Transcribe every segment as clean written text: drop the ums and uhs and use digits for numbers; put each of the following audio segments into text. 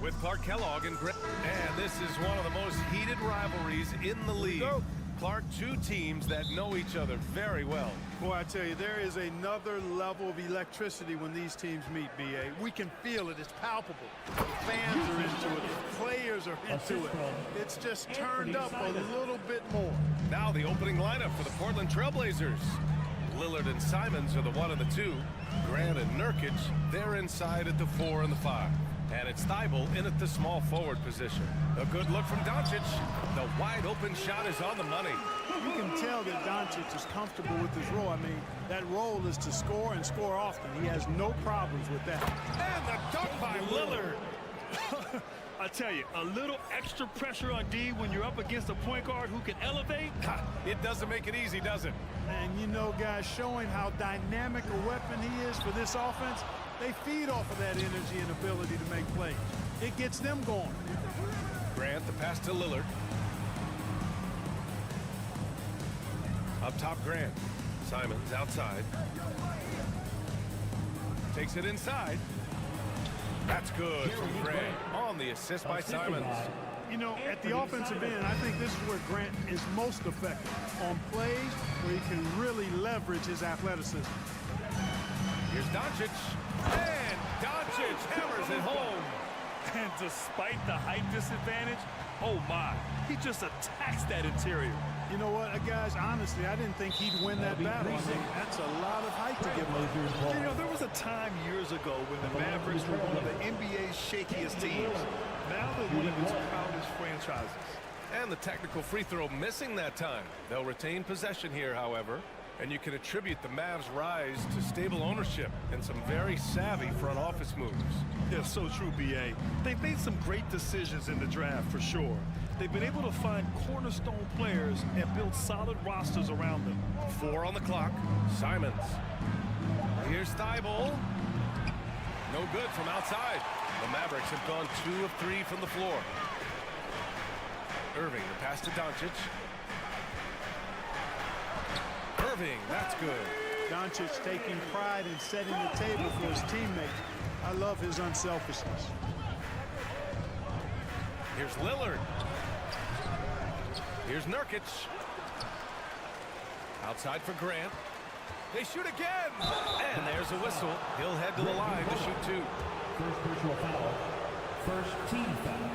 with Clark Kellogg and Grant. And this is one of the most heated rivalries in the league. Clark, two teams that know each other very well. Boy, I tell you, there is another level of electricity when these teams meet, B.A. We can feel it. It's palpable. The fans are into it. The players are into it. It's just turned up a little bit more. Now the opening lineup for the Portland Trailblazers. Lillard and Simons are the 1 and the 2. Grant and Nurkic, they're inside at the 4 and the 5. And it's Thibault in at the small forward position. A good look from Doncic. The wide open shot is on the money. You can tell that Doncic is comfortable with his role. I mean, that role is to score and score often. He has no problems with that. And the dunk by Lillard. I tell you, a little extra pressure on D when you're up against a point guard who can elevate. It doesn't make it easy, does it? And you know, guys, showing how dynamic a weapon he is for this offense, they feed off of that energy and ability to make plays. It gets them going. Grant, the pass to Lillard. Up top, Grant. Simons outside. Takes it inside. That's good from Grant on the assist by Simons. You know, at the offensive end, I think this is where Grant is most effective, on plays where he can really leverage his athleticism. Here's Doncic. And Doncic hammers it home. And despite the height disadvantage, oh my, he just attacks that interior. You know what, guys, honestly, I didn't think he'd win that battle. I mean, that's a lot of height to give up. You know, there was a time years ago when the Mavericks were one of the NBA's shakiest teams. Now they're one of its proudest franchises. And the technical free throw missing that time. They'll retain possession here, however. And you can attribute the Mavs' rise to stable ownership and some very savvy front office moves. Yeah, so true, B.A. They've made some great decisions in the draft, for sure. They've been able to find cornerstone players and build solid rosters around them. 4 on the clock. Simons. Here's Thibault. No good from outside. The Mavericks have gone 2 of 3 from the floor. Irving, the pass to Doncic. Irving, that's good. Doncic taking pride in setting the table for his teammates. I love his unselfishness. Here's Lillard. Here's Nurkic. Outside for Grant. They shoot again. And there's a whistle. He'll head to the line to shoot 2. First personal foul. First team foul.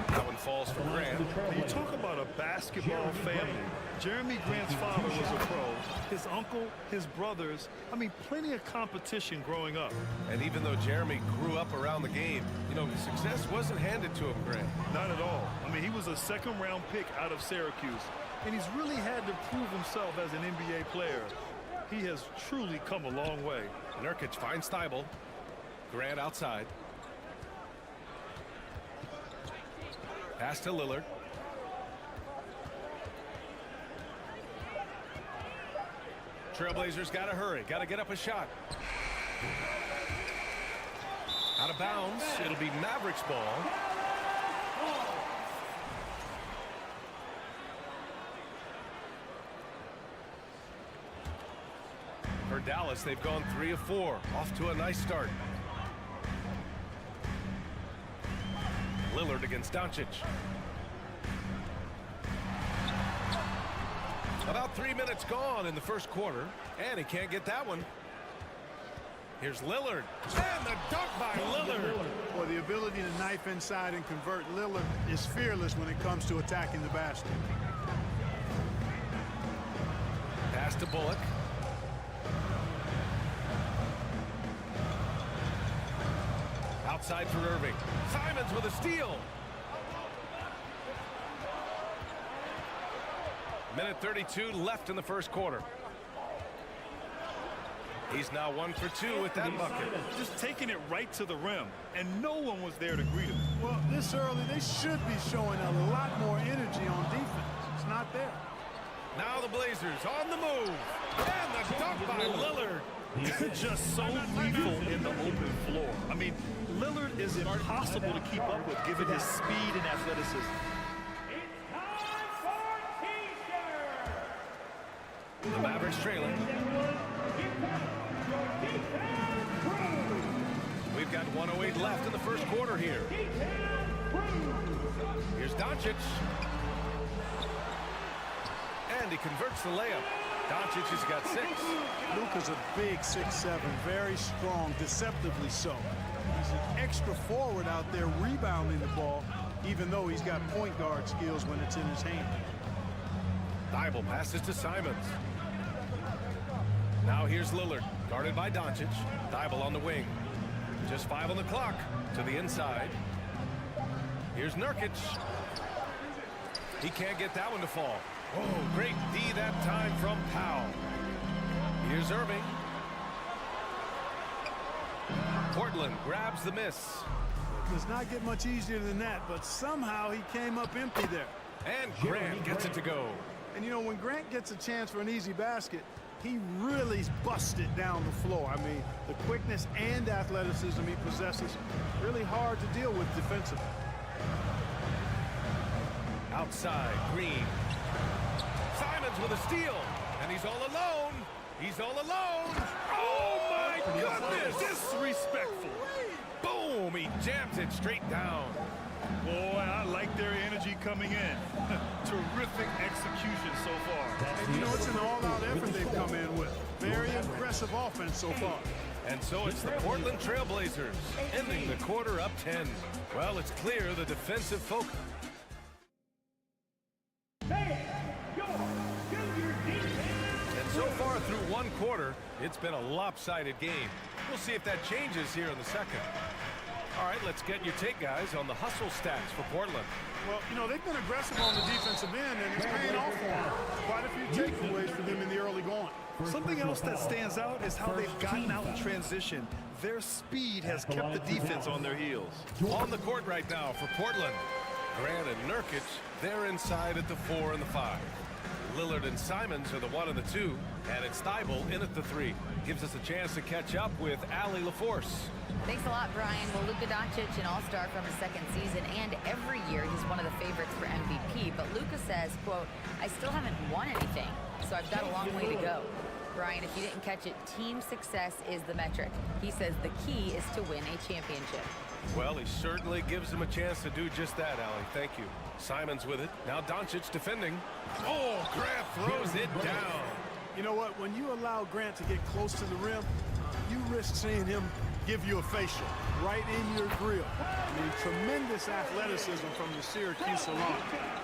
That one falls for Grant. When you talk about a basketball family, Jeremy Grant's father was a pro. His uncle, his brothers, I mean, plenty of competition growing up. And even though Jeremy grew up around the game, you know, success wasn't handed to him, Grant. Not at all. I mean, he was a second-round pick out of Syracuse, and he's really had to prove himself as an NBA player. He has truly come a long way. Nurkic finds Thibault. Grant outside. Pass to Lillard. Trailblazers got to hurry. Got to get up a shot. Out of bounds. It'll be Mavericks ball. For Dallas, they've gone 3 of 4. Off to a nice start. Lillard against Doncic. About 3 minutes gone in the first quarter, and he can't get that one. Here's Lillard, and the dunk by Lillard. Well, the ability to knife inside and convert, Lillard is fearless when it comes to attacking the basket. Pass to Bullock. Outside for Irving. Simons with a steal. Minute 32 left in the first quarter. He's now 1 for 2 with that bucket. Just taking it right to the rim, and no one was there to greet him. Well, this early, they should be showing a lot more energy on defense. It's not there. Now the Blazers on the move. And the dunk by Lillard. He's just so lethal in the open floor. I mean, Lillard is impossible to keep up with given his speed and athleticism. The Mavericks trailing. We've got 1:08 left in the first quarter here. Here's Doncic. And he converts the layup. Doncic has got 6. Luka's a big 6'7", very strong, deceptively so. He's an extra forward out there rebounding the ball, even though he's got point guard skills when it's in his hand. Thibault passes to Simons. Now here's Lillard, guarded by Doncic. Thibault on the wing. Just 5 on the clock. To the inside. Here's Nurkic. He can't get that one to fall. Oh, great D that time from Powell. Here's Irving. Portland grabs the miss. Does not get much easier than that, but somehow he came up empty there. And Grant gets it to go. And you know, when Grant gets a chance for an easy basket, he really busts it down the floor. I mean, the quickness and athleticism he possesses, really hard to deal with defensively. Outside, Green. Simons with a steal, and he's all alone. He's all alone. Oh, my goodness. Disrespectful. Boom, he jams it straight down. Boy, I like their energy coming in. Terrific execution so far. And you know, it's an all-out effort they've come in with. Very impressive offense so far. And so it's the Portland Trail Blazers, ending the quarter up 10. Well, it's clear the defensive focus. And so far through one quarter, it's been a lopsided game. We'll see if that changes here in the second. All right, let's get your take, guys, on the hustle stats for Portland. Well, you know, they've been aggressive on the defensive end, and it's paying off for them. Quite a few takeaways for them in the early going. Something else that stands out is how they've gotten out in transition. Their speed has kept the defense on their heels. On the court right now for Portland, Grant and Nurkic, they're inside at the 4 and the 5. Lillard and Simons are the 1 and the 2, and it's Thibault in at the 3. Gives us a chance to catch up with Allie LaForce. Thanks a lot, Brian. Well, Luka Doncic, an all-star from his second season, and every year he's one of the favorites for MVP. But Luka says, quote, I still haven't won anything, so I've got a long way to go. Brian, if you didn't catch it, team success is the metric. He says the key is to win a championship. Well, he certainly gives him a chance to do just that, Allie. Thank you. Simons with it. Now Doncic defending. Oh, Grant throws it down. You know what? When you allow Grant to get close to the rim, you risk seeing him give you a facial right in your grill. I mean, tremendous athleticism from the Syracuse alum.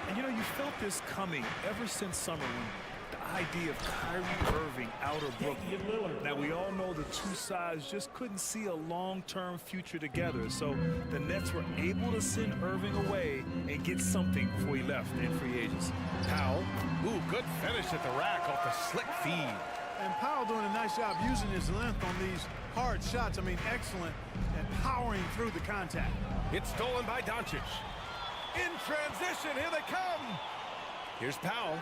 And you know, you felt this coming ever since summer when the idea of Kyrie Irving out of Brooklyn. Now, we all know the two sides just couldn't see a long-term future together. So the Nets were able to send Irving away and get something before he left in free agency. Powell. Ooh, good finish at the rack off the slick feed. And Powell doing a nice job using his length on these hard shots. I mean, excellent, and powering through the contact. It's stolen by Doncic. In transition, here they come. Here's Powell.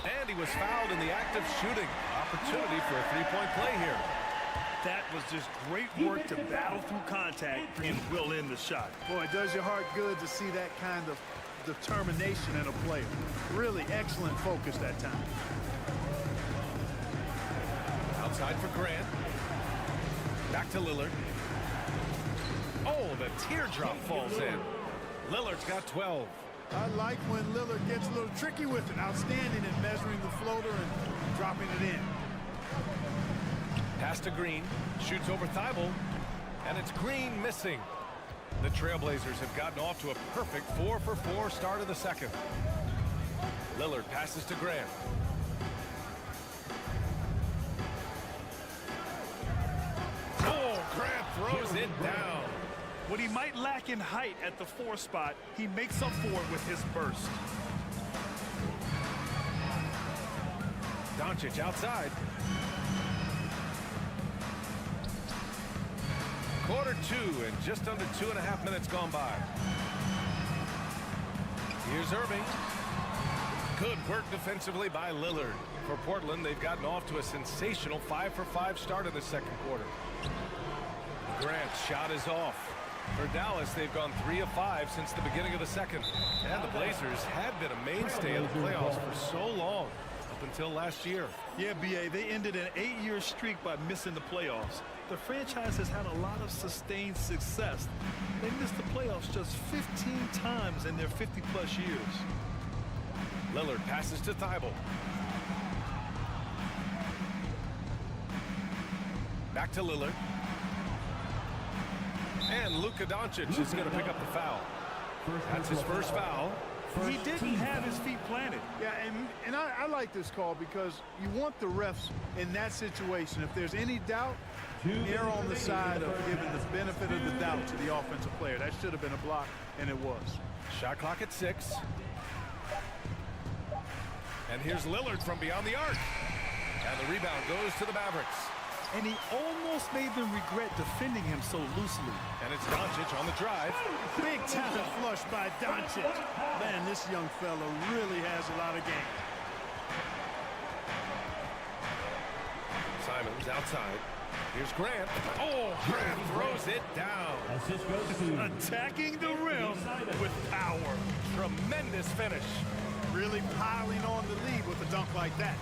And he was fouled in the act of shooting. Opportunity for a three-point play here. That was just great work to battle through contact and will in the shot. Boy, it does your heart good to see that kind of determination in a player. Really excellent focus that time. Outside for Grant. Back to Lillard. Oh, the teardrop falls in. Lillard's got 12. I like when Lillard gets a little tricky with it. Outstanding at measuring the floater and dropping it in. Pass to Green. Shoots over Thibault. And it's Green missing. The Trailblazers have gotten off to a perfect 4-for-4 start of the second. Lillard passes to Grant. Oh, Grant throws it down. What he might lack in height at the 4 spot, he makes up for it with his burst. Doncic outside. Quarter 2 and just under 2.5 minutes gone by. Here's Irving. Good work defensively by Lillard. For Portland, they've gotten off to a sensational 5-for-5 start in the second quarter. Grant's shot is off. For Dallas, they've gone 3 of 5 since the beginning of the second. And the Blazers had been a mainstay of the playoffs for so long. up until last year. Yeah, B.A., they ended an 8-year streak by missing the playoffs. The franchise has had a lot of sustained success. They missed the playoffs just 15 times in their 50-plus years. Lillard passes to Thibault. Back to Lillard. And Luka Doncic is going to pick up the foul. That's his first foul. He didn't have his feet planted. Yeah, and I like this call because you want the refs in that situation. If there's any doubt, err on the side of giving the benefit of the doubt to the offensive player. That should have been a block, and it was. Shot clock at 6. And here's Lillard from beyond the arc. And the rebound goes to the Mavericks. And he almost made them regret defending him so loosely. And it's Doncic on the drive. Big talent flush by Doncic. Man, this young fella really has a lot of game. Simons outside. Here's Grant. Oh, Grant throws it down. Assist goes to Attacking the rim with power. Tremendous finish. Really piling on the lead with a dunk like that.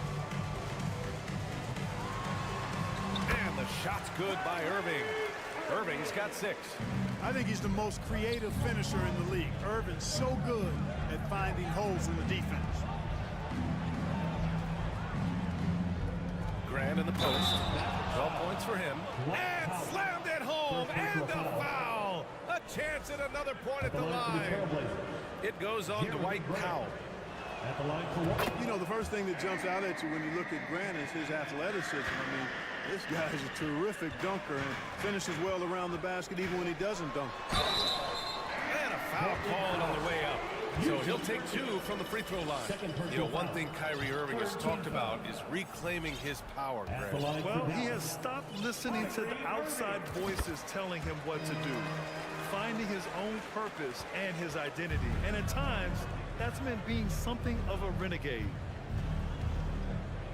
And the shot's good by Irving. Irving's got 6. I think he's the most creative finisher in the league. Irving's so good at finding holes in the defense. Grant in the post. 12 points for him. And slammed it home. And the foul. A chance at another point at the line. It goes on Dwight Powell. at the line for one. You know, the first thing that jumps out at you when you look at Grant is his athleticism. I mean, this guy is a terrific dunker and finishes well around the basket even when he doesn't dunk. And a foul called on the way up. So he'll take 2 from the free throw line. You know, one thing Kyrie Irving has talked about is reclaiming his power, Grant. Well, he has stopped listening to the outside voices telling him what to do, finding his own purpose and his identity. And at times, that's meant being something of a renegade.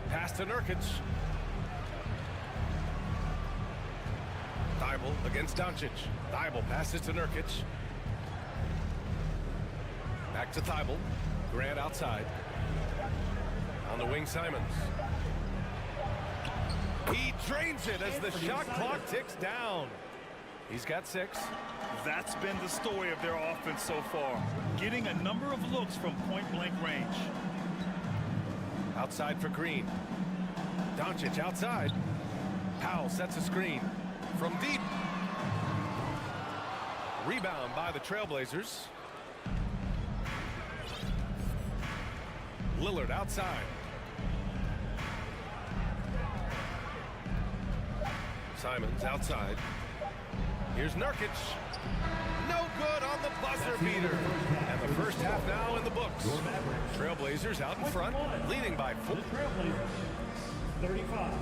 Pass to Nurkic. Thibault against Doncic. Thibault passes to Nurkic. Back to Thibault. Grant outside. On the wing, Simons. He drains it as the shot clock ticks down. He's got 6. That's been the story of their offense so far, getting a number of looks from point-blank range. Outside for Green. Doncic outside. Powell sets a screen from deep. Rebound by the Trailblazers. Lillard outside. Simons outside. Here's Nurkic. No good on the buzzer beater. And the first half now in the books. Trailblazers out in front, leading by 4. The Trailblazers, 35.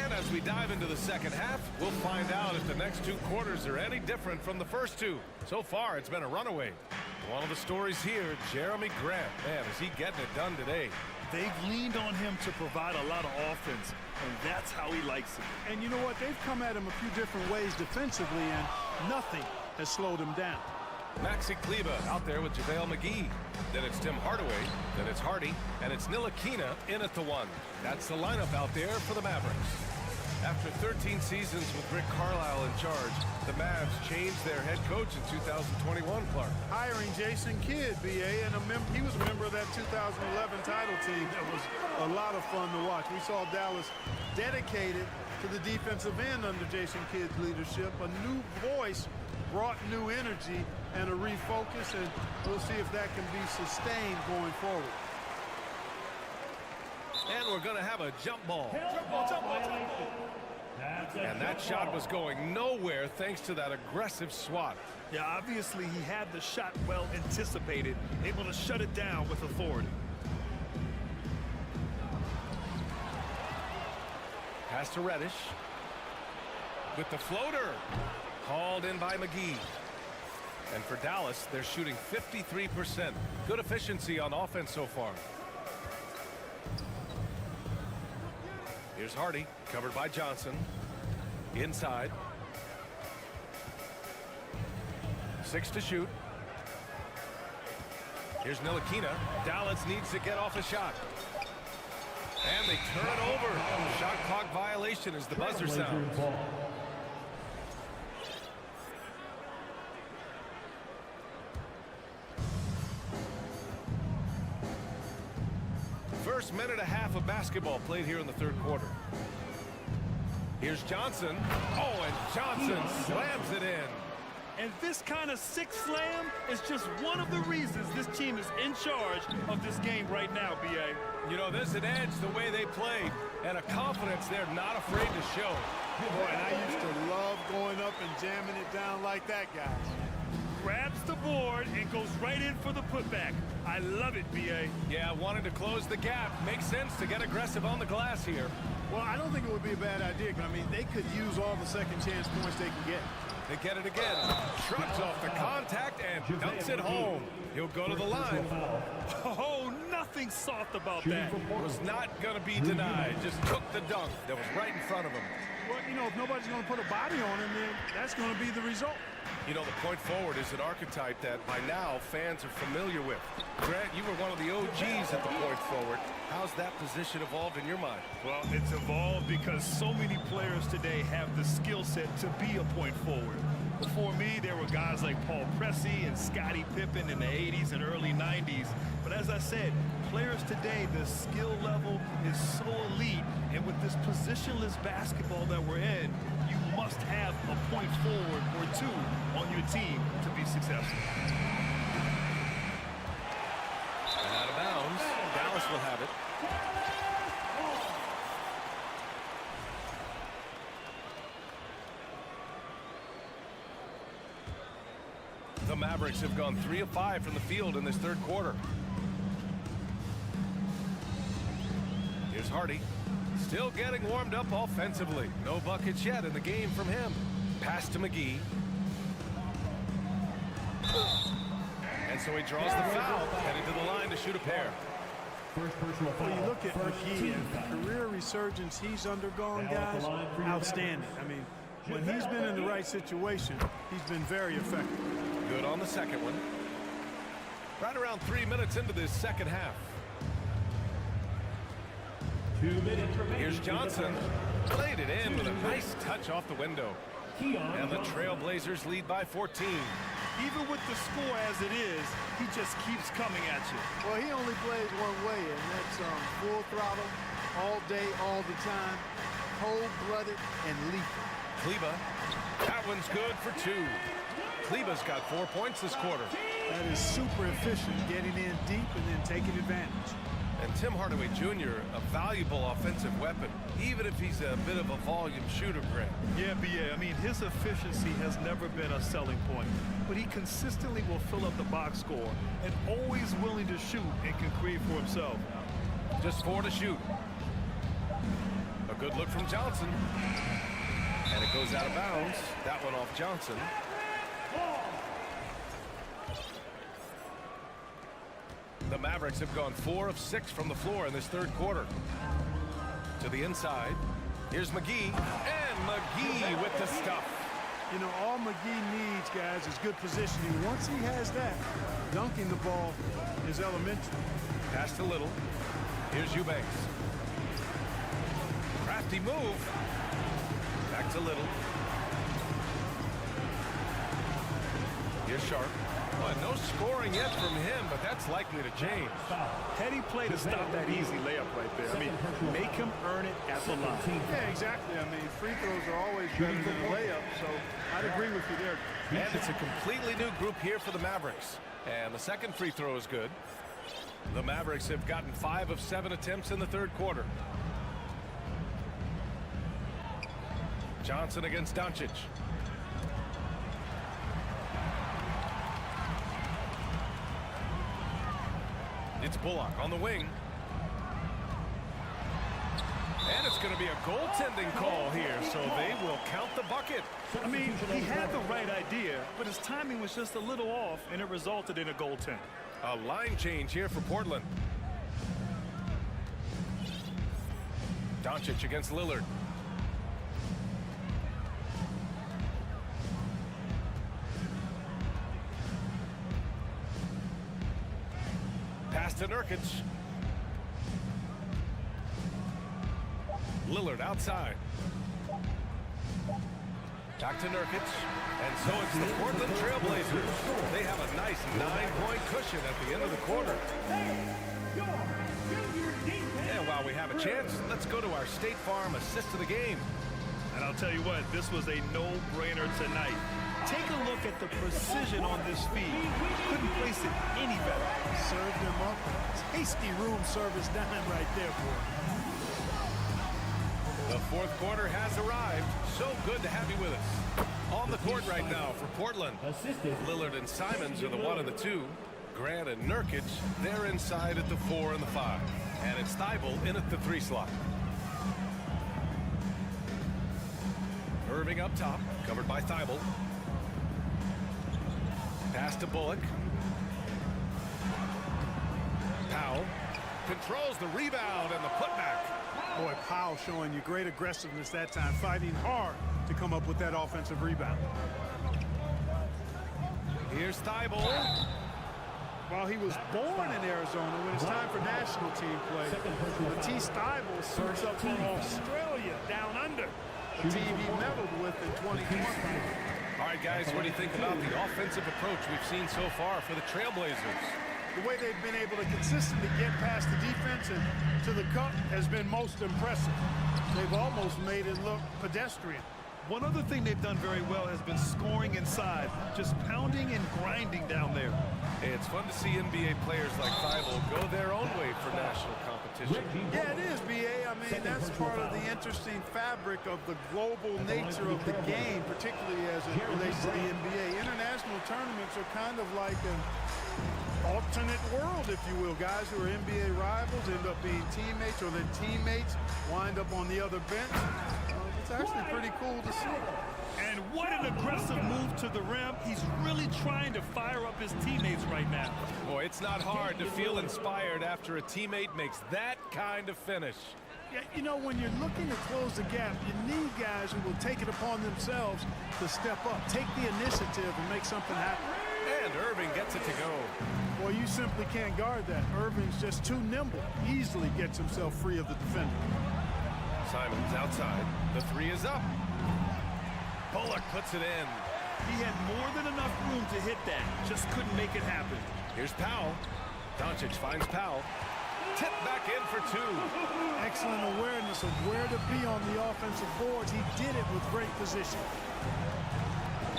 As we dive into the second half, we'll find out if the next 2 quarters are any different from the first 2. So far, it's been a runaway. One of the stories here, Jeremy Grant. Man, is he getting it done today? They've leaned on him to provide a lot of offense, and that's how he likes it. And you know what? They've come at him a few different ways defensively, and nothing has slowed him down. Maxi Kleba out there with JaVale McGee. Then it's Tim Hardaway. Then it's Hardy. And it's Ntilikina in at the 1. That's the lineup out there for the Mavericks. After 13 seasons with Rick Carlisle in charge, the Mavs changed their head coach in 2021, Clark. Hiring Jason Kidd, B.A., and he was a member of that 2011 title team. That was a lot of fun to watch. We saw Dallas dedicated to the defensive end under Jason Kidd's leadership. A new voice brought new energy and a refocus, and we'll see if that can be sustained going forward. And we're going to have a jump ball. Jump ball. And that shot was going nowhere thanks to that aggressive swat. Yeah, obviously he had the shot well anticipated, able to shut it down with authority. Pass to Reddish. With the floater. Called in by McGee. And for Dallas, they're shooting 53%. Good efficiency on offense so far. Here's Hardy, covered by Johnson. Inside. 6 to shoot. Here's Ntilikina. Dallas needs to get off a shot. And they turn it over. Shot clock violation as the buzzer sounds. First minute and a half of basketball played here in the third quarter. Here's Johnson. Oh, and Johnson slams it in. And this kind of sick slam is just one of the reasons this team is in charge of this game right now, B.A. You know, there's an edge the way they played and a confidence they're not afraid to show. Boy, and I used to love going up and jamming it down like that, guys. Grabs the board and goes right in for the putback. I love it, B.A. Yeah, wanting to close the gap. Makes sense to get aggressive on the glass here. Well, I don't think it would be a bad idea. I mean, they could use all the second chance points they can get. They get it again. Shrugs off the contact and dunks it home. He'll go to the line. Oh, nothing soft about that. Was not going to be denied. Just took the dunk that was right in front of him. Well, you know, if nobody's going to put a body on him, then that's going to be the result. You know, the point forward is an archetype that by now fans are familiar with. Grant, you were one of the OGs at the point forward. How's that position evolved in your mind? Well, it's evolved because so many players today have the skill set to be a point forward. Before me, there were guys like Paul Pressey and Scottie Pippen in the 80s and early 90s. But as I said, players today, the skill level is so elite. And with this positionless basketball that we're in, you must have a point forward or two on your team to be successful. And out of bounds, Dallas will have it. The Mavericks have gone 3 of 5 from the field in this third quarter. Here's Hardy. Still getting warmed up offensively. No buckets yet in the game from him. Pass to McGee. And so he draws the foul, headed to the line to shoot a pair. First personal foul. When you look at McGee and the career resurgence he's undergone, guys, outstanding. I mean, when he's been in the right situation, he's been very effective. Good on the second one. Right around 3 minutes into this second half. 2 minutes remaining. Here's Johnson. Played it in with a nice touch off the window. And the Trailblazers lead by 14. Even with the score as it is, he just keeps coming at you. Well, he only plays one way, and that's full throttle, all day, all the time, cold-blooded and lethal. Kleba. That one's good for 2. Kleba's got 4 points this quarter. That is super efficient, getting in deep and then taking advantage. And Tim Hardaway Jr., a valuable offensive weapon, even if he's a bit of a volume shooter, Grant. Yeah, B.A. I mean, his efficiency has never been a selling point, but he consistently will fill up the box score and always willing to shoot and can create for himself. Just 4 to shoot. A good look from Johnson. And it goes out of bounds. That one off Johnson. The Mavericks have gone 4 of 6 from the floor in this third quarter. To the inside. Here's McGee. And McGee with the stuff. You know, all McGee needs, guys, is good positioning. Once he has that, dunking the ball is elementary. Pass to Little. Here's Eubanks. Crafty move. Back to Little. Here's Sharp. Well, no scoring yet from him, but that's likely to change. Heady play to stop that easy layup right there. I mean, make him earn it at the line. Yeah, exactly. I mean, free throws are always better than a layup, so I'd agree with you there. And it's a completely new group here for the Mavericks. And the second free throw is good. The Mavericks have gotten 5 of 7 attempts in the third quarter. Johnson against Doncic. It's Bullock on the wing. And it's going to be a goaltending call here, so they will count the bucket. I mean, he had the right idea, but his timing was just a little off, and it resulted in a goaltend. A line change here for Portland. Doncic against Lillard. Pass to Nurkic. Lillard outside. Back to Nurkic. And so it's the Portland Trailblazers. They have a nice 9-point cushion at the end of the quarter. And while we have a chance, let's go to our State Farm assist of the game. And I'll tell you what, this was a no-brainer tonight. Take a look at the precision on this feed. Couldn't place it any better. Served him up. Tasty room service dime right there, boy. The fourth quarter has arrived. So good to have you with us. On the court right now for Portland. Lillard and Simons are the 1 and the 2. Grant and Nurkic, they're inside at the 4 and the 5. And it's Thibault in at the 3 slot. Irving up top, covered by Thibault. Pass to Bullock. Powell controls the rebound and the putback. Boy, Powell showing you great aggressiveness that time, fighting hard to come up with that offensive rebound. Here's Thibault. While he was born in Arizona, when it's time for national team play, Matisse Thibault suits up for Australia down under. The team he medaled with in 2020. All right, guys, what do you think about the offensive approach we've seen so far for the Trailblazers? The way they've been able to consistently get past the defense and to the cup has been most impressive. They've almost made it look pedestrian. One other thing they've done very well has been scoring inside, just pounding and grinding down there. Hey, it's fun to see NBA players like Thibault go their own way for national competition. Yeah, it is, B.A. I mean, that's part of the interesting fabric of the global nature of the game, particularly as it relates to the NBA. International tournaments are kind of like an alternate world, if you will. Guys who are NBA rivals end up being teammates, or their teammates wind up on the other bench. It's actually pretty cool to see. And what an aggressive move to the rim. He's really trying to fire up his teammates right now. Boy, it's not hard to feel inspired after a teammate makes that kind of finish. Yeah, you know, when you're looking to close the gap, you need guys who will take it upon themselves to step up, take the initiative, and make something happen. And Irving gets it to go. Well, you simply can't guard that. Irving's just too nimble. Easily gets himself free of the defender. Simons outside. The 3 is up. Bullock puts it in. He had more than enough room to hit that. Just couldn't make it happen. Here's Powell. Doncic finds Powell. Tip back in for 2. Excellent awareness of where to be on the offensive boards. He did it with great position.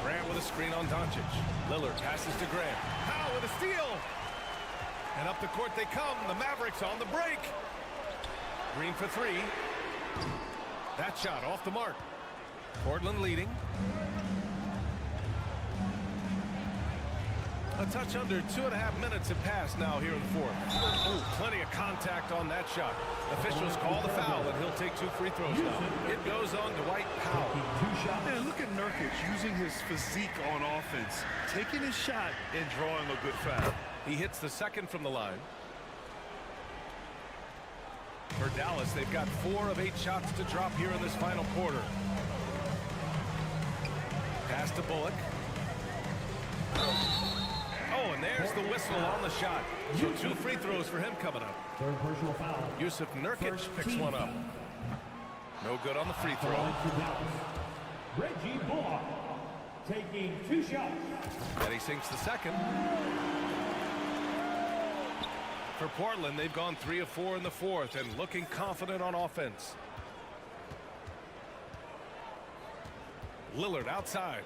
Grant with a screen on Doncic. Lillard passes to Grant. Powell with a steal. And up the court they come. The Mavericks on the break. Green for 3. That shot off the mark. Portland leading. A touch under 2.5 minutes have passed now here in the fourth. Oh, plenty of contact on that shot. Officials call the foul, and he'll take 2 free throws now. It goes on Dwight Powell. Man, look at Nurkic using his physique on offense, taking his shot and drawing a good foul. He hits the second from the line. For Dallas, they've got 4 of 8 shots to drop here in this final quarter. Pass to Bullock. Oh, and there's the whistle on the shot. So 2 free throws for him coming up. Third personal foul. Yusuf Nurkic picks one up. No good on the free throw. Reggie Bullock taking 2 shots. And he sinks the second. For Portland, they've gone 3 of 4 in the fourth and looking confident on offense. Lillard outside.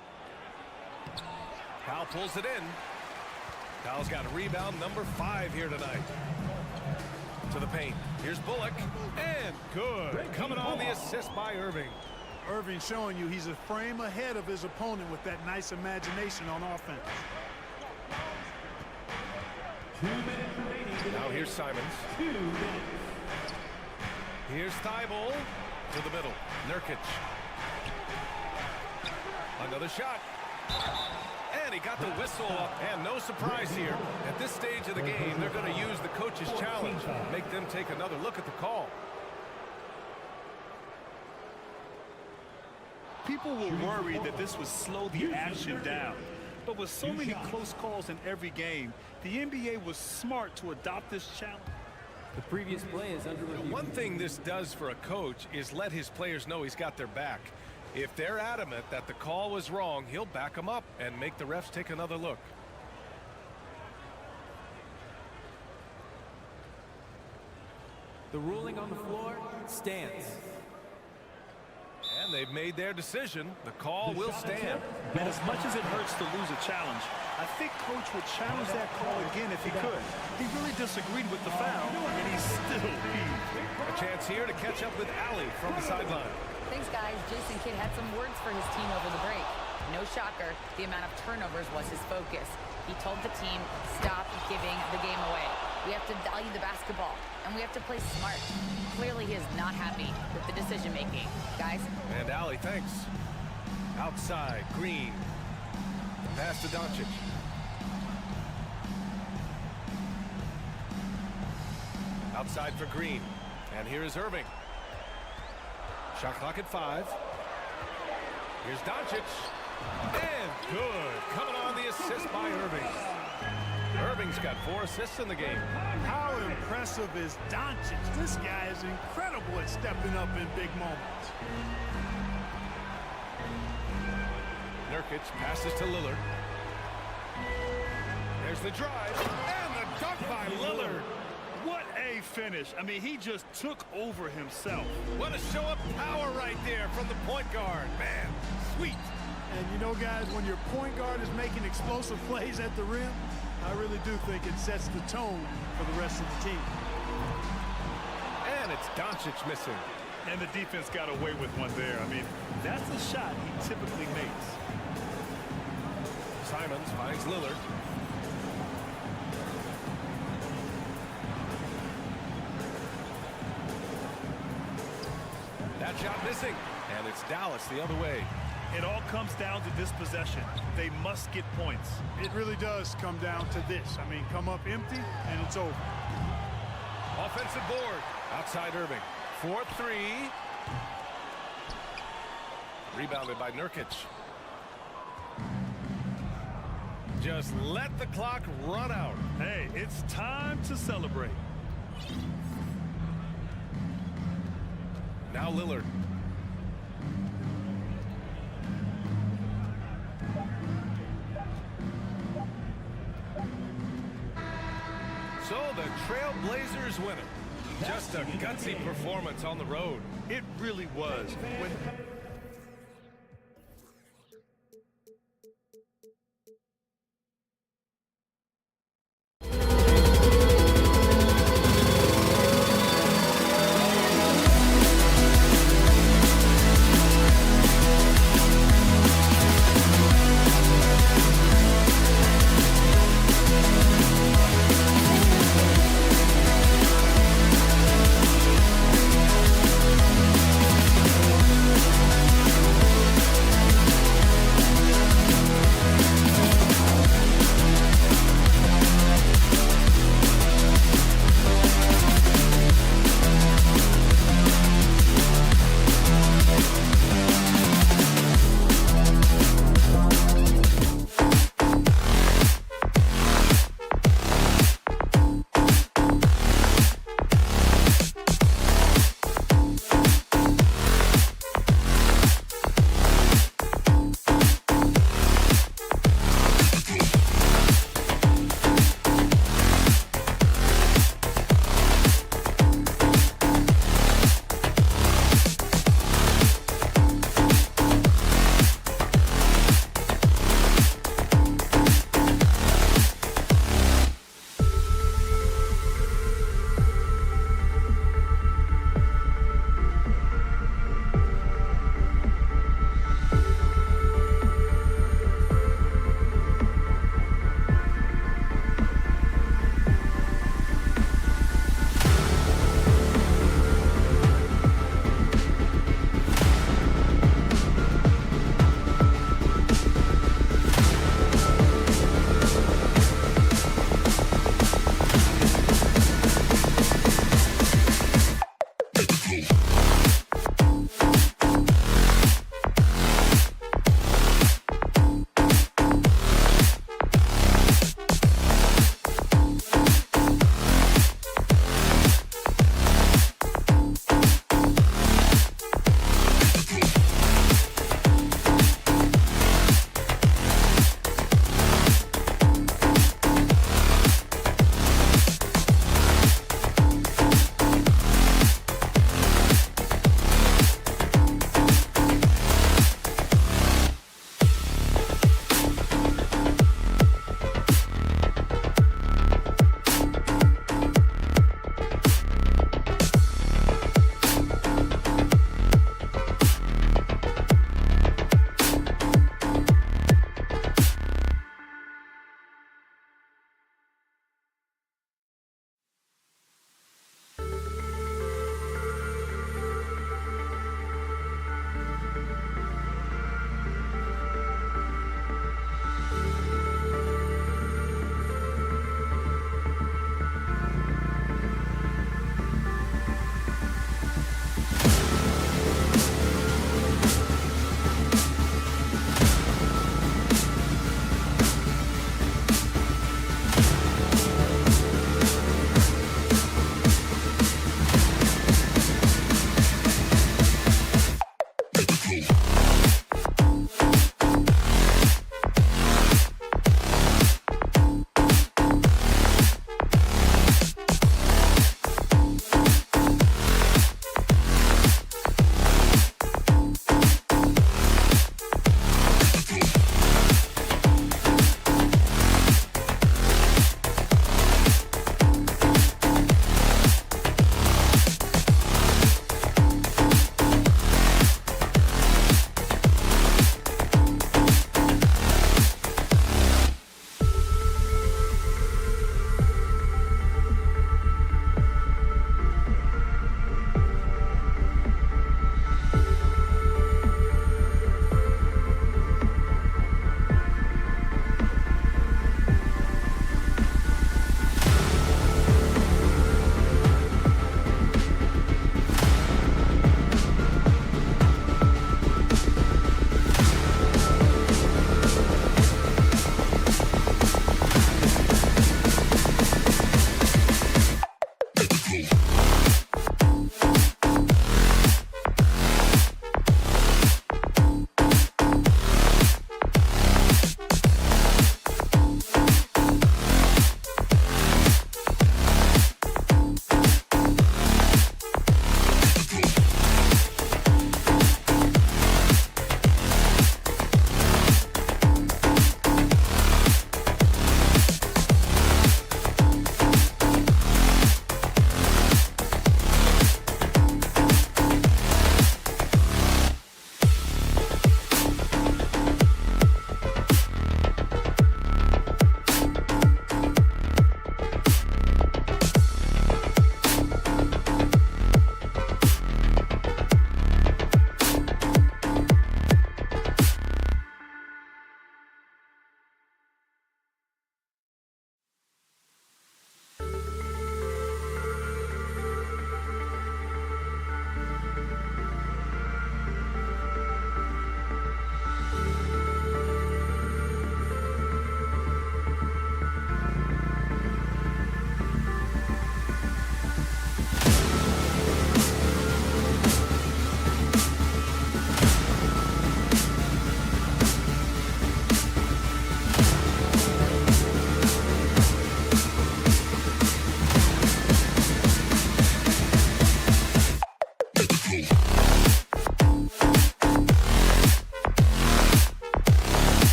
Powell pulls it in. Powell's got a rebound number 5 here tonight. To the paint. Here's Bullock. And good. Coming on the assist by Irving. Irving showing you he's a frame ahead of his opponent with that nice imagination on offense. 2 minutes remaining. Now here's Simons. 2 minutes. Here's Thibault to the middle. Nurkic. Another shot. And he got the whistle. And no surprise here. At this stage of the game, they're going to use the coach's challenge. Make them take another look at the call. people were worried that this would slow the action down. But with so many close calls in every game, the NBA was smart to adopt this challenge. The previous play is under review. One thing this does for a coach is let his players know he's got their back. If they're adamant that the call was wrong, he'll back them up and make the refs take another look. The ruling on the floor stands. And they've made their decision. The call will stand. And as much as it hurts to lose a challenge, I think Coach would challenge that call again if he could. He really disagreed with the foul, and he's still peeved. A chance here to catch up with Allie from the sideline. Thanks, guys. Jason Kidd had some words for his team over the break. No shocker, the amount of turnovers was his focus. He told the team, stop giving the game away. We have to value the basketball, and we have to play smart. Clearly, he is not happy with the decision-making. Guys? And Allie, thanks. Outside, Green. Pass to Doncic. Outside for Green. And here is Irving. Shot clock at 5. Here's Doncic. And good. Coming on the assist by Irving. Irving's got 4 assists in the game. How impressive is Doncic? This guy is incredible at stepping up in big moments. Nurkic passes to Lillard. There's the drive. And the dunk by Lillard. What a finish. I mean, he just took over himself. What a show of power right there from the point guard. Man, sweet. And you know, guys, when your point guard is making explosive plays at the rim, I really do think it sets the tone for the rest of the team. And it's Doncic missing. And the defense got away with one there. I mean, that's a shot he typically makes. Simons finds Lillard. That shot missing. And it's Dallas the other way. It all comes down to this possession. They must get points. It really does come down to this. I mean, come up empty, and it's over. Offensive board. Outside Irving. 4-3. Rebounded by Nurkic. Just let the clock run out. Hey, it's time to celebrate. Now Lillard. So the Trailblazers win it. Just a gutsy performance on the road. It really was. When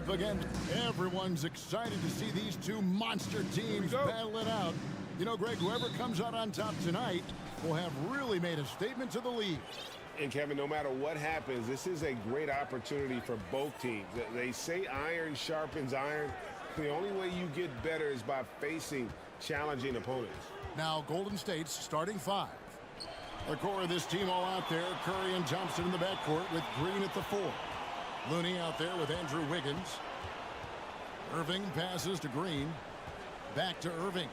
up again. Everyone's excited to see these two monster teams battle it out. You know, Greg, whoever comes out on top tonight will have really made a statement to the league. And, Kevin, no matter what happens, this is a great opportunity for both teams. They say iron sharpens iron. The only way you get better is by facing challenging opponents. Now, Golden State's starting five. The core of this team all out there. Curry and Thompson in the backcourt with Green at the 4. Looney out there with Andrew Wiggins. Irving passes to Green. Back to Irving.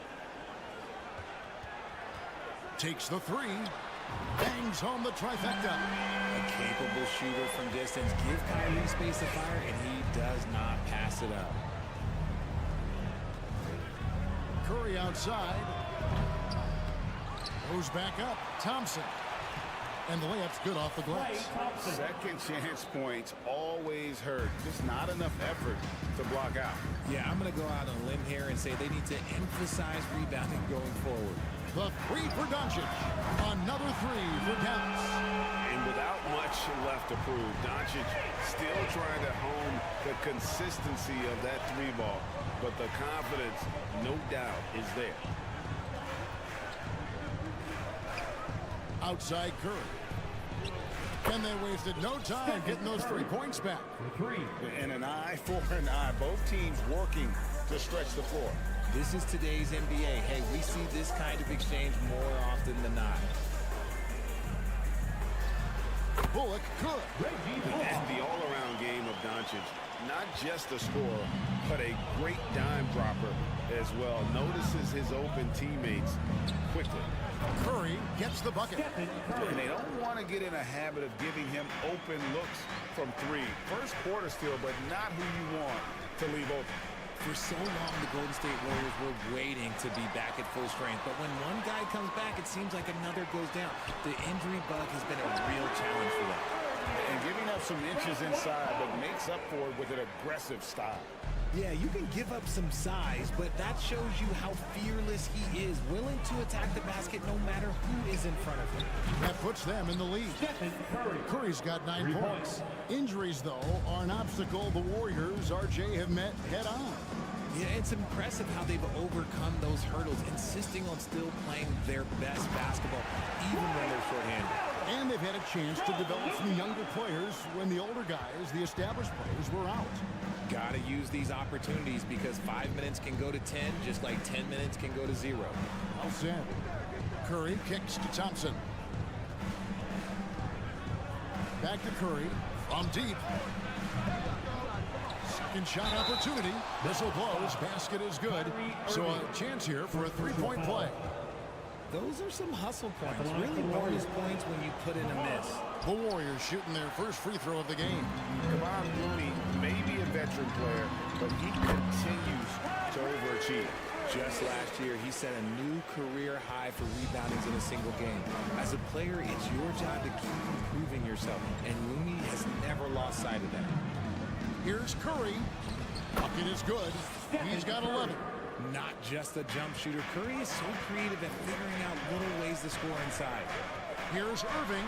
Takes the 3. Bangs home the trifecta. A capable shooter from distance. Give Kyrie space to fire, and he does not pass it up. Curry outside. Goes back up. Thompson. And the layup's good off the glass. Second chance points always hurt. Just not enough effort to block out. Yeah, I'm going to go out on a limb here and say they need to emphasize rebounding going forward. The 3 for Doncic. Another 3 for Dallas. And without much left to prove, Doncic still trying to hone the consistency of that 3-ball. But the confidence, no doubt, is there. Outside Curry. And they wasted no time getting those 3 points back. And an eye for an eye. Both teams working to stretch the floor. This is today's NBA. Hey, we see this kind of exchange more often than not. Bullock good. And the all-around game of Doncic, not just a scorer, but a great dime dropper as well. Notices his open teammates quickly. Curry gets the bucket. And they don't want to get in a habit of giving him open looks from 3. First quarter still, but not who you want to leave open. For so long, the Golden State Warriors were waiting to be back at full strength. But when one guy comes back, it seems like another goes down. The injury bug has been a real challenge for them. And giving up some inches inside, but makes up for it with an aggressive style. Yeah, you can give up some size, but that shows you how fearless he is, willing to attack the basket no matter who is in front of him. That puts them in the lead. Curry's got 9 points. Injuries, though, are an obstacle the Warriors, RJ, have met head-on. Yeah, it's impressive how they've overcome those hurdles, insisting on still playing their best basketball, even when they're shorthanded. And they've had a chance to develop some younger players when the older guys, the established players, were out. Gotta use these opportunities because 5 minutes can go to 10, just like 10 minutes can go to 0. Well said. Curry kicks to Thompson. Back to Curry from deep. Second shot opportunity. Whistle blows. Basket is good. So a chance here for a 3-point play. Those are some hustle points. Really bonus points when you put in a miss. The Warriors shooting their first free throw of the game. Kevon Looney may be a veteran player, but he continues to overachieve. Just last year, he set a new career high for reboundings in a single game. As a player, it's your job to keep improving yourself, and Looney has never lost sight of that. Here's Curry. Bucket is good. He's got 11. Not just a jump shooter. Curry is so creative at figuring out little ways to score inside. Here's Irving.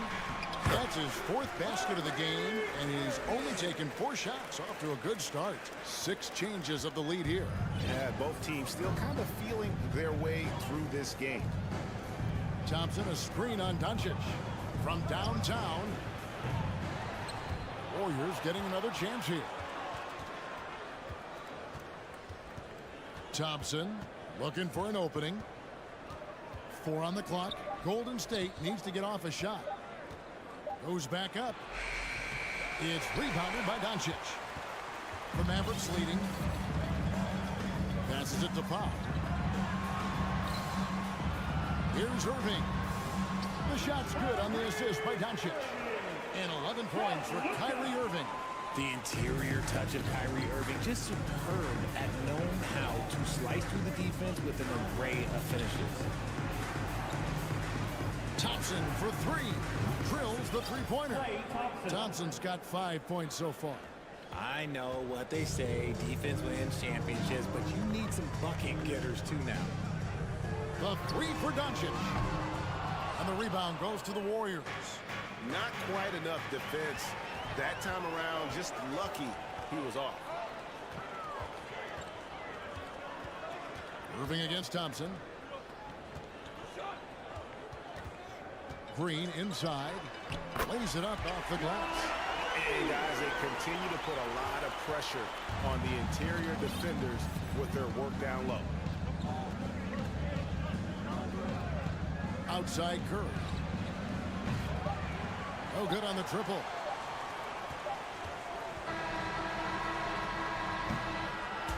That's his 4th basket of the game, and he's only taken 4 shots. Off to a good start. 6 changes of the lead here. Yeah, both teams still kind of feeling their way through this game. Thompson, a screen on Doncic. From downtown. Warriors getting another chance here. Thompson looking for an opening. 4 on the clock. Golden State needs to get off a shot. Goes back up. It's rebounded by Doncic. The Mavericks leading. Passes it to Pop. Here's Irving. The shot's good on the assist by Doncic. And 11 points for Kyrie Irving. The interior touch of Kyrie Irving, just superb at knowing how to slice through the defense with an array of finishes. Thompson for 3. Drills the 3-pointer. Thompson's got 5 points so far. I know what they say, defense wins championships, but you need some bucket getters too now. The 3 for Doncic. And the rebound goes to the Warriors. Not quite enough defense. That time around, just lucky he was off. Irving against Thompson. Green inside. Lays it up off the glass. And guys, they continue to put a lot of pressure on the interior defenders with their work down low. Outside Curry. No good on the triple.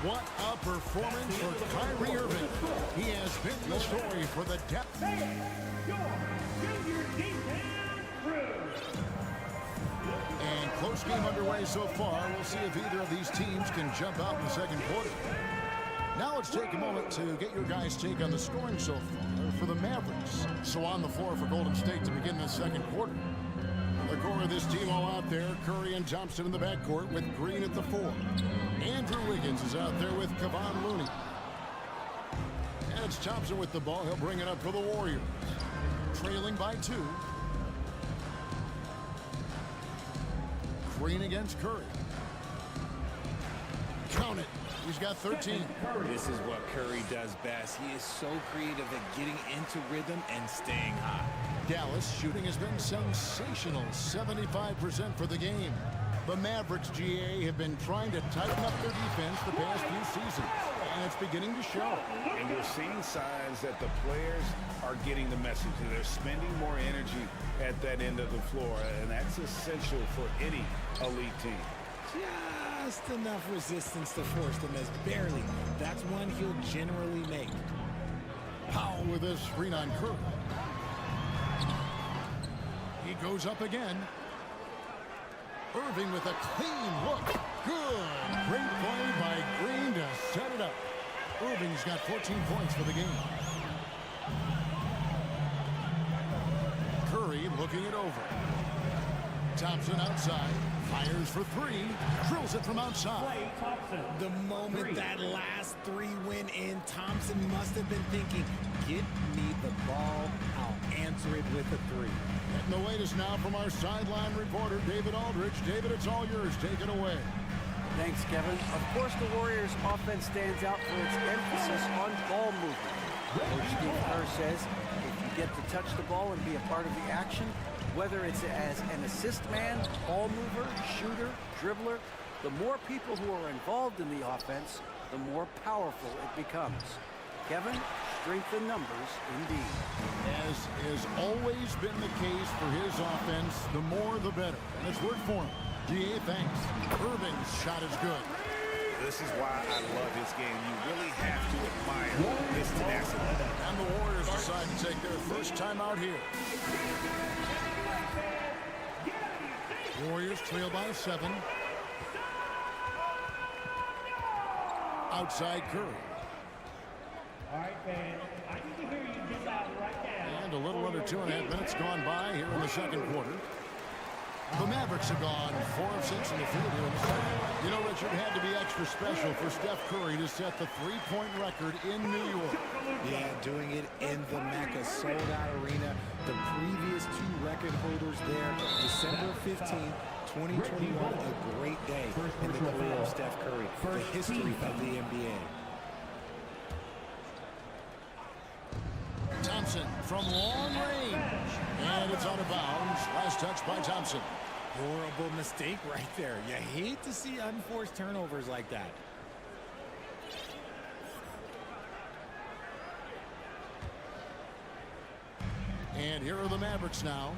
What a performance for Kyrie Irving. He has been the story for the depth. And close game underway so far. We'll see if either of these teams can jump out in the second quarter. Now let's take a moment to get your guys' take on the scoring so far for the Mavericks. So on the floor for Golden State to begin the second quarter. The core of this team all out there. Curry and Thompson in the backcourt with Green at the 4. Andrew Wiggins is out there with Kevon Looney. And it's Thompson with the ball. He'll bring it up for the Warriors. Trailing by 2. Green against Curry. Count it. He's got 13. This is what Curry does best. He is so creative at getting into rhythm and staying hot. Dallas shooting has been sensational. 75% for the game. The Mavericks, GA, have been trying to tighten up their defense the past few seasons. And it's beginning to show. And you're seeing signs that the players are getting the message. They're spending more energy at that end of the floor. And that's essential for any elite team. Just enough resistance to force the miss. Barely. That's one he'll generally make. Powell with this screen on Curry. He goes up again. Irving with a clean look. Good. Great play by Green to set it up. Irving's got 14 points for the game. Curry looking it over. Thompson outside. Fires for 3. Drills it from outside. The moment that last 3 went in, Thompson must have been thinking, get me the ball, I'll answer it with a 3. Getting the latest now from our sideline reporter, David Aldridge. David, it's all yours. Take it away. Thanks, Kevin. Of course, the Warriors' offense stands out for its emphasis on ball movement. Coach Steve Kerr says if you get to touch the ball and be a part of the action, whether it's as an assist man, ball mover, shooter, dribbler, the more people who are involved in the offense, the more powerful it becomes. Kevin, strength in numbers, indeed. As has always been the case for his offense, the more the better. And it's worked for him. GA, thanks. Irving's shot is good. This is why I love his game. You really have to admire his tenacity. And the Warriors decide to take their first time out here. Warriors trail by 7. Outside Curry. All right, fans, I need to hear you get out right now. And a little under 2.5 minutes gone by here in the second quarter. The Mavericks have gone 4 of 6 in the field here in the second. You know, Richard, had to be extra special for Steph Curry to set the 3-point record in New York. Yeah, doing it in the Mecca sold-out arena. The previous 2 record holders there, December 15th, 2021, a great day in the career of Steph Curry, the history of the NBA. Thompson from long range. And it's out of bounds. Last touch by Thompson. Horrible mistake right there. You hate to see unforced turnovers like that. And here are the Mavericks now.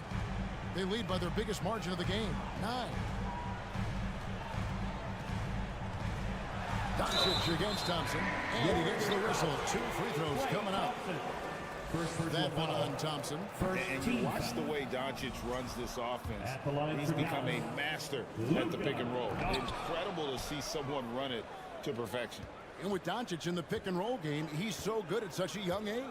They lead by their biggest margin of the game, 9. Doncic against Thompson. And he gets the whistle. 2 free throws coming up. That one on Thompson. And you watch the way Doncic runs this offense. He's become a master at the pick and roll. Incredible to see someone run it to perfection. And with Doncic in the pick and roll game, he's so good at such a young age.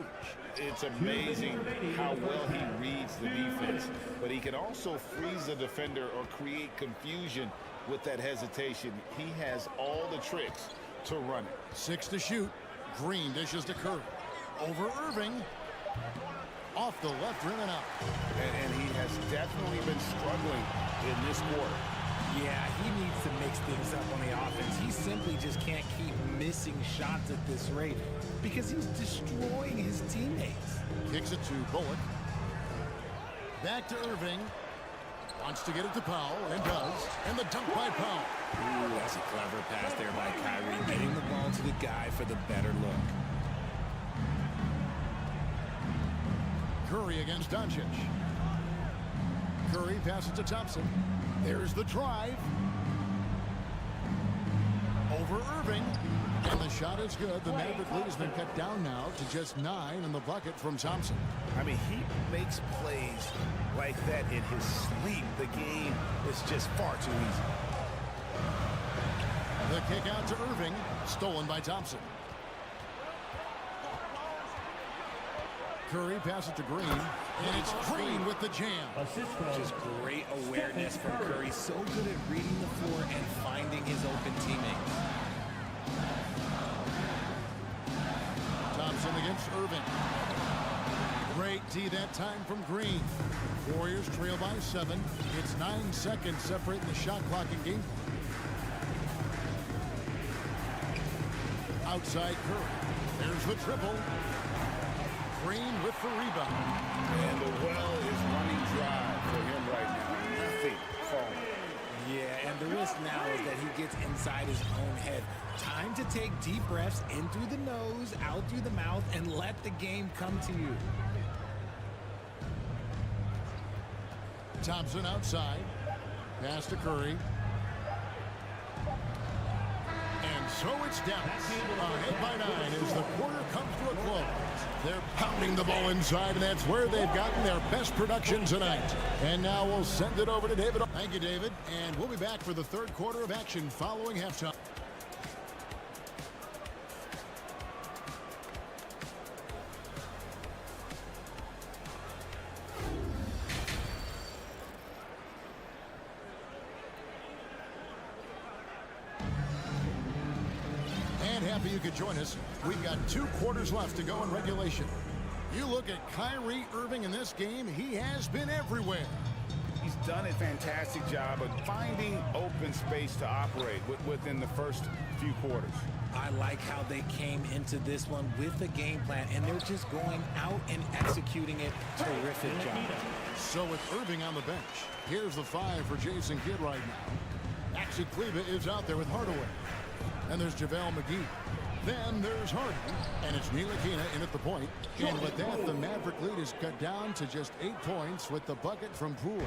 It's amazing how well he reads the defense, but he can also freeze the defender or create confusion with that hesitation. He has all the tricks to run it. 6 to shoot. Green dishes to Curry. Over Irving. Off the left rim and out. And he has definitely been struggling in this quarter. Yeah, he needs to mix things up on the offense. He simply just can't keep missing shots at this rate because he's destroying his teammates. Kicks it to Bullock. Back to Irving. Wants to get it to Powell, and does. And the dunk by Powell. Ooh, that's a clever pass there by Kyrie, getting the ball to the guy for the better look. Curry against Doncic. Curry passes to Thompson. There's the drive. Over Irving. And the shot is good. The Maverick lead has been cut down now to just 9 in the bucket from Thompson. I mean, he makes plays like that in his sleep. The game is just far too easy. The kick out to Irving. Stolen by Thompson. Curry passes to Green. And it's Green with the jam. Just great awareness from Curry. So good at reading the floor and finding his open teammates. Thompson against Irving. Great D that time from Green. Warriors trail by 7. It's 9 seconds separating the shot clock in game. Outside Curry. There's the triple. Green with the rebound. And the well is running dry for him right now. Nothing falling. Yeah, and the risk now is that he gets inside his own head. Time to take deep breaths in through the nose, out through the mouth, and let the game come to you. Thompson outside. Pass to Curry. And so it's down. Ahead by 9 as the quarter comes to a close. They're pounding the ball inside, and that's where they've gotten their best production tonight. And now we'll send it over to David. Thank you, David. And we'll be back for the third quarter of action following halftime. Happy you could join us. We've got 2 quarters left to go in regulation. You look at Kyrie Irving in this game, he has been everywhere. He's done a fantastic job of finding open space to operate within the first few quarters. I like how they came into this one with a game plan, and they're just going out and executing it. Terrific job. So with Irving on the bench, here's the 5 for Jason Kidd right now. Maxi Kleber is out there with Hardaway. And there's JaVale McGee. Then there's Harden. And it's Ntilikina in at the point. And with that, the Maverick lead is cut down to just 8 points with the bucket from Poole.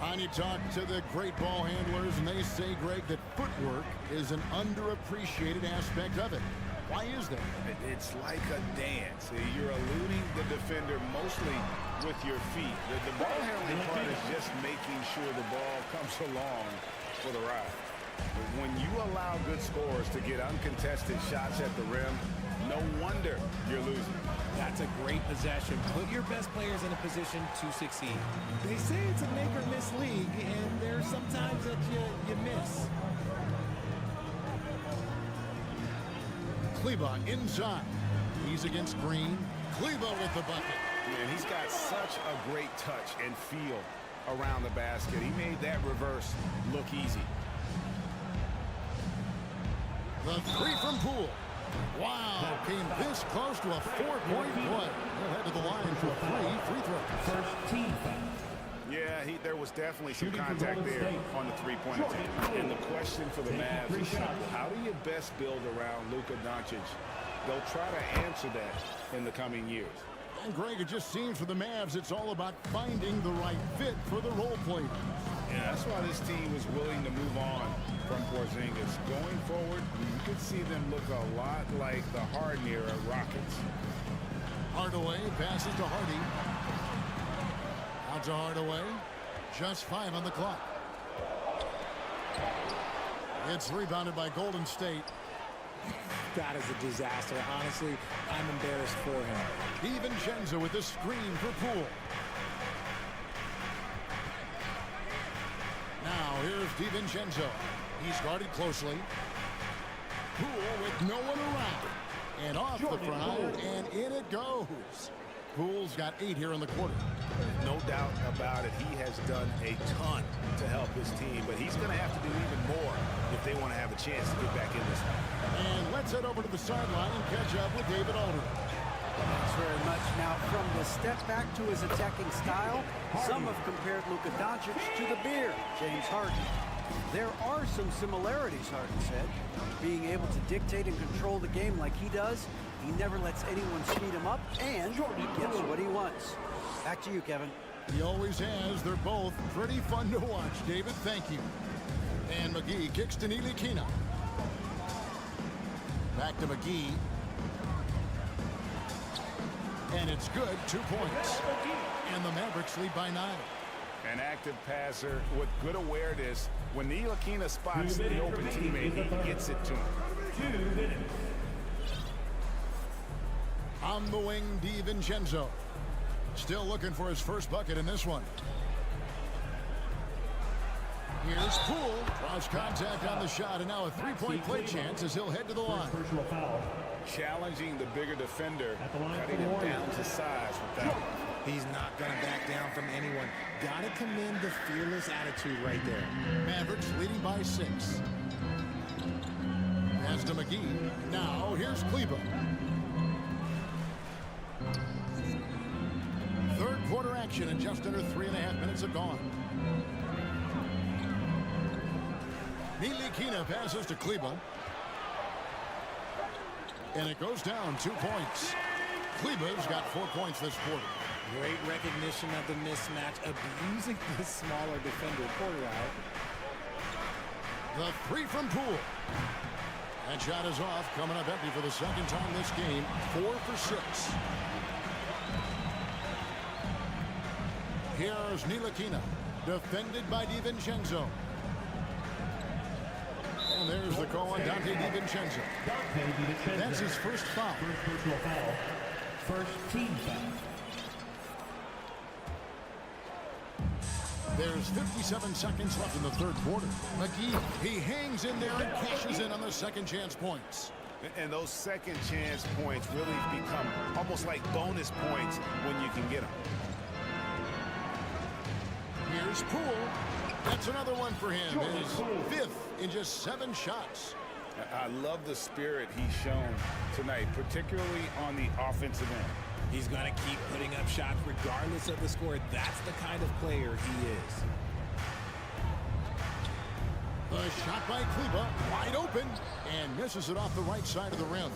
And you talk to the great ball handlers, and they say, Greg, that footwork is an underappreciated aspect of it. Why is that? It's like a dance. You're eluding the defender mostly with your feet. The ball handling part is just making sure the ball comes along for the ride. When you allow good scorers to get uncontested shots at the rim, no wonder you're losing. That's a great possession. Put your best players in a position to succeed. They say it's a make or miss league, and there's sometimes that you miss. Kleber inside. He's against Green. Kleber with the bucket. And he's got such a great touch and feel around the basket. He made that reverse look easy. The 3 from Poole. Wow, came this close to a 4-point play. He'll head to the line for 3 free throws. First team foul. Yeah, there was definitely some contact there on the three-point attempt. And the question for the Mavs is simple. How do you best build around Luka Doncic? They'll try to answer that in the coming years. And Greg, it just seems for the Mavs, it's all about finding the right fit for the role players. Yeah, that's why this team was willing to move on from Porzingis. Going forward, you could see them look a lot like the Harden era Rockets. Hardaway passes to Hardy. Out to Hardaway. Just 5 on the clock. It's rebounded by Golden State. That is a disaster. Honestly, I'm embarrassed for him. DiVincenzo with the screen for Poole. Now here's DiVincenzo. He's guarded closely. Poole with no one around. And off the front iron, and in it goes. Poole's got 8 here in the quarter. No doubt about it. He has done a ton to help his team, but he's going to have to do even more if they want to have a chance to get back in this one. And let's head over to the sideline and catch up with David Alder. Thanks very much. Now, from the step back to his attacking style, some have compared Luka Doncic to the Bear, James Harden. There are some similarities, Harden said. Being able to dictate and control the game like he does, he never lets anyone speed him up, and he gets what he wants. Back to you, Kevin. He always has. They're both pretty fun to watch, David. Thank you. And McGee kicks to Ntilikina. Back to McGee. And it's good. 2 points. And the Mavericks lead by 9. An active passer with good awareness. When Ntilikina spots the open teammate, he gets it to him. 2 minutes. On the wing, DiVincenzo. Still looking for his first bucket in this one. Here's Poole. Draws contact on the shot, and now a three-point play chance as he'll head to the line. Personal foul. Challenging the bigger defender, cutting him down to size with that one. He's not going to back down from anyone. Got to commend the fearless attitude right there. Mavericks leading by 6. Pass to McGee. Now here's Kleber. Third quarter action, and just under 3.5 minutes have gone. Ntilikina passes to Kleber. And it goes down 2 points. Kleber's got 4 points this quarter. Great recognition of the mismatch, abusing the smaller defender quarter out. The 3 from Poole. That shot is off, coming up empty for the second time this game. 4 for 6. Here's Ntilikina, defended by DiVincenzo. And there's the call on Dante DiVincenzo. That's his first foul. First personal foul. First team foul. There's 57 seconds left in the third quarter. McGee, he hangs in there and cashes in on the second chance points. And those second chance points really become almost like bonus points when you can get them. Here's Poole. That's another one for him. His 5th in just 7 shots. I love the spirit he's shown tonight, particularly on the offensive end. He's going to keep putting up shots regardless of the score. That's the kind of player he is. The shot by Kleber, wide open, and misses it off the right side of the rim.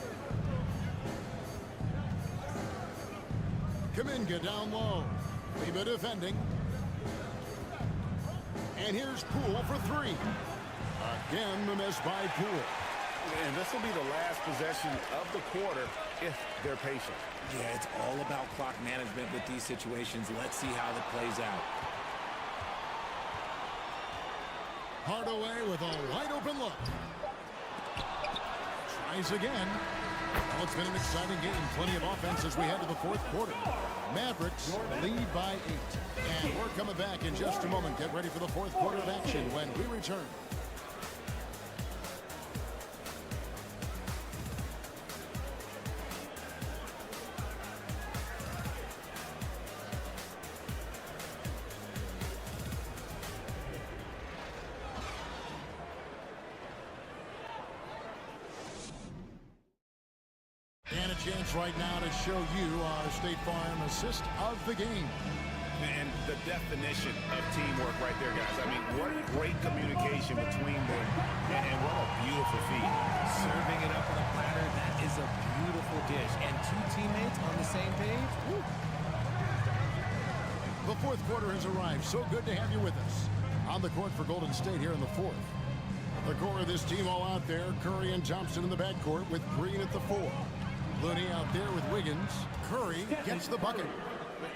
Kuminga down low. Kleber defending. And here's Poole for 3. Again, the miss by Poole. And this will be the last possession of the quarter if they're patient. Yeah, it's all about clock management with these situations. Let's see how that plays out. Hardaway with a wide open look. Tries again. Well, it's been an exciting game. Plenty of offense as we head to the fourth quarter. Mavericks lead by 8. And we're coming back in just a moment. Get ready for the fourth quarter of action when we return. And a chance right now to show you our State Farm assist of the game. And the definition of teamwork right there, guys. I mean, what great communication between them. And what a beautiful feat. Serving it up on a platter, that is a beautiful dish. And 2 teammates on the same page. Woo. The fourth quarter has arrived. So good to have you with us. On the court for Golden State here in the fourth. The core of this team all out there. Curry and Thompson in the backcourt with Green at the 4. Looney out there with Wiggins. Curry gets the bucket.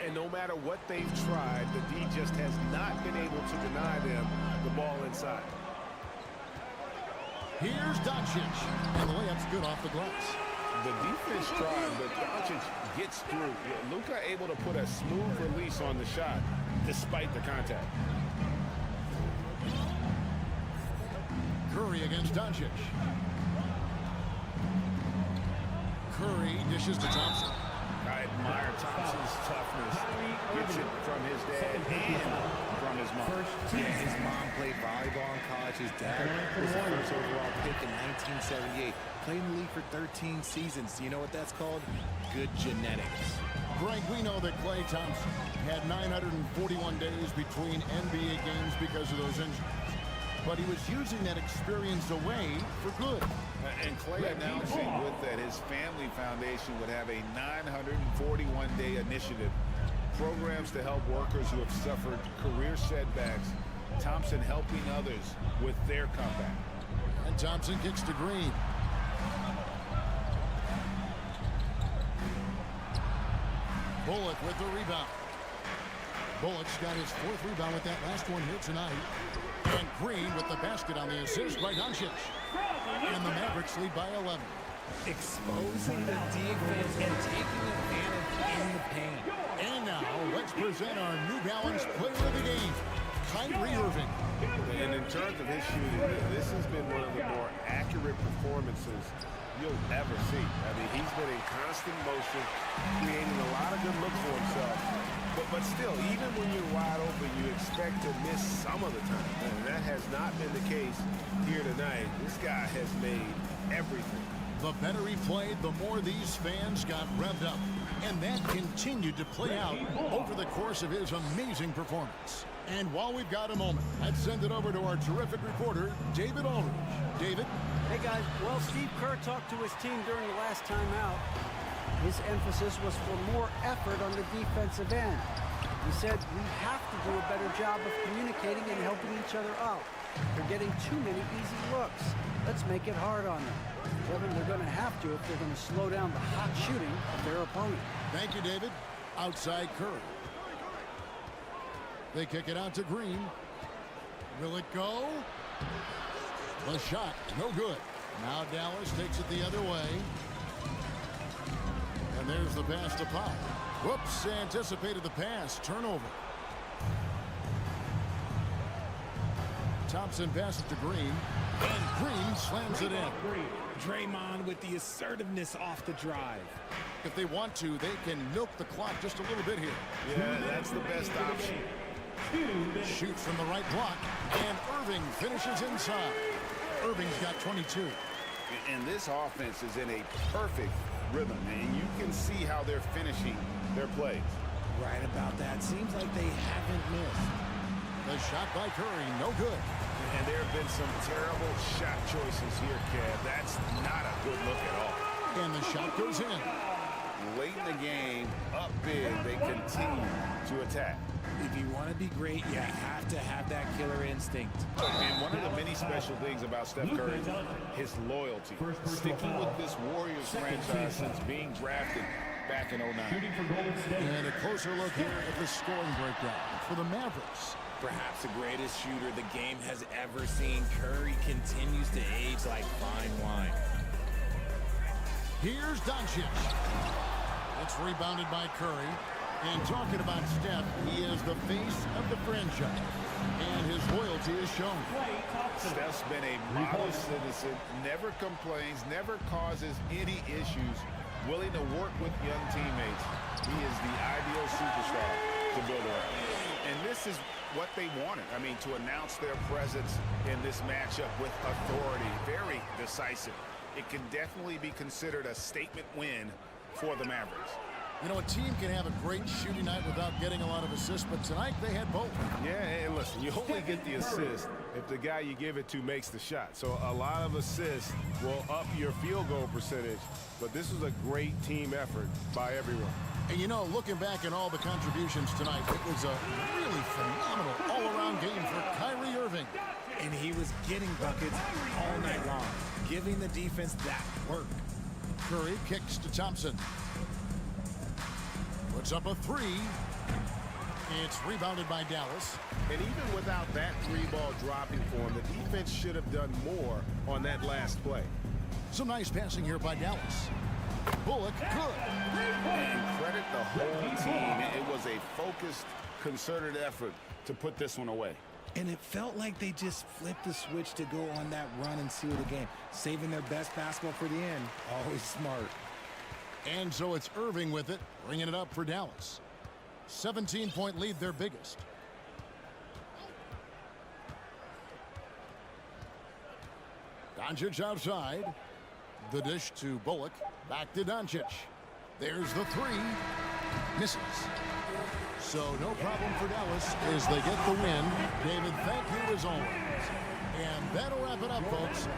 And no matter what they've tried, the D just has not been able to deny them the ball inside. Here's Doncic. And the layup's good off the glass. The defense tried, but Doncic gets through. Luka able to put a smooth release on the shot despite the contact. Curry against Doncic. Curry dishes to Thompson. All right, admire Thompson's toughness. Gets it from his dad and from his mom. Yeah, his mom played volleyball in college. His dad was the first overall pick in 1978. Played in the league for 13 seasons. You know what that's called? Good genetics. Greg, we know that Klay Thompson had 941 days between NBA games because of those injuries. But he was using that experience away for good. And Klay announcing with that his family foundation would have a 941-day initiative. Programs to help workers who have suffered career setbacks. Thompson helping others with their comeback. And Thompson kicks to Green. Bullock with the rebound. Bullock's got his 4th rebound with that last one here tonight. And Green with the basket on the assist by Doncic. And the Mavericks lead by 11. Exposing the defense and taking advantage in the paint. And now let's present our New Balance player of the game, Kyrie Irving. And in terms of his shooting, this has been one of the more accurate performances you'll ever see. I mean, he's been in constant motion, creating a lot of good looks for himself. But still, even when you're wide open, you expect to miss some of the time. And that has not been the case here tonight. This guy has made everything. The better he played, the more these fans got revved up. And that continued to play out over the course of his amazing performance. And while we've got a moment, let's send it over to our terrific reporter, David Aldridge. David? Hey, guys. Well, Steve Kerr talked to his team during the last time out. His emphasis was for more effort on the defensive end. He said, we have to do a better job of communicating and helping each other out. They're getting too many easy looks. Let's make it hard on them. Well, then they're going to have to if they're going to slow down the hot shooting of their opponent. Thank you, David. Outside Curry. They kick it out to Green. Will it go? The shot, no good. Now Dallas takes it the other way. And there's the pass to Pop. Whoops, anticipated the pass. Turnover. Thompson passes to Green. And Green slams it in. Draymond with the assertiveness off the drive. If they want to, they can milk the clock just a little bit here. Yeah, that's the best option. Shoots from the right block. And Irving finishes inside. Irving's got 22. And this offense is in a perfect rhythm, and you can see how they're finishing their plays. Right about that. Seems like they haven't missed. The shot by Curry, no good. And there have been some terrible shot choices here, Kev. That's not a good look at all. And the shot goes in. Late in the game, up big, they continue to attack. If you want to be great, you have to have that killer instinct. And one of the many special things about Steph Curry, his loyalty. Sticking with this Warriors franchise since being drafted back in 09. And a closer look here at the scoring breakdown for the Mavericks. Perhaps the greatest shooter the game has ever seen. Curry continues to age like fine wine. Here's Doncic. It's rebounded by Curry. And talking about Steph, he is the face of the franchise. And his loyalty is shown. Steph's been a model citizen, never complains, never causes any issues, willing to work with young teammates. He is the ideal superstar to build around. And this is what they wanted. I mean, to announce their presence in this matchup with authority, very decisive. It can definitely be considered a statement win for the Mavericks. You know, a team can have a great shooting night without getting a lot of assists, but tonight they had both. Yeah, and listen, you only get the assist if the guy you give it to makes the shot. So a lot of assists will up your field goal percentage, but this was a great team effort by everyone. And you know, looking back at all the contributions tonight, it was a really phenomenal all-around game for Kyrie Irving. And he was getting buckets all night long, giving the defense that work. Curry kicks to Thompson. Puts up a three. It's rebounded by Dallas. And even without that three-ball dropping for him, the defense should have done more on that last play. Some nice passing here by Dallas. Bullock, good. And credit the whole team. It was a focused, concerted effort to put this one away. And it felt like they just flipped the switch to go on that run and seal the game. Saving their best basketball for the end. Always smart. And so it's Irving with it, bringing it up for Dallas. 17-point lead, their biggest. Doncic outside. The dish to Bullock. Back to Doncic. There's the three. Misses. So no problem for Dallas as they get the win. David, thank you as always. And that'll wrap it up, folks.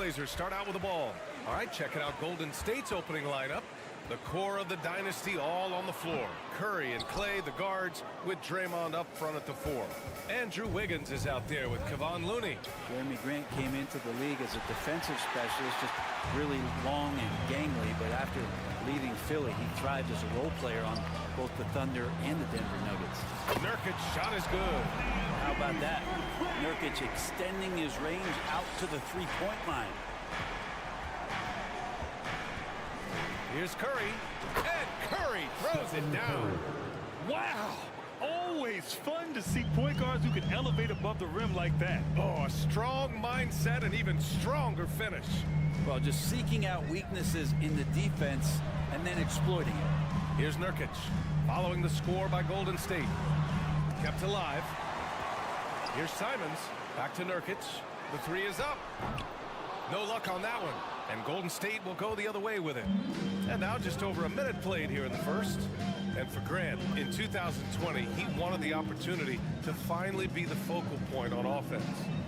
Trailblazers start out with the ball. All right, checking out Golden State's opening lineup. The core of the dynasty all on the floor. Curry and Clay, the guards, with Draymond up front at the 4. Andrew Wiggins is out there with Kevon Looney. Jeremy Grant came into the league as a defensive specialist, just really long and gangly, but after leaving Philly, he thrived as a role player on both the Thunder and the Denver Nuggets. Nurkic's shot is good. How about that? Nurkic extending his range out to the three-point line. Here's Curry, and Curry throws it down. Wow! Always fun to see point guards who can elevate above the rim like that. Oh, a strong mindset and even stronger finish. Well, just seeking out weaknesses in the defense and then exploiting it. Here's Nurkic, following the score by Golden State. Kept alive. Here's Simons, back to Nurkic. The 3 is up. No luck on that one. And Golden State will go the other way with it. And now just over a minute played here in the first. And for Grant, in 2020, he wanted the opportunity to finally be the focal point on offense.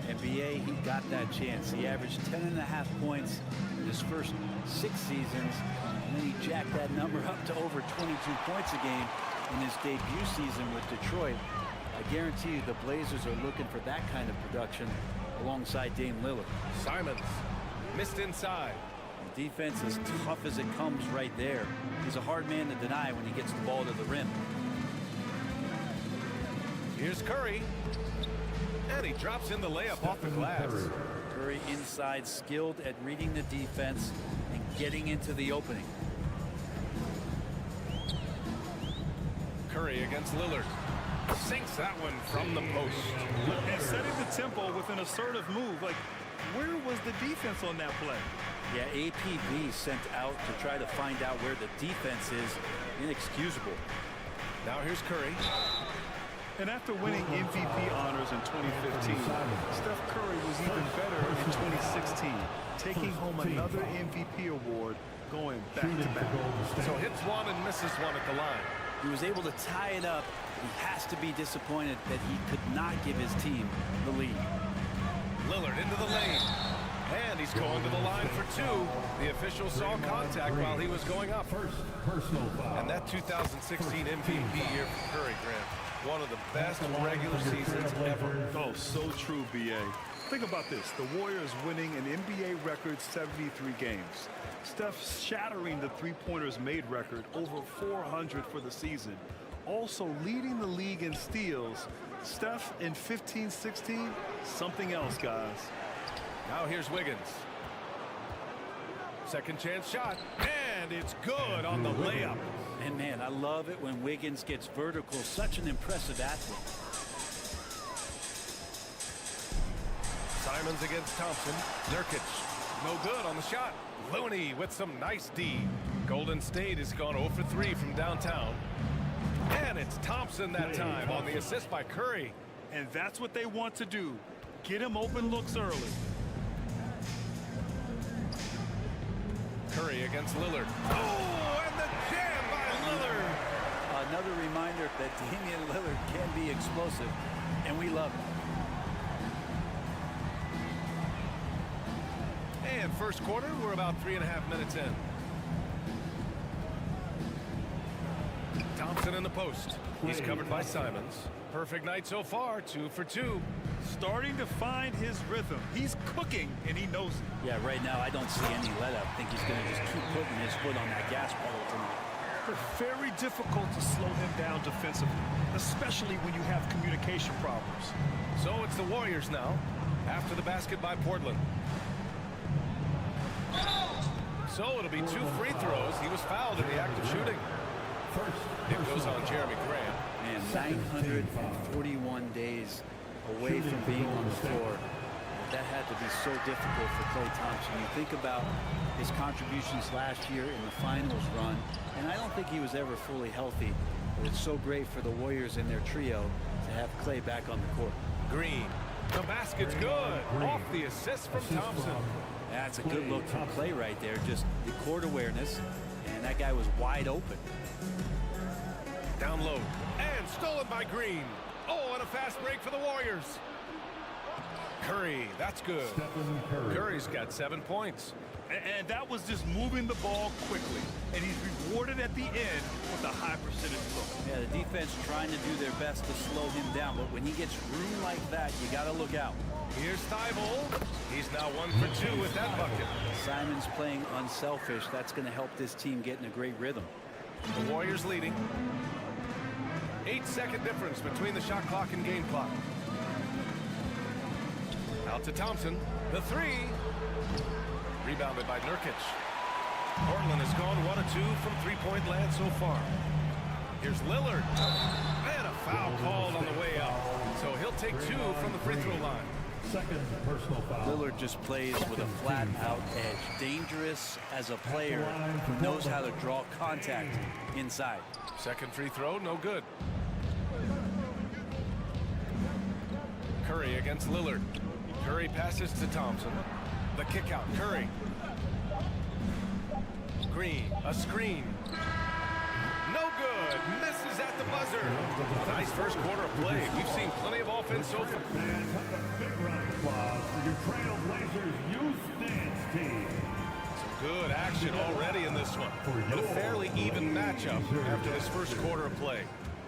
NBA, he got that chance. He averaged 10.5 points in his first 6 seasons. And then he jacked that number up to over 22 points a game in his debut season with Detroit. I guarantee you the Blazers are looking for that kind of production alongside Dame Lillard. Simons missed inside. The defense is tough as it comes right there. He's a hard man to deny when he gets the ball to the rim. Here's Curry. And he drops in the layup off the glass. Curry inside, skilled at reading the defense and getting into the opening. Curry against Lillard. Sinks that one from the post. And setting the tempo with an assertive move. Like, where was the defense on that play? Yeah, APB sent out to try to find out where the defense is. Inexcusable. Now here's Curry. And after winning MVP honors in 2015, Steph Curry was even better in 2016, taking home another MVP award going back to back. So hits one and misses one at the line. He was able to tie it up. He has to be disappointed that he could not give his team the lead. Lillard into the lane. And he's going to the line for 2. The official saw contact while he was going up. And that 2016 MVP year for Curry, Grant. One of the best regular seasons ever. Oh, so true, B.A. Think about this. The Warriors winning an NBA record 73 games. Steph shattering the three-pointers made record, over 400 for the season. Also leading the league in steals. Steph in 15-16, something else, guys. Now here's Wiggins. Second chance shot, and it's good on the layup. And man, I love it when Wiggins gets vertical. Such an impressive athlete. Simons against Thompson. Nurkic, no good on the shot. Looney with some nice D. Golden State has gone 0 for 3 from downtown. And it's Thompson that time on the assist by Curry. And that's what they want to do. Get him open looks early. Curry against Lillard. Oh, and the jam by Lillard. Another reminder that Damian Lillard can be explosive, and we love it. And first quarter, we're about 3.5 minutes in. Thompson in the post. He's covered by Simons. Perfect night so far, 2 for 2. Starting to find his rhythm. He's cooking, and he knows it. Yeah, right now I don't see any let-up. I think he's going to just keep putting his foot on that gas pedal tonight. It's very difficult to slow him down defensively, especially when you have communication problems. So it's the Warriors now, after the basket by Portland. So it'll be 2 free throws. He was fouled in the act of shooting. It goes on Jeremy Grant. Man, 941 days away from being on the floor. That had to be so difficult for Klay Thompson. You think about his contributions last year in the finals run, and I don't think he was ever fully healthy. But it's so great for the Warriors and their trio to have Klay back on the court. Green. The basket's good. Off the assist from Thompson. That's a good look from Klay right there. Just the court awareness, and that guy was wide open. Down low. And stolen by Green. Oh, and a fast break for the Warriors. Curry, that's good. Curry's got 7 points. And that was just moving the ball quickly. And he's rewarded at the end with a high percentage look. Yeah, the defense trying to do their best to slow him down, but when he gets room like that, you got to look out. Here's Thibault. He's now 1 for 2 with that bucket. Simon's playing unselfish. That's going to help this team get in a great rhythm. The Warriors leading. 8-second difference between the shot clock and game clock. Out to Thompson. The three. Rebounded by Nurkic. Portland has gone 1 of 2 from three-point land so far. Here's Lillard. And a foul called on the way out. So he'll take 2 from the free throw line. Second personal foul. Lillard just plays with a flat-out edge. Dangerous as a player who knows how to draw contact inside. Second free throw, no good. Curry against Lillard. Curry passes to Thompson. The kick out, Curry. Green, a screen. No good, misses at the buzzer. Nice first quarter of play. We've seen plenty of offense so far. And a big round of applause for your Trailblazers youth dance team. Some good action already in this one. And a fairly even matchup after this first quarter of play.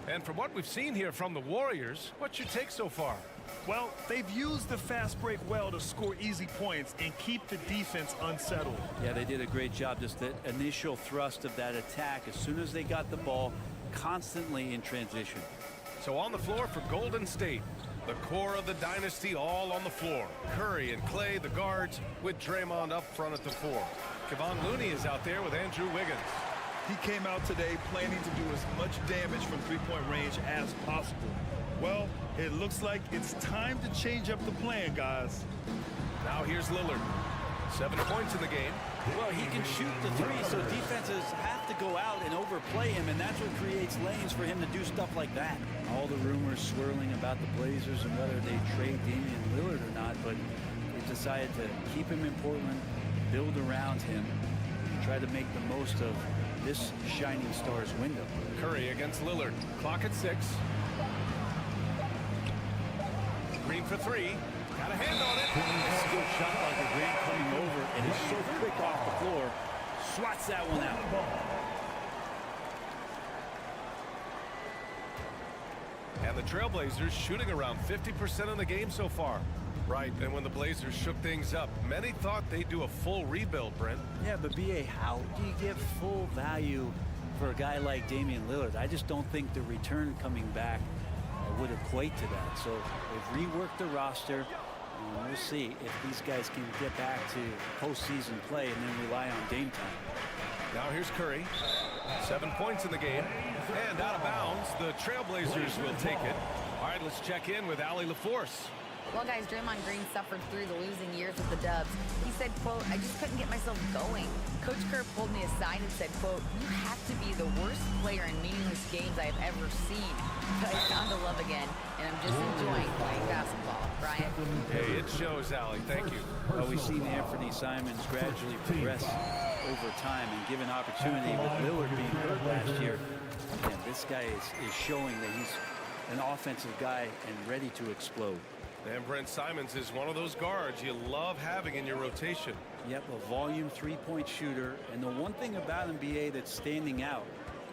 And from what we've seen here from the Warriors, what's your take so far? Well, they've used the fast break well to score easy points and keep the defense unsettled. Yeah, they did a great job. Just the initial thrust of that attack as soon as they got the ball, constantly in transition. So on the floor for Golden State, the core of the dynasty all on the floor. Curry and Clay, the guards, with Draymond up front at the 4. Kevon Looney is out there with Andrew Wiggins. He came out today planning to do as much damage from three-point range as possible. Well, it looks like it's time to change up the plan, guys. Now here's Lillard. 7 points in the game. Well, he can shoot the three, so defenses have to go out and overplay him, and that's what creates lanes for him to do stuff like that. All the rumors swirling about the Blazers and whether they trade Damian Lillard or not, but they decided to keep him in Portland, build around him, and try to make the most of this shining star's window. Curry against Lillard. Clock at 6. Green for 3. Got a hand on it. A good shot by the Grant coming over, and is so quick off the floor. Swats that one out. And the Trailblazers shooting around 50% in the game so far. Right, and when the Blazers shook things up, many thought they'd do a full rebuild, Brent. Yeah, but B.A., how do you get full value for a guy like Damian Lillard? I just don't think the return coming back would equate to that. So they've reworked the roster, and we'll see if these guys can get back to postseason play and then rely on Dame time. Now here's Curry. 7 points in the game. And out of bounds, the Trailblazers will take it. All right, let's check in with Allie LaForce. Well, guys, Draymond Green suffered through the losing years with the Dubs. He said, quote, I just couldn't get myself going. Coach Kerr pulled me aside and said, quote, you have to be the worst player in meaningless games I have ever seen. But I found a love again, and I'm just enjoying playing basketball. Brian? Hey, it shows, Allie. Thank you. Well, we've seen Anthony Simons gradually progress over time and given opportunity with Lillard being hurt last year. And this guy is showing that he's an offensive guy and ready to explode. And Brent Simons is one of those guards you love having in your rotation. Yep, a volume three-point shooter. And the one thing about NBA that's standing out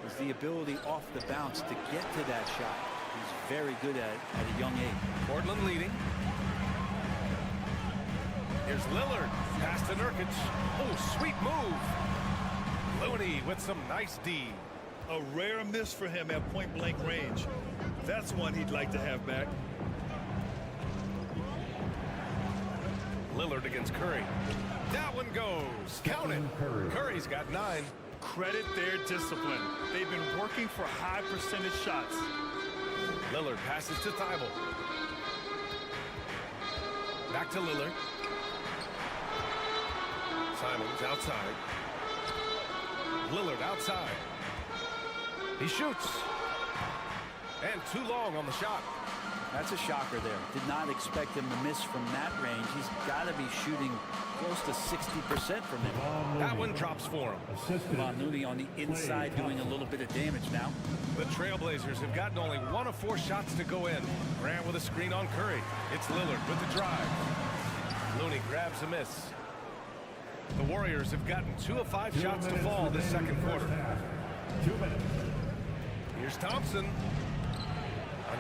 is the ability off the bounce to get to that shot. He's very good at it at a young age. Portland leading. Here's Lillard. Pass to Nurkic. Oh, sweet move. Looney with some nice D. A rare miss for him at point-blank range. That's one he'd like to have back. Lillard against Curry. That one goes. Count it. Curry's got 9. Credit their discipline. They've been working for high percentage shots. Lillard passes to Thibault. Back to Lillard. Simons outside. Lillard outside. He shoots. And too long on the shot. That's a shocker there. Did not expect him to miss from that range. He's got to be shooting close to 60% from him. That one drops for him. Von Looney on the inside doing a little bit of damage now. The Trailblazers have gotten only 1 of 4 shots to go in. Grant with a screen on Curry. It's Lillard with the drive. Looney grabs a miss. The Warriors have gotten 2 of 5 shots to fall this second quarter. 2 minutes. Here's Thompson.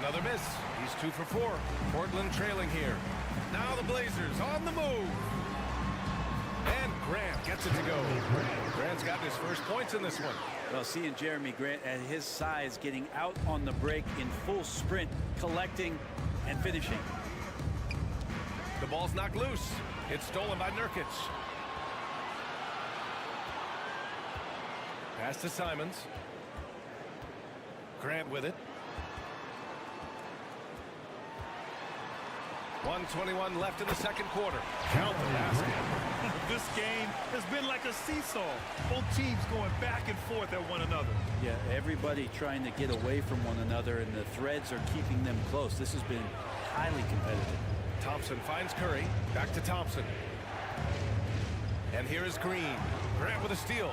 Another miss. He's 2 for 4. Portland trailing here. Now the Blazers on the move. And Grant gets it to go. Grant's gotten his first points in this one. Well, seeing Jeremy Grant at his size getting out on the break in full sprint, collecting and finishing. The ball's knocked loose. It's stolen by Nurkic. Pass to Simons. Grant with it. 1:21 left in the second quarter. Count the basket. This game has been like a seesaw. Both teams going back and forth at one another. Yeah, everybody trying to get away from one another, and the threads are keeping them close. This has been highly competitive. Thompson finds Curry. Back to Thompson. And here is Green. Grant with a steal.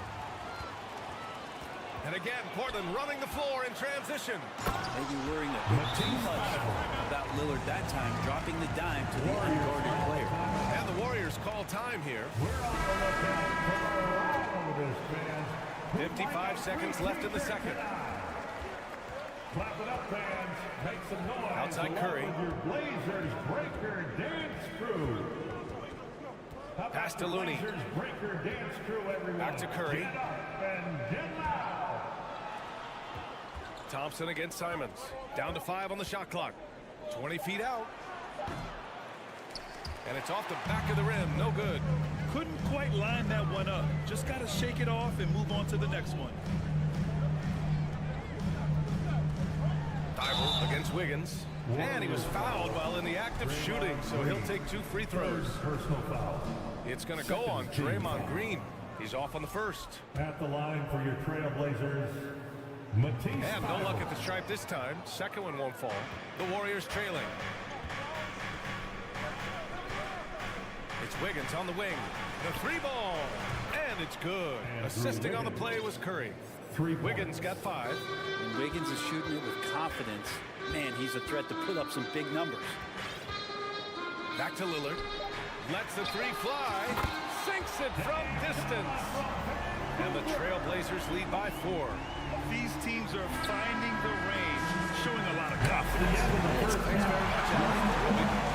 And again, Portland running the floor in transition. Maybe worrying a bit too much about Lillard that time, dropping the dime to the unguarded player. And the Warriors call time here. We're on the lookout for our this, fans. 55 seconds left in the second. Clap it up, fans. Make some noise. Outside Curry. Along with your Blazers breaker dance crew. Pass to Looney. Blazers breaker dance crew, everyone. Back to Curry. Get up and get loud. Thompson against Simons. Down to 5 on the shot clock. 20 feet out. And it's off the back of the rim. No good. Couldn't quite line that one up. Just got to shake it off and move on to the next one. Thibault against Wiggins. And he was fouled while in the act of shooting, so he'll take 2 free throws. Personal foul. It's going to go on Draymond Green. He's off on the first. At the line for your Trailblazers, Matisse. And no luck at the stripe this time. Second one won't fall. The Warriors trailing. It's Wiggins on the wing. The 3 ball. And it's good. Assisting on the play was Curry. Wiggins got 5. And Wiggins is shooting it with confidence. Man, he's a threat to put up some big numbers. Back to Lillard. Lets the 3 fly. Sinks it from distance. And the Trailblazers lead by 4. These teams are finding the range, showing a lot of confidence. Thanks very much, Alex.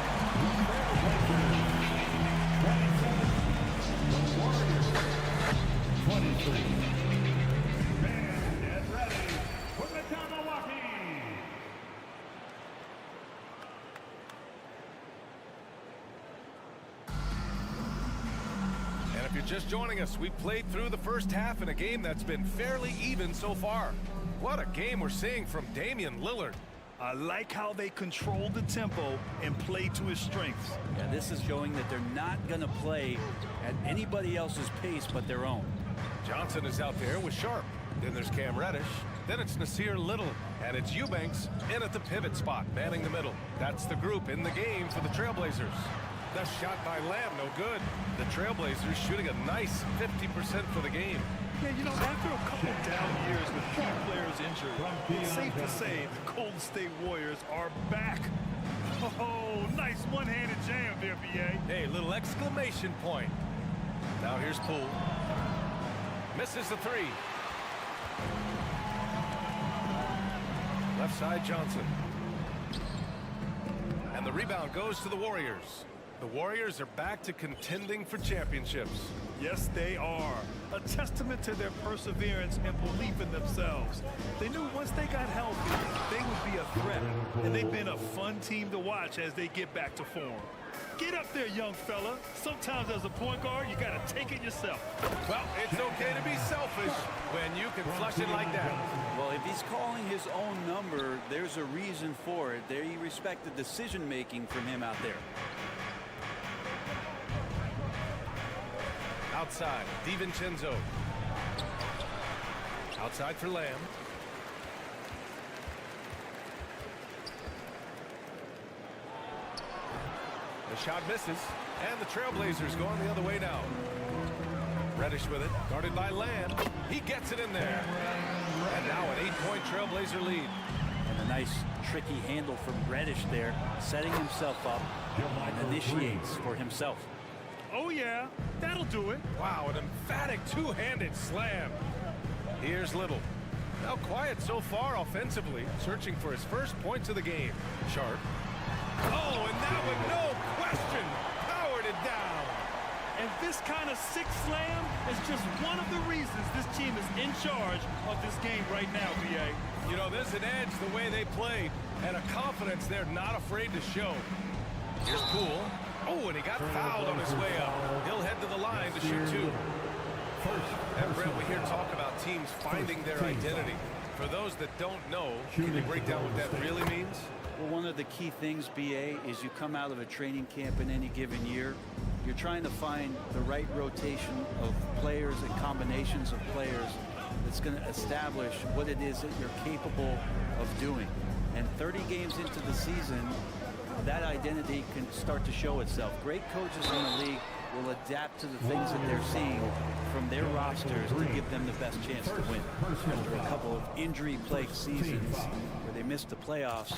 If you're just joining us, we played through the first half in a game that's been fairly even so far. What a game we're seeing from Damian Lillard. I like how they control the tempo and play to his strengths. Yeah, this is showing that they're not going to play at anybody else's pace but their own. Johnson is out there with Sharp. Then there's Cam Reddish. Then it's Nasir Little. And it's Eubanks in at the pivot spot, manning the middle. That's the group in the game for the Trailblazers. The shot by Lamb, no good. The Trailblazers shooting a nice 50% for the game. Yeah, you know, after a couple down years with key players injured, it's safe to say the Golden State Warriors are back. Oh, nice one-handed jam there, B.A. Hey, little exclamation point. Now here's Poole. Misses the 3. Left side Johnson. And the rebound goes to the Warriors. The Warriors are back to contending for championships. Yes, they are. A testament to their perseverance and belief in themselves. They knew once they got healthy, they would be a threat. And they've been a fun team to watch as they get back to form. Get up there, young fella. Sometimes as a point guard, you got to take it yourself. Well, it's okay to be selfish when you can flush it like that. Well, if he's calling his own number, there's a reason for it. They respect the decision-making from him out there. Outside, DiVincenzo. Outside for Lamb. The shot misses, and the Trailblazers going the other way now. Reddish with it, guarded by Land. He gets it in there. And now an 8-point Trailblazer lead. And a nice tricky handle from Reddish there, setting himself up and initiates for himself. Oh yeah, that'll do it. Wow, an emphatic two-handed slam. Here's Little. Now quiet so far offensively, searching for his first points of the game. Sharp. Oh, and that one, no question, powered it down. And this kind of sick slam is just one of the reasons this team is in charge of this game right now, B.A. You know, there's an edge the way they played, and a confidence they're not afraid to show. Here's Poole. Oh, and he got fouled on his way up. He'll head to the line to shoot two. And Brent, we hear talk about teams finding their identity. For those that don't know, can you break down what that really means? Well, one of the key things, BA, is you come out of a training camp in any given year, you're trying to find the right rotation of players and combinations of players that's going to establish what it is that you're capable of doing. And 30 games into the season, that identity can start to show itself. Great coaches in the league will adapt to the things that they're seeing from their rosters to give them the best chance to win. After a couple of injury-plagued seasons where they missed the playoffs,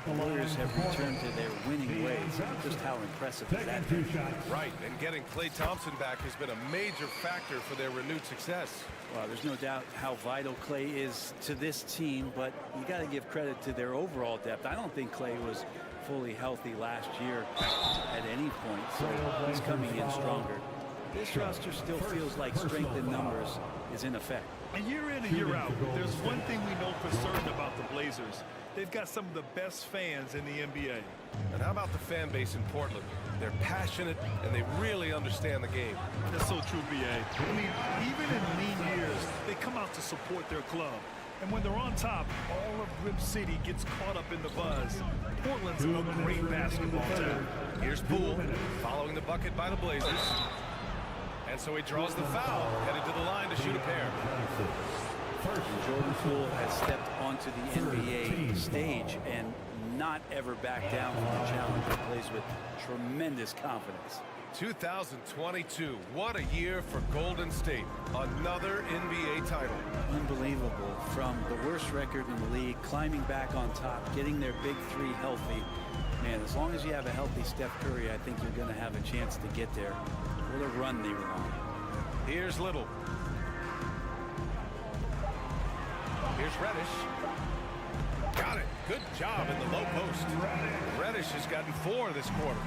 the Warriors have returned to their winning ways. Just how impressive is that? Right, and getting Klay Thompson back has been a major factor for their renewed success. Well, there's no doubt how vital Klay is to this team, but you got to give credit to their overall depth. I don't think Klay was fully healthy last year at any point, so he's coming in stronger. This roster still feels like strength in numbers is in effect. And year in and year out, there's one thing we know for certain about the Blazers. They've got some of the best fans in the NBA. And how about the fan base in Portland? They're passionate, and they really understand the game. That's so true, B.A. I mean, even in lean years, they come out to support their club. And when they're on top, all of Rip City gets caught up in the buzz. Portland's a great basketball team. Here's Poole, following the bucket by the Blazers. And so he draws the foul, headed to the line to shoot a pair. Jordan Poole has stepped onto the NBA stage and not ever backed down from the challenge. He plays with tremendous confidence. 2022, what a year for Golden State. Another NBA title. Unbelievable. From the worst record in the league, climbing back on top, getting their big three healthy. Man, as long as you have a healthy Steph Curry, I think you're going to have a chance to get there. What a run they were on. Here's Little. Here's Reddish. Got it. Good job in the low post. Reddish has gotten 4 this quarter.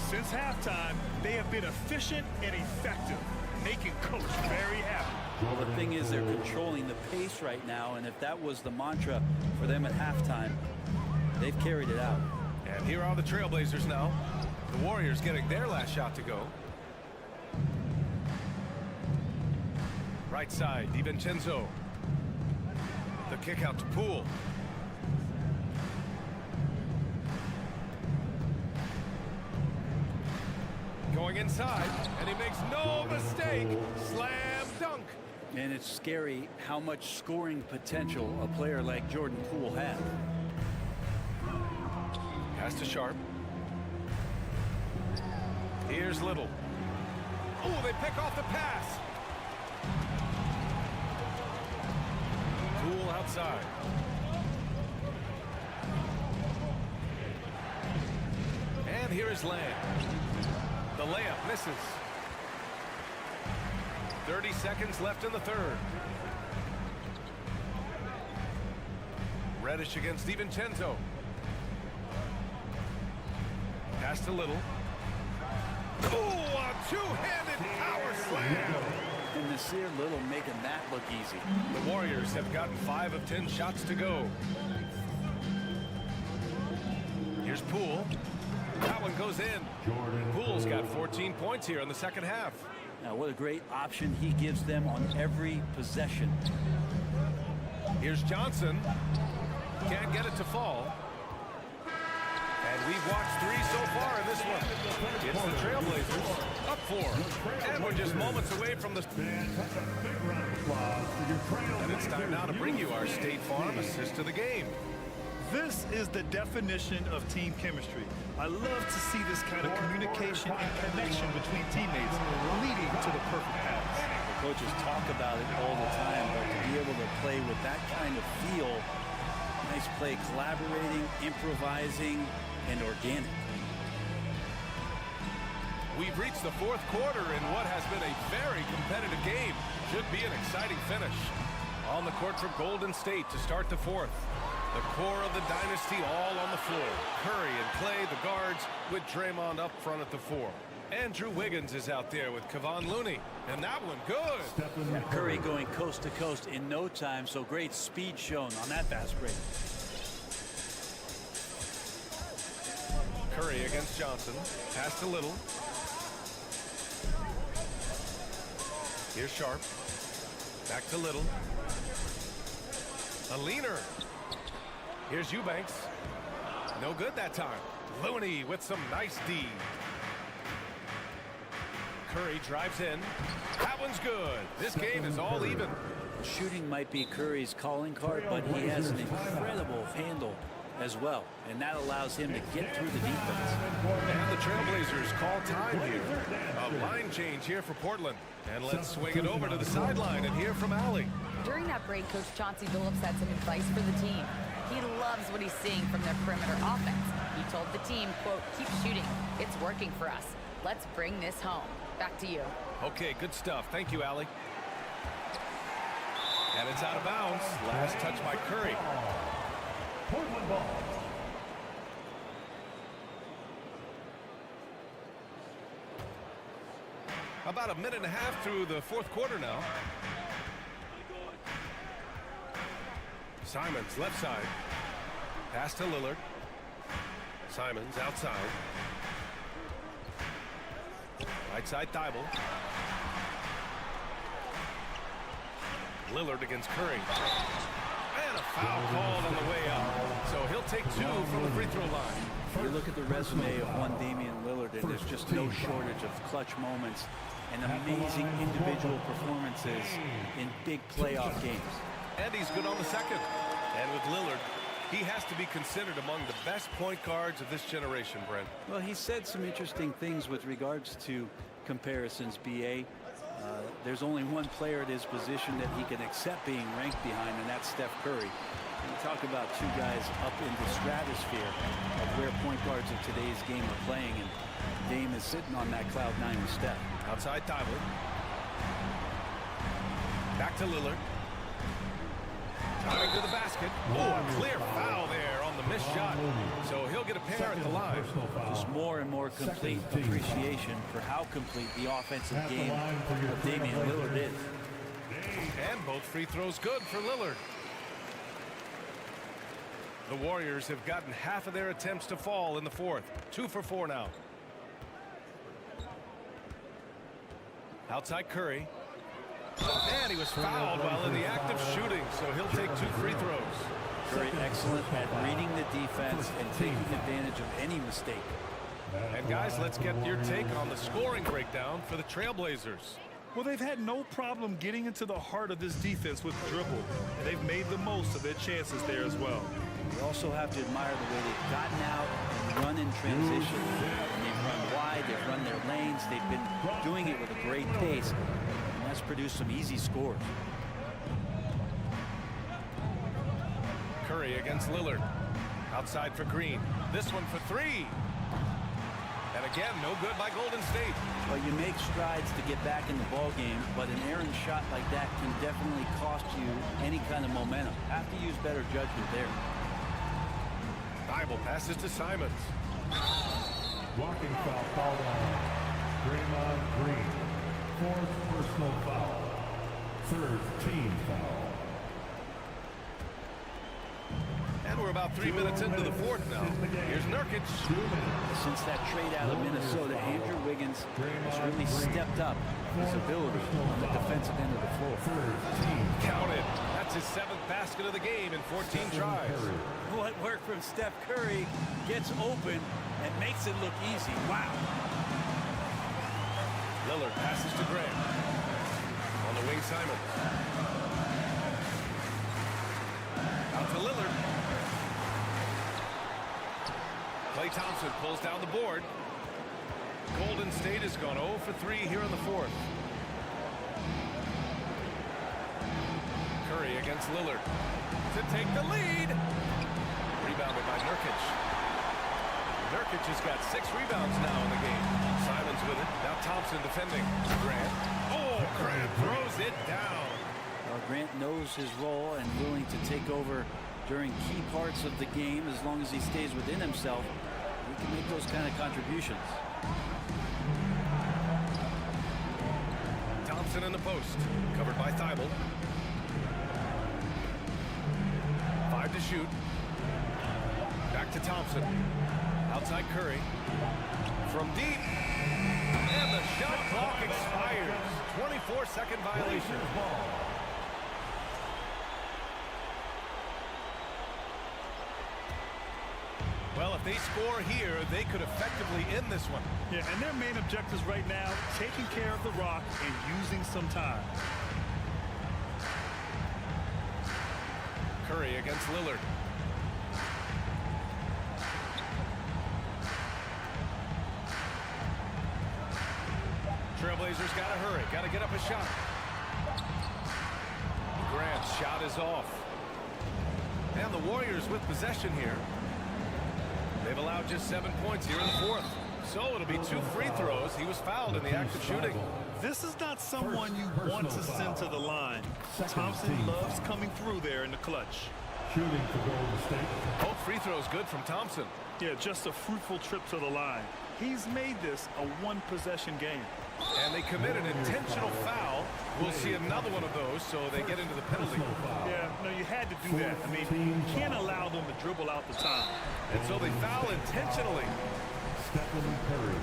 Since halftime, they have been efficient and effective, making Coach very happy. Well, the thing is, they're controlling the pace right now, and if that was the mantra for them at halftime, they've carried it out. And here are the Trailblazers now. The Warriors getting their last shot to go. Right side, DiVincenzo. The kick out to Poole. Going inside, and he makes no mistake. Slam dunk. And it's scary how much scoring potential a player like Jordan Poole has. Pass to Sharp. Here's Little. Oh, they pick off the pass. Poole outside. And here is Land. The layup misses. 30 seconds left in the third. Reddish against DiVincenzo. Pass to Little. Oh, a two-handed power slam. And Nasir Little making that look easy. The Warriors have gotten 5 of 10 shots to go. Here's Poole. That one goes in. Poole's got 14 points here in the second half. Now, what a great option he gives them on every possession. Here's Johnson. Can't get it to fall. And we've watched 3 so far in this one. It's the Trailblazers up 4. And we're just moments away from the... And it's time now to bring you our State Farm assist to the game. This is the definition of team chemistry. I love to see this kind of communication and connection between teammates leading to the perfect pass. The coaches talk about it all the time, but to be able to play with that kind of feel, nice play, collaborating, improvising, and organic. We've reached the fourth quarter in what has been a very competitive game. Should be an exciting finish. On the court for Golden State to start the fourth. The core of the dynasty all on the floor. Curry and Clay, the guards, with Draymond up front at the 4. Andrew Wiggins is out there with Kevon Looney. And that one good. Yeah, Curry going coast to coast in no time, so great speed shown on that fast break. Curry against Johnson. Pass to Little. Here's Sharp. Back to Little. A leaner. Here's Eubanks. No good that time. Looney with some nice D. Curry drives in. That one's good. This game is all even. Shooting might be Curry's calling card, but he has an incredible handle as well, and that allows him to get through the defense. And the Trailblazers call time here. A line change here for Portland. And let's swing it over to the sideline and hear from Allie. During that break, Coach Chauncey Billups had some advice for the team. He loves what he's seeing from their perimeter offense. He told the team, quote, keep shooting. It's working for us. Let's bring this home. Back to you. Okay, good stuff. Thank you, Allie. And it's out of bounds. Last touch by Curry. Portland ball. About a minute and a half through the fourth quarter now. Simons left side. Pass to Lillard. Simons outside. Right side Thibault. Lillard against Curry. And a foul called on the way up. So he'll take 2 from the free throw line. You look at the resume of one Damian Lillard, and there's just no shortage of clutch moments and amazing individual performances in big playoff games. And he's good on the second. And with Lillard, he has to be considered among the best point guards of this generation, Brent. Well, he said some interesting things with regards to comparisons, B.A. There's only one player at his position that he can accept being ranked behind, and that's Steph Curry. And you talk about 2 guys up in the stratosphere of where point guards of today's game are playing, and Dame is sitting on that cloud 9 with Steph. Outside Thibault. Back to Lillard. Driving to the basket. Oh, a clear foul there on the missed shot. So he'll get a pair at the line. Just more and more complete appreciation for how complete the offensive game of Damian Lillard is. And both free throws good for Lillard. The Warriors have gotten half of their attempts to fall in the fourth. 2 for 4 now. Outside Curry. And he was fouled while in the act of shooting, so he'll take 2 free throws. Curry excellent at reading the defense and taking advantage of any mistake. And guys, let's get your take on the scoring breakdown for the Trailblazers. Well, they've had no problem getting into the heart of this defense with the dribble, and they've made the most of their chances there as well. You also have to admire the way they've gotten out and run in transition. And they've run wide, they've run their lanes, they've been doing it with a great pace. And that's produced some easy scores. Curry against Lillard. Outside for Green. This one for 3. And again, no good by Golden State. Well, you make strides to get back in the ball game, but an errant shot like that can definitely cost you any kind of momentum. Have to use better judgment there. Thibault passes to Simons. Walking foul called on Draymond Green. 4th personal foul. 3rd team foul. And we're about 3 minutes into the fourth now. Here's Nurkic. Since that trade out of Minnesota, Andrew Wiggins has really stepped up his ability on the defensive end of the floor. Counted. That's his 7th basket of the game in 14 tries. What work from Steph Curry gets open and makes it look easy. Wow. Lillard passes to Graham. On the wing, Simons. Out to Lillard. Klay Thompson pulls down the board. Golden State has gone 0 for 3 here in the fourth. Curry against Lillard to take the lead. Rebounded by Nurkic. Nurkic has got 6 rebounds now in the game. Simons with it. Now Thompson defending. Grant. Oh, Grant throws it down. Well, Grant knows his role and willing to take over during key parts of the game. As long as he stays within himself, he can make those kind of contributions. Thompson in the post. Covered by Thibault. 5 to shoot. Back to Thompson. Outside Curry. From deep. And the shot clock expires. 24-second violation. Well, if they score here, they could effectively end this one. Yeah, and their main objectives right now, taking care of the rock and using some time. Curry against Lillard. Trailblazers got to hurry. Got to get up a shot. Grant's shot is off. And the Warriors with possession here. They've allowed just 7 points here in the fourth. So it'll be 2 free throws. He was fouled in the act of shooting. This is not someone you want to send to the line. Thompson loves coming through there in the clutch. Shooting for Golden State. Both free throws good from Thompson. Yeah, just a fruitful trip to the line. He's made this a one-possession game. And they commit an intentional foul. We'll see another one of those, so they get into the penalty. Yeah, no, you had to do that. I mean, you can't allow them to dribble out the time. And so they foul intentionally. Stephen Curry.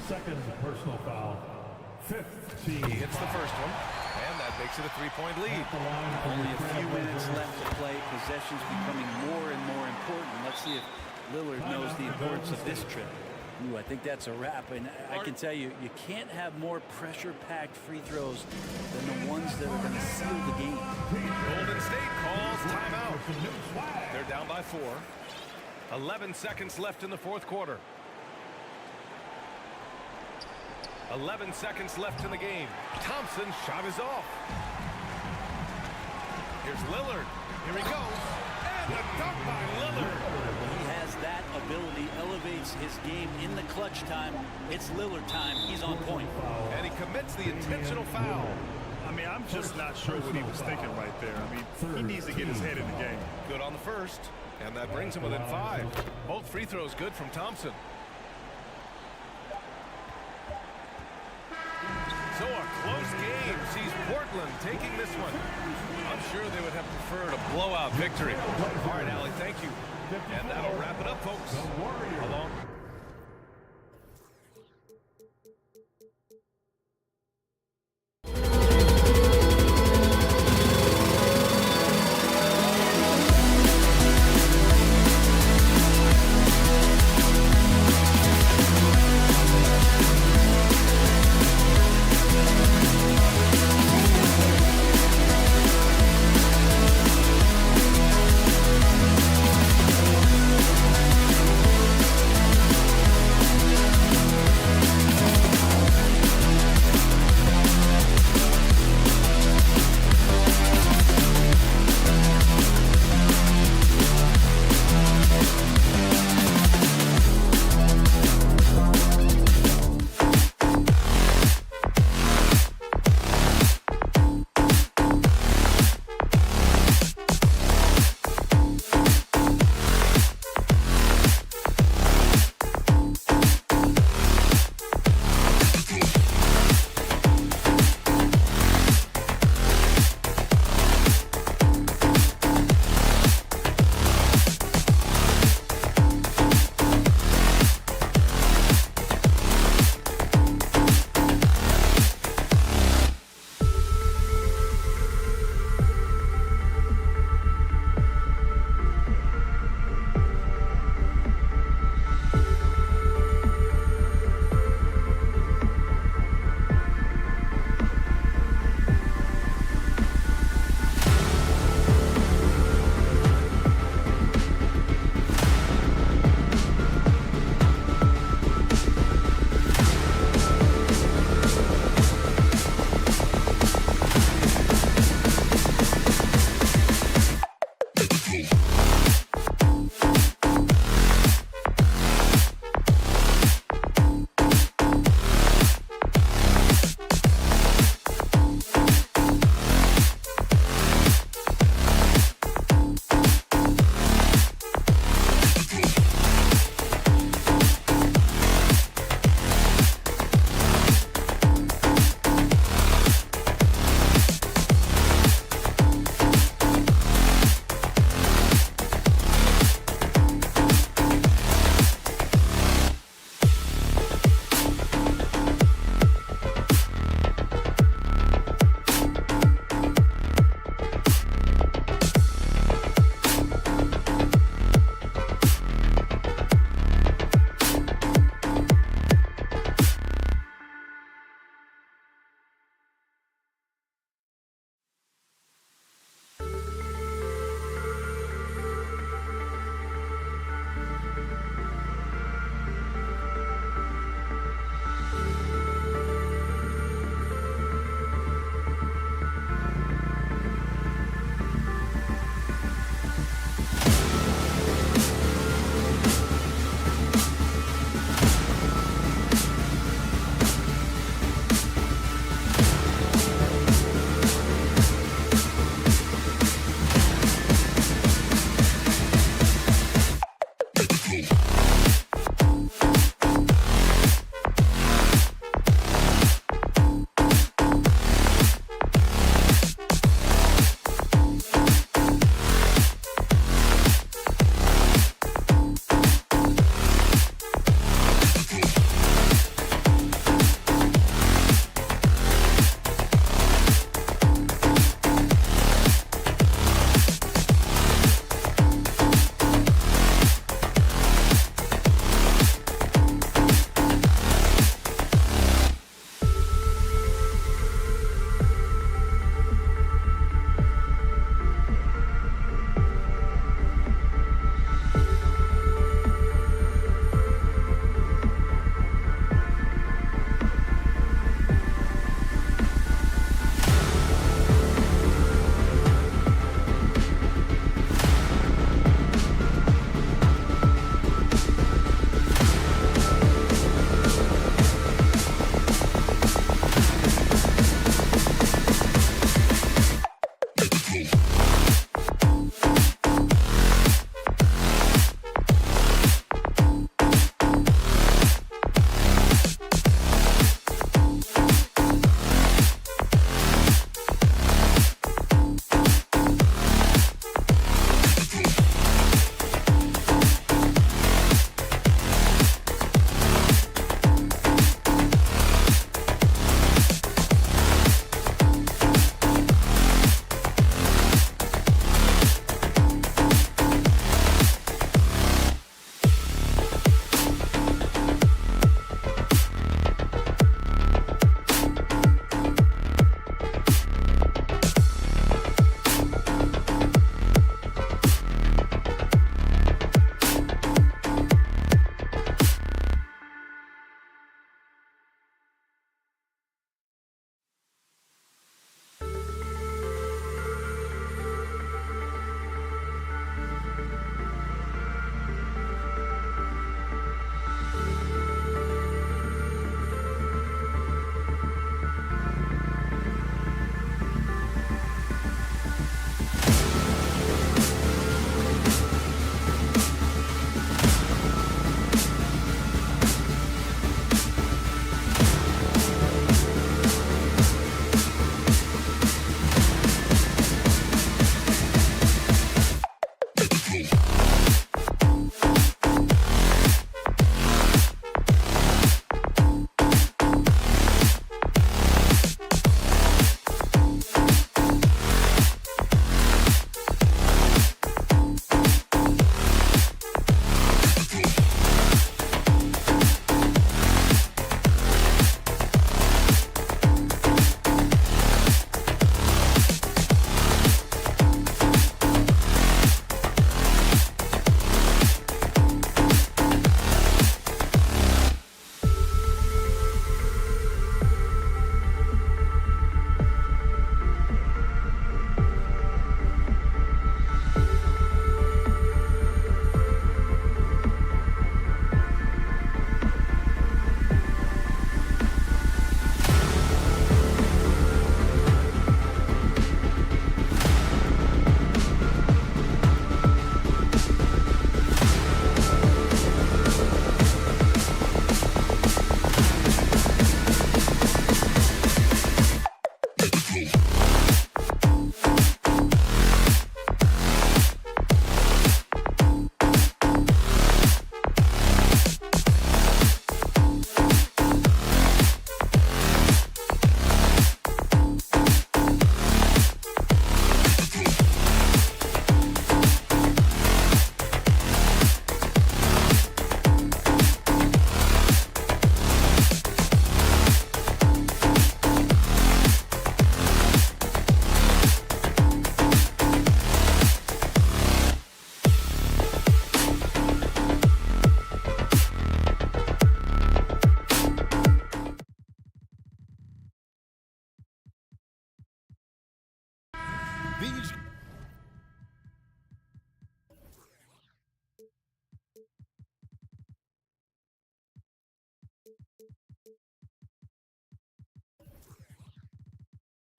Second personal foul. 5th team. He hits the first one, and that makes it a 3-point lead. Only a few minutes left to play. Possessions becoming more and more important. Let's see if Lillard knows the importance of this trip. Ooh, I think that's a wrap, and I can tell you, you can't have more pressure-packed free throws than the ones that are going to seal the game. Golden State calls timeout. They're down by 4. 11 seconds left in the fourth quarter. 11 seconds left in the game. Thompson's shot is off. Here's Lillard. Here he goes. And a dunk by Lillard. He has that ability, elevates his game in the clutch time. It's Lillard time. He's on point. And he commits the intentional foul. I mean, I'm just not sure what he was thinking right there. I mean, he needs to get his head in the game. Good on the first. And that brings him within 5. Both free throws good from Thompson. So a close game sees Portland taking this one. I'm sure they would have preferred a blowout victory. All right, Allie, thank you. And that'll wrap it up, folks. Along.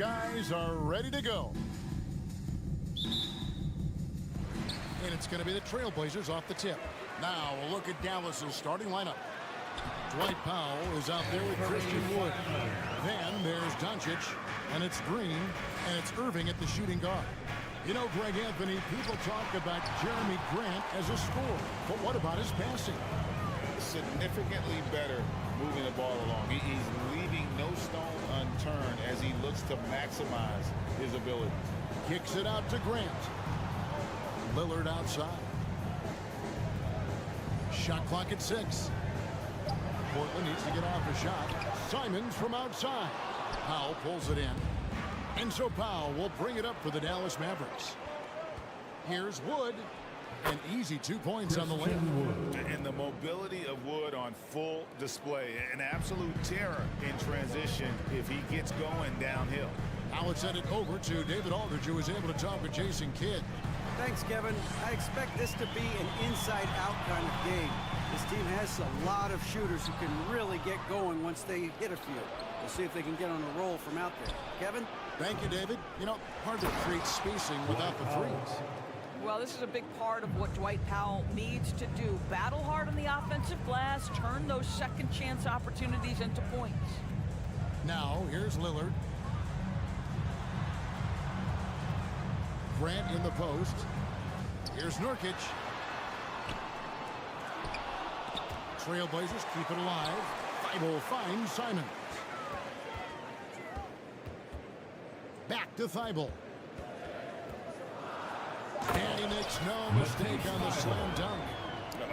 Guys are ready to go. And it's going to be the Trailblazers off the tip. Now we'll look at Dallas's starting lineup. Dwight Powell is out there with Christian Wood. Then there's Doncic, and it's Green, and it's Irving at the shooting guard. You know, Greg Anthony, people talk about Jeremy Grant as a scorer, but what about his passing? Significantly better moving the ball along. He's leaving no stone unturned as he looks to maximize his ability. Kicks it out to Grant. Lillard outside. Shot clock at 6. Portland needs to get off a shot. Simons from outside. Powell pulls it in. And so Powell will bring it up for the Dallas Mavericks. Here's Wood. An easy 2 points on the layup. And the mobility of Wood on full display. An absolute terror in transition if he gets going downhill. Now let's send it over to David Aldridge, who was able to talk with Jason Kidd. Thanks, Kevin. I expect this to be an inside-out kind of game. This team has a lot of shooters who can really get going once they hit a field. We'll see if they can get on a roll from out there. Kevin? Thank you, David. You know, hard to create spacing without the threes. Well, this is a big part of what Dwight Powell needs to do. Battle hard on the offensive glass, turn those second chance opportunities into points. Now, here's Lillard. Grant in the post. Here's Nurkic. Trailblazers keep it alive. Thibault finds Simons. Back to Thibault. And he makes no mistake on the slam dunk.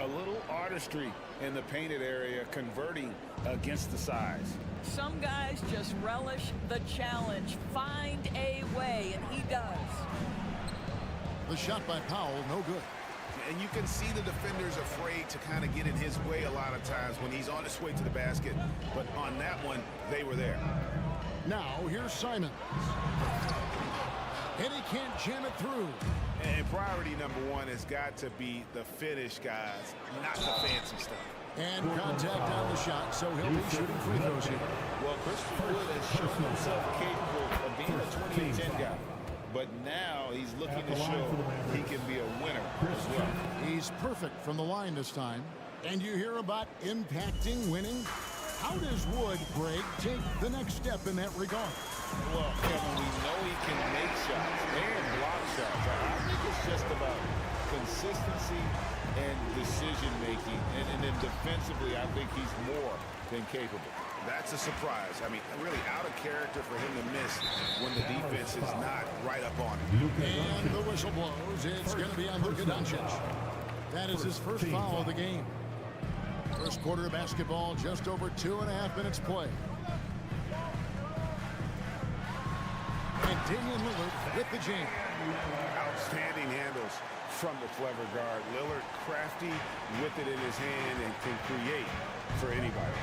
A little artistry in the painted area, converting against the size. Some guys just relish the challenge. Find a way, and he does. The shot by Powell, no good. And you can see the defenders afraid to kind of get in his way a lot of times when he's on his way to the basket. But on that one, they were there. Now, here's Simons. And he can't jam it through. And priority number one has got to be the finish, guys, not the fancy stuff. And contact on the shot, so he'll be shooting free throws here. Well, Christian Wood has shown himself capable of being a 20-10 guy. But now he's looking to show he can be a winner as well. He's perfect from the line this time. And you hear about impacting winning? How does Wood, Greg, take the next step in that regard? Well, Kevin, we know he can make shots and block shots. I think it's just about consistency and decision-making. And then defensively, I think he's more than capable. That's a surprise. I mean, really out of character for him to miss when the defense is not right up on him. And the whistle blows. It's going to be on Luka Doncic. That is his first foul of the game. First quarter of basketball, just over 2.5 minutes play. And Damian Lillard with the jam. Outstanding handles from the clever guard. Lillard crafty with it in his hand and can create for anybody.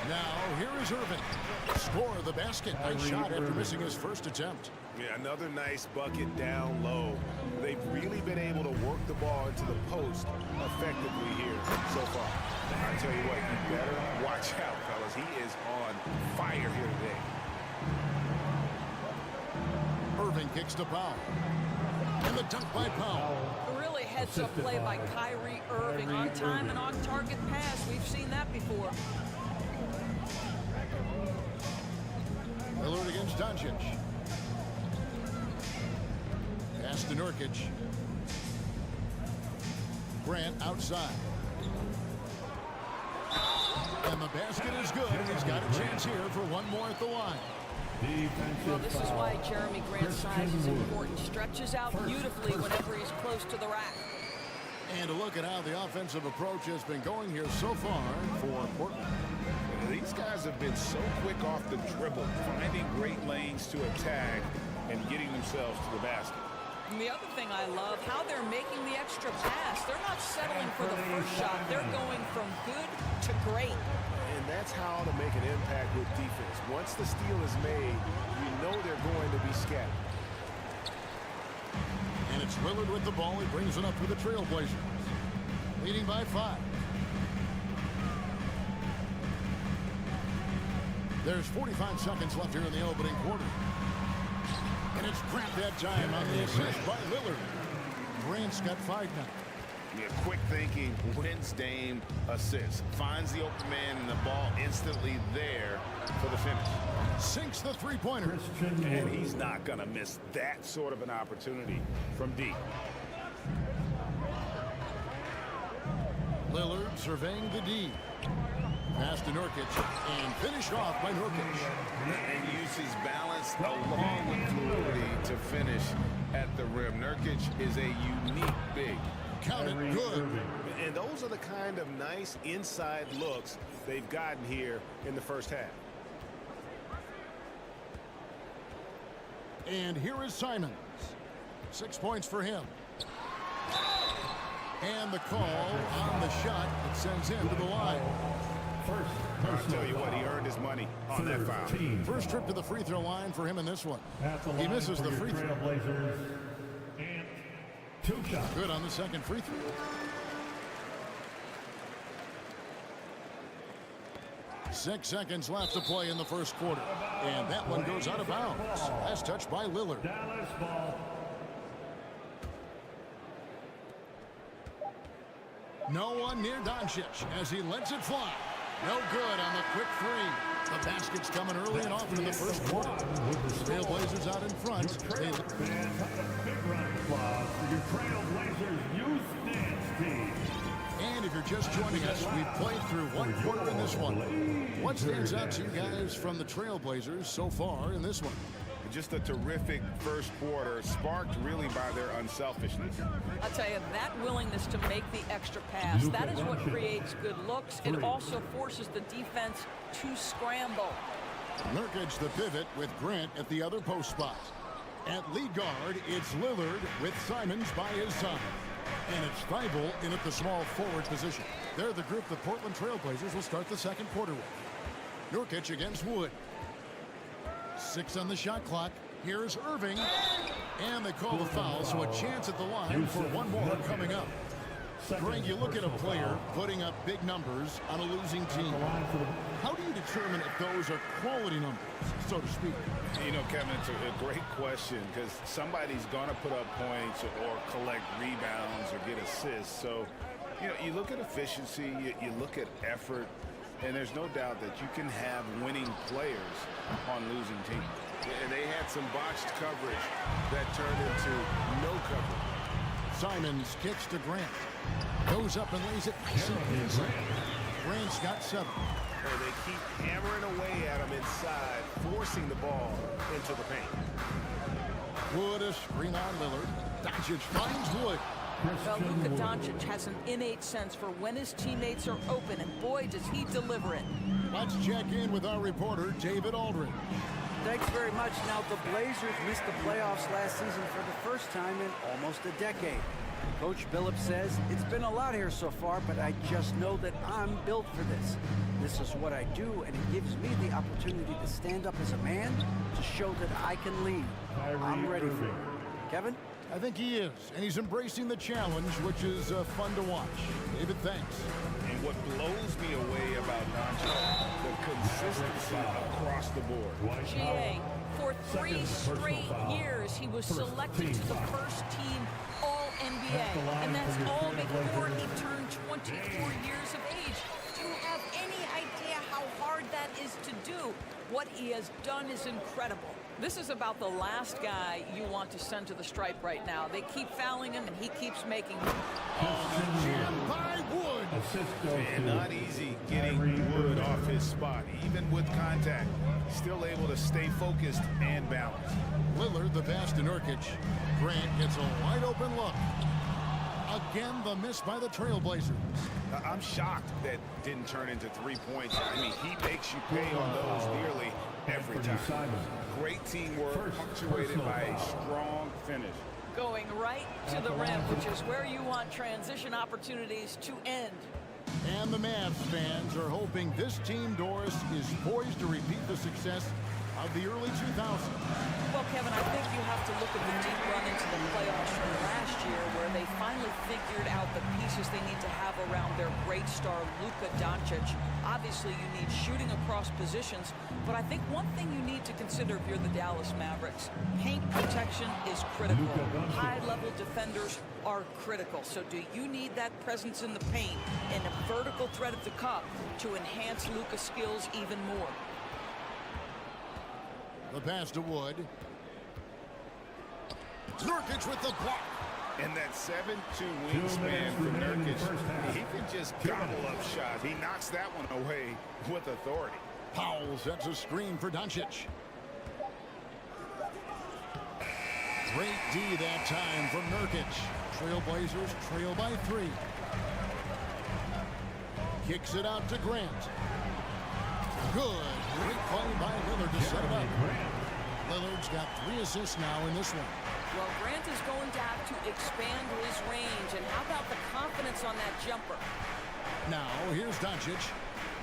Now, here is Irving. Score the basket. Nice shot after missing his first attempt. Yeah, another nice bucket down low. They've really been able to work the ball into the post effectively here so far. I tell you what, you better watch out, fellas. He is on fire here today. Irving kicks to Powell. And the dunk by Powell. Really heads-up play by Kyrie Irving. On time and on target pass. We've seen that before. Lillard against Doncic. Pass to Nurkic. Grant outside. And the basket is good. He's got a chance here for one more at the line. Well, this is why Jeremy Grant's size is important. Stretches out beautifully whenever he's close to the rack. And a look at how the offensive approach has been going here so far for Portland. These guys have been so quick off the dribble, finding great lanes to attack and getting themselves to the basket. And the other thing I love, how they're making the extra pass. They're not settling for the first shot. They're going from good to great. And that's how to make an impact with defense. Once the steal is made, you know they're going to be scattered. And it's Lillard with the ball. He brings it up for the Trailblazers. Leading by 5. There's 45 seconds left here in the opening quarter. And it's Grant that time on the assist by Lillard. Grant's got 5 now. Yeah, quick thinking, wins Dame, assist. Finds the open man and the ball instantly there for the finish. Sinks the three-pointer. And he's not going to miss that sort of an opportunity from deep. Lillard surveying the D. Pass to Nurkic and finished off by Nurkic. And uses balance along with fluidity to finish at the rim. Nurkic is a unique big. Count it good. And those are the kind of nice inside looks they've gotten here in the first half. And here is Simons. 6 points for him. And the call on the shot that sends him to the line. I'll tell you what, he earned his money on that foul. First trip to the free throw line for him in this one. He misses the free throw. And 2 shots. Good on the second free throw. Six seconds left to play in the first quarter. And that one goes out of bounds. Last touch by Lillard. Dallas ball. No one near Doncic as he lets it fly. No good on the quick three. The basket's coming early and often in the first quarter. Trailblazers out in front. Fans, a big round of applause for your Trailblazers youth dance team. And if you're just joining us, we've played through 1 quarter in this one. What stands out to you guys from the Trailblazers so far in this one? Just a terrific first quarter, sparked really by their unselfishness. I'll tell you, that willingness to make the extra pass, that is what creates good looks. It also forces the defense to scramble. Nurkic the pivot with Grant at the other post spot. At lead guard, it's Lillard with Simons by his side. And it's Thibault in at the small forward position. They're the group the Portland Trailblazers will start the second quarter with. Nurkic against Wood. 6 on the shot clock. Here's Irving. And they call the foul, so a chance at the line for one more coming up. Greg, you look at a player putting up big numbers on a losing team. How do you determine if those are quality numbers, so to speak? You know, Kevin, it's a great question because somebody's going to put up points or collect rebounds or get assists. So, you know, you look at efficiency, you look at effort, and there's no doubt that you can have winning players on losing teams. And they had some botched coverage that turned into no coverage. Simons kicks to Grant. Goes up and lays it. Grant's got 7. And they keep hammering away at him inside, forcing the ball into the paint. Wood a screen on Lillard. Doncic finds Wood. Well, Luka Doncic has an innate sense for when his teammates are open, and boy, does he deliver it. Let's check in with our reporter, David Aldridge. Thanks very much. Now, the Blazers missed the playoffs last season for the first time in almost a decade. Coach Billups says, it's been a lot here so far, but I just know that I'm built for this. This is what I do, and it gives me the opportunity to stand up as a man to show that I can lead. I'm ready for it. Kevin? I think he is, and he's embracing the challenge, which is fun to watch. David, thanks. And what blows me away about Doncic, the consistency across the board. GA, for 3 straight years, he was selected to the first team All-NBA, and that's all before he turned 24 years of age. Do you have any idea how hard that is to do? What he has done is incredible. This is about the last guy you want to send to the stripe right now. They keep fouling him, and he keeps making them. Jammed by Wood. And not easy getting Wood off his spot. Even with contact, still able to stay focused and balanced. Lillard the pass to Nurkic. Grant gets a wide open look. Again, the miss by the Trailblazers. I'm shocked that didn't turn into 3 points. I mean, he makes you pay on those nearly every time. Great teamwork, punctuated by a strong finish. Going right to the rim, which is where you want transition opportunities to end. And the Mavs fans are hoping this team, Doris, is poised to repeat the success of the early 2000s. Well, Kevin, I think you have to look at the deep run into the playoffs from last year where they finally figured out the pieces they need to have around their great star, Luka Doncic. Obviously, you need shooting across positions, but I think one thing you need to consider if you're the Dallas Mavericks, paint protection is critical. High-level defenders are critical. So do you need that presence in the paint and a vertical threat at the cup to enhance Luka's skills even more? The pass to Wood. Nurkic with the block. And that 7'2" wingspan for Nurkic, he can just gobble up shots. He knocks that one away with authority. Powell sets a screen for Doncic. Great D that time from Nurkic. Trailblazers trail by 3. Kicks it out to Grant. Good. Great play by Lillard to set it up. Lillard's got 3 assists now in this one. Well, Grant is going to have to expand his range. And how about the confidence on that jumper? Now, here's Doncic.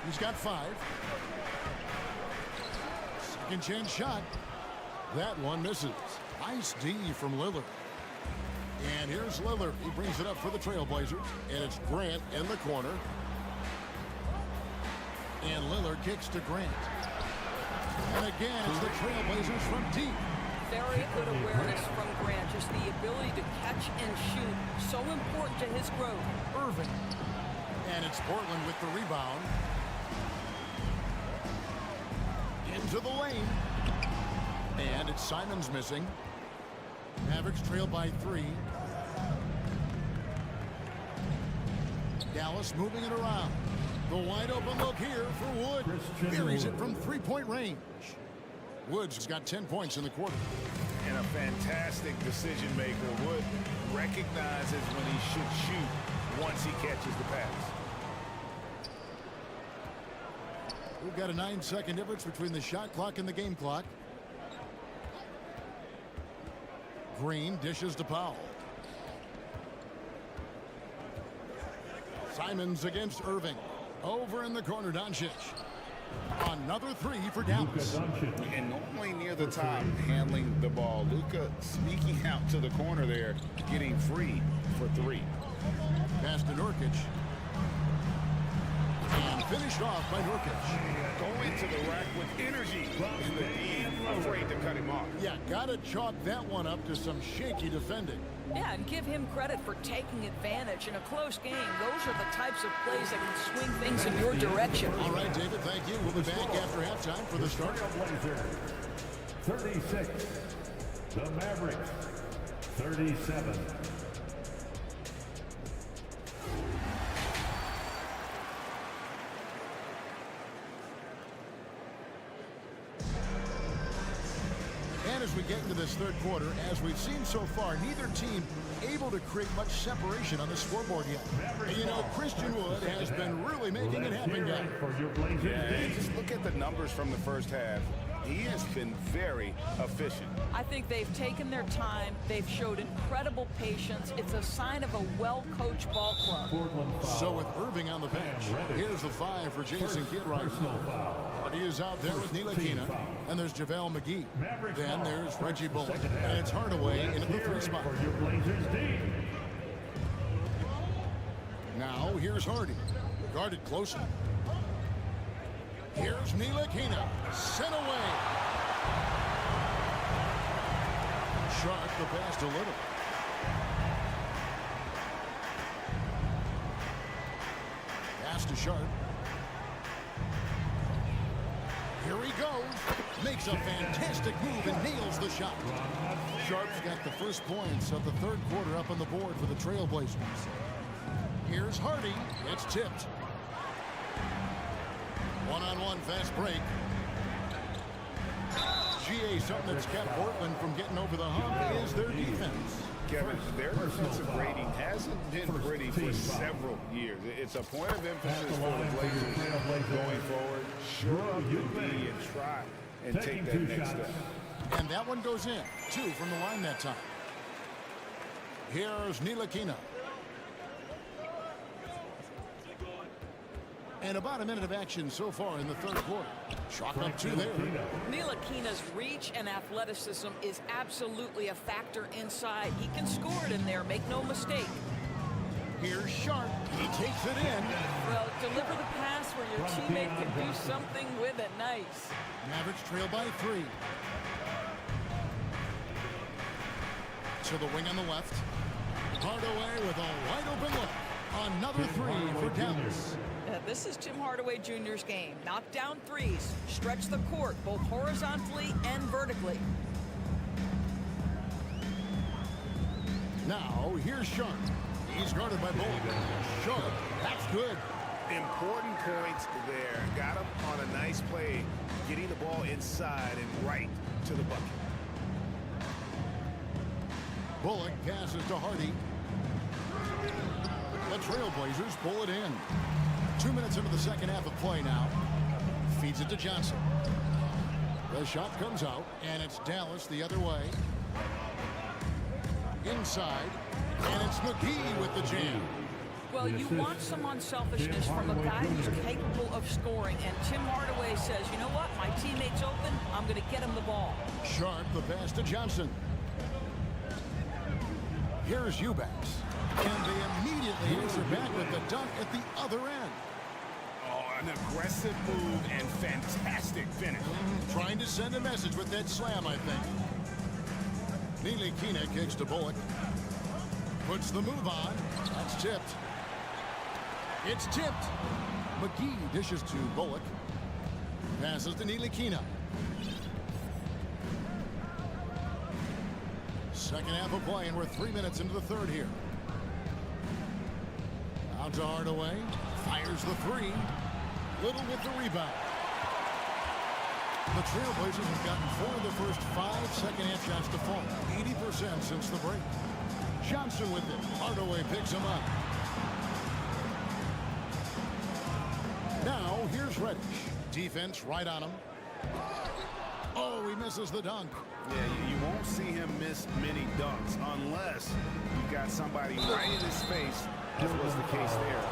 He's got 5. Second chance shot. That one misses. Nice D from Lillard. And here's Lillard. He brings it up for the Trailblazers. And it's Grant in the corner. And Lillard kicks to Grant. And again, it's the Trailblazers from deep. Very good awareness from Grant. Just the ability to catch and shoot. So important to his growth. Irving. And it's Portland with the rebound. Into the lane. And it's Simons missing. Mavericks trail by 3. Dallas moving it around. The wide open look here for Wood. Buries it from 3-point range. Wood's got 10 points in the quarter. And a fantastic decision maker. Wood recognizes when he should shoot once he catches the pass. We've got a 9-second difference between the shot clock and the game clock. Green dishes to Powell. Simons against Irving. Over in the corner, Doncic. Another 3 for Dallas. And normally near the top, handling the ball. Luka sneaking out to the corner there, getting free for 3. Pass to Nurkic. And finished off by Nurkic. Going to the rack with energy. And the D afraid to cut him off. Yeah, gotta chalk that one up to some shaky defending. Yeah, and give him credit for taking advantage in a close game. Those are the types of plays that can swing things in your direction. All right, David, thank you. We'll be back after halftime for the start. 36. The Mavericks. 37. And as we get into this third quarter, as we've seen so far, neither team able to create much separation on the scoreboard yet. And you know, Christian Wood has been really making it happen, guys. Yeah, just look at the numbers from the first half. He has been very efficient. I think they've taken their time. They've showed incredible patience. It's a sign of a well-coached ball club. So with Irving on the bench, here's the 5 for Jason Kidd right now. He is out there with Ntilikina, and there's JaVale McGee. Then there's Reggie Bullock, and it's Hardaway in at the 3 spot. Now here's Hardy, guarded closely. Here's Ntilikina, sent away. Sharp the pass to Little. Pass to Sharp. Here he goes. Makes a fantastic move and nails the shot. Sharp's got the first points of the third quarter up on the board for the Trailblazers. Here's Hardy. It's tipped. One-on-one fast break. GA, something that's kept Portland from getting over the hump is their defense. Kevin, their defensive rating hasn't been pretty for several years. It's a point of emphasis for the Blazers going forward. Shore up the D and try and take that next step. And that one goes in. 2 from the line that time. Here's Ntilikina. And about a minute of action so far in the third quarter. Chalk up 2 there. Ntilikina's reach and athleticism is absolutely a factor inside. He can score it in there, make no mistake. Here's Sharp. He takes it in. Well, deliver the pass where your teammate can do something with it. Nice. Mavericks trail by 3. To the wing on the left. Hardaway with a wide open look. Another 3 for Dallas. This is Tim Hardaway Jr.'s game. Knock down threes, stretch the court, both horizontally and vertically. Now, here's Sharp. He's guarded by Bolton. Sharp, that's good. Important points there. Got him on a nice play, getting the ball inside and right to the bucket. Bullock passes to Hardy. The Trailblazers pull it in. 2 minutes into the second half of play now. Feeds it to Johnson. The shot comes out, and it's Dallas the other way. Inside, and it's McGee with the jam. Well, you want some unselfishness from a guy who's capable of scoring, and Tim Hardaway says, you know what, my teammate's open, I'm going to get him the ball. Sharp, the pass to Johnson. Here's Eubanks. And they immediately answer back with the dunk at the other end. Oh, an aggressive move and fantastic finish. Trying to send a message with that slam, I think. Ntilikina kicks to Bullock. Puts the move on. That's tipped. It's tipped. McGee dishes to Bullock. Passes to Ntilikina. Second half of play, and we're 3 minutes into the third here. Out to Hardaway. Fires the 3. Little with the rebound. The Trailblazers have gotten 4 of the first 5 second-half shots to fall. 80% since the break. Johnson with it. Hardaway picks him up. Now, here's Reddish. Defense right on him. Oh, he misses the dunk. Yeah, you won't see him miss many dunks unless you've got somebody right in his face, as was the case there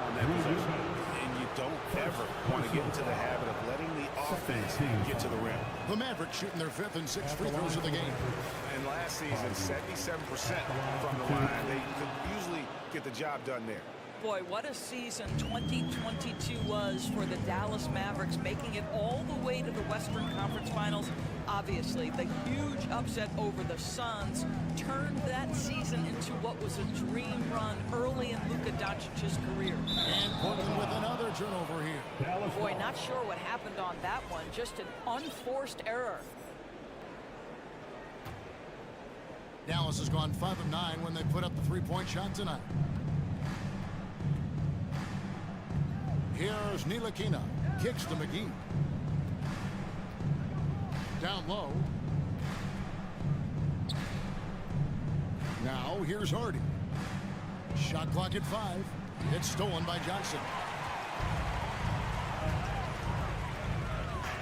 on that possession. And you don't ever want to get into the habit of letting the offense get to the rim. The Mavericks shooting their 5th and 6th free throws of the game. And last season, 77% from the line. They could usually get the job done there. Boy, what a season 2022 was for the Dallas Mavericks, making it all the way to the Western Conference Finals. Obviously, the huge upset over the Suns turned that season into what was a dream run early in Luka Doncic's career. And Portland with another turnover here. Boy, not sure what happened on that one. Just an unforced error. Dallas has gone 5 of 9 when they put up the three-point shot tonight. Here's Ntilikina. Kicks to McGee. Down low. Now here's Hardy. Shot clock at 5. It's stolen by Johnson.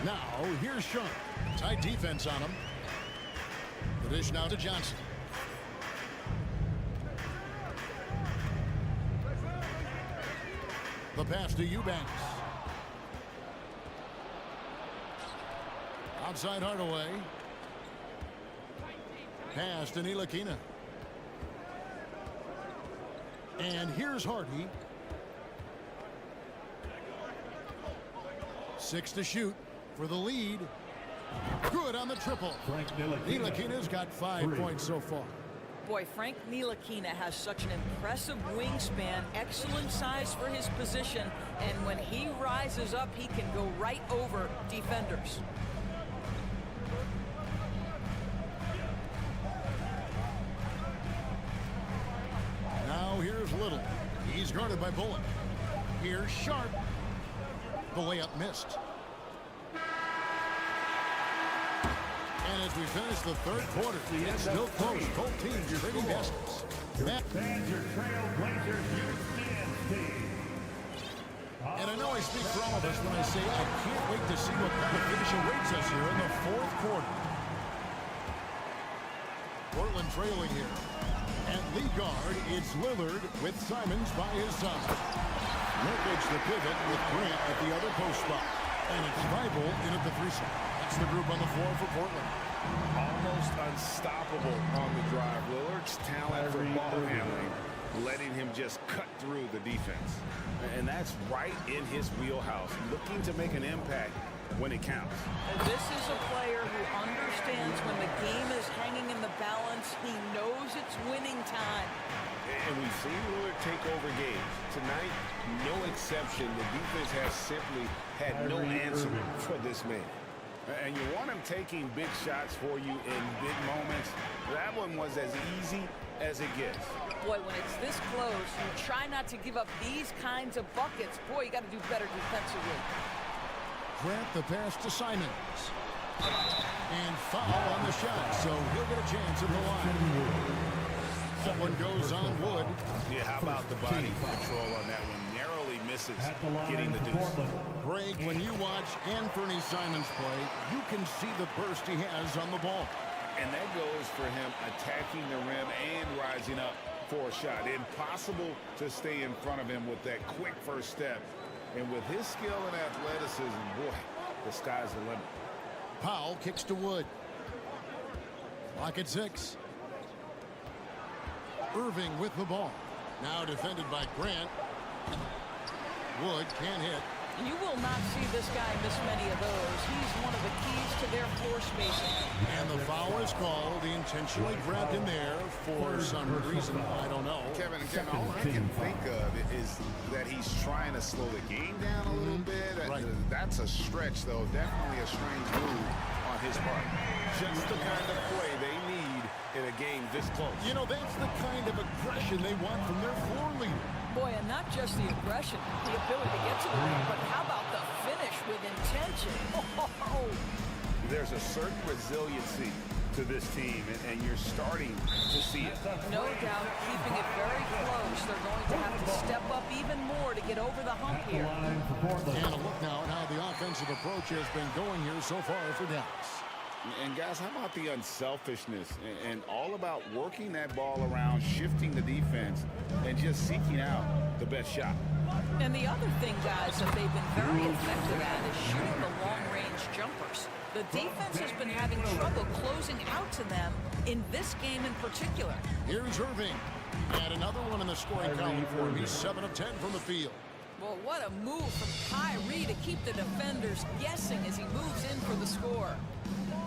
Now here's Sharp. Tight defense on him. The dish now to Johnson. The pass to Eubanks. Outside Hardaway. Pass to Ntilikina. And here's Hardy. 6 to shoot for the lead. Good on the triple. Ntilikina's got 5 points so far. Boy, Frank Ntilikina has such an impressive wingspan, excellent size for his position, and when he rises up, he can go right over defenders. Now here's Little. He's guarded by Bullock. Here's Sharp. The layup missed. And as we finish the third quarter, it's still close. Both teams trading baskets. Fans, your Trailblazers youth dance team. And I know I speak for all of us when I say I can't wait to see what kind of finish awaits us here in the fourth quarter. Portland trailing here. At lead guard, it's Lillard with Simons by his side. Nurkic the pivot with Grant at the other post spot. And it's Thibault in at the 3 spot. That's the group on the floor for Portland. Almost unstoppable on the drive. Lillard's talent for ball handling, letting him just cut through the defense. And that's right in his wheelhouse, looking to make an impact when it counts. This is a player who understands when the game is hanging in the balance. He knows it's winning time. And we've seen Lillard take over games. Tonight, no exception. The defense has simply had no answer for this man. And you want him taking big shots for you in big moments. That one was as easy as it gets. Boy, when it's this close, you try not to give up these kinds of buckets. Boy, you got to do better defensively. Grant the pass to Simons. And foul on the shot, so he'll get a chance at the line. That one goes on Wood. Yeah, how about the body control on that one? Narrowly misses getting the deuce. Greg, when you watch Anthony Simons play, you can see the burst he has on the ball. And that goes for him attacking the rim and rising up for a shot. Impossible to stay in front of him with that quick first step. And with his skill and athleticism, boy, the sky's the limit. Powell kicks to Wood. Clock at 6. Irving with the ball. Now defended by Grant. Wood can't hit. You will not see this guy miss many of those. He's one of the keys to their floor spacing. And the foul is called. He intentionally grabbed him there for some reason. I don't know. Kevin, again, all I can think of is that he's trying to slow the game down a little bit. Right. That's a stretch, though. Definitely a strange move on his part. Just the kind of play they need in a game this close. You know, that's the kind of aggression they want from their floor leader. Boy, and not just the aggression, the ability to get to the rim, but how about the finish with intention? Oh. There's a certain resiliency to this team, and you're starting to see it. No doubt, keeping it very close. They're going to have to step up even more to get over the hump here. And a look now at how the offensive approach has been going here so far for Dallas. And guys, how about the unselfishness and all about working that ball around, shifting the defense, and just seeking out the best shot. And the other thing, guys, that they've been very effective at is shooting the long-range jumpers. The defense has been having trouble closing out to them in this game in particular. Here's Irving. And another one in the scoring column for him. He's 7 of 10 from the field. Well, what a move from Kyrie to keep the defenders guessing as he moves in for the score.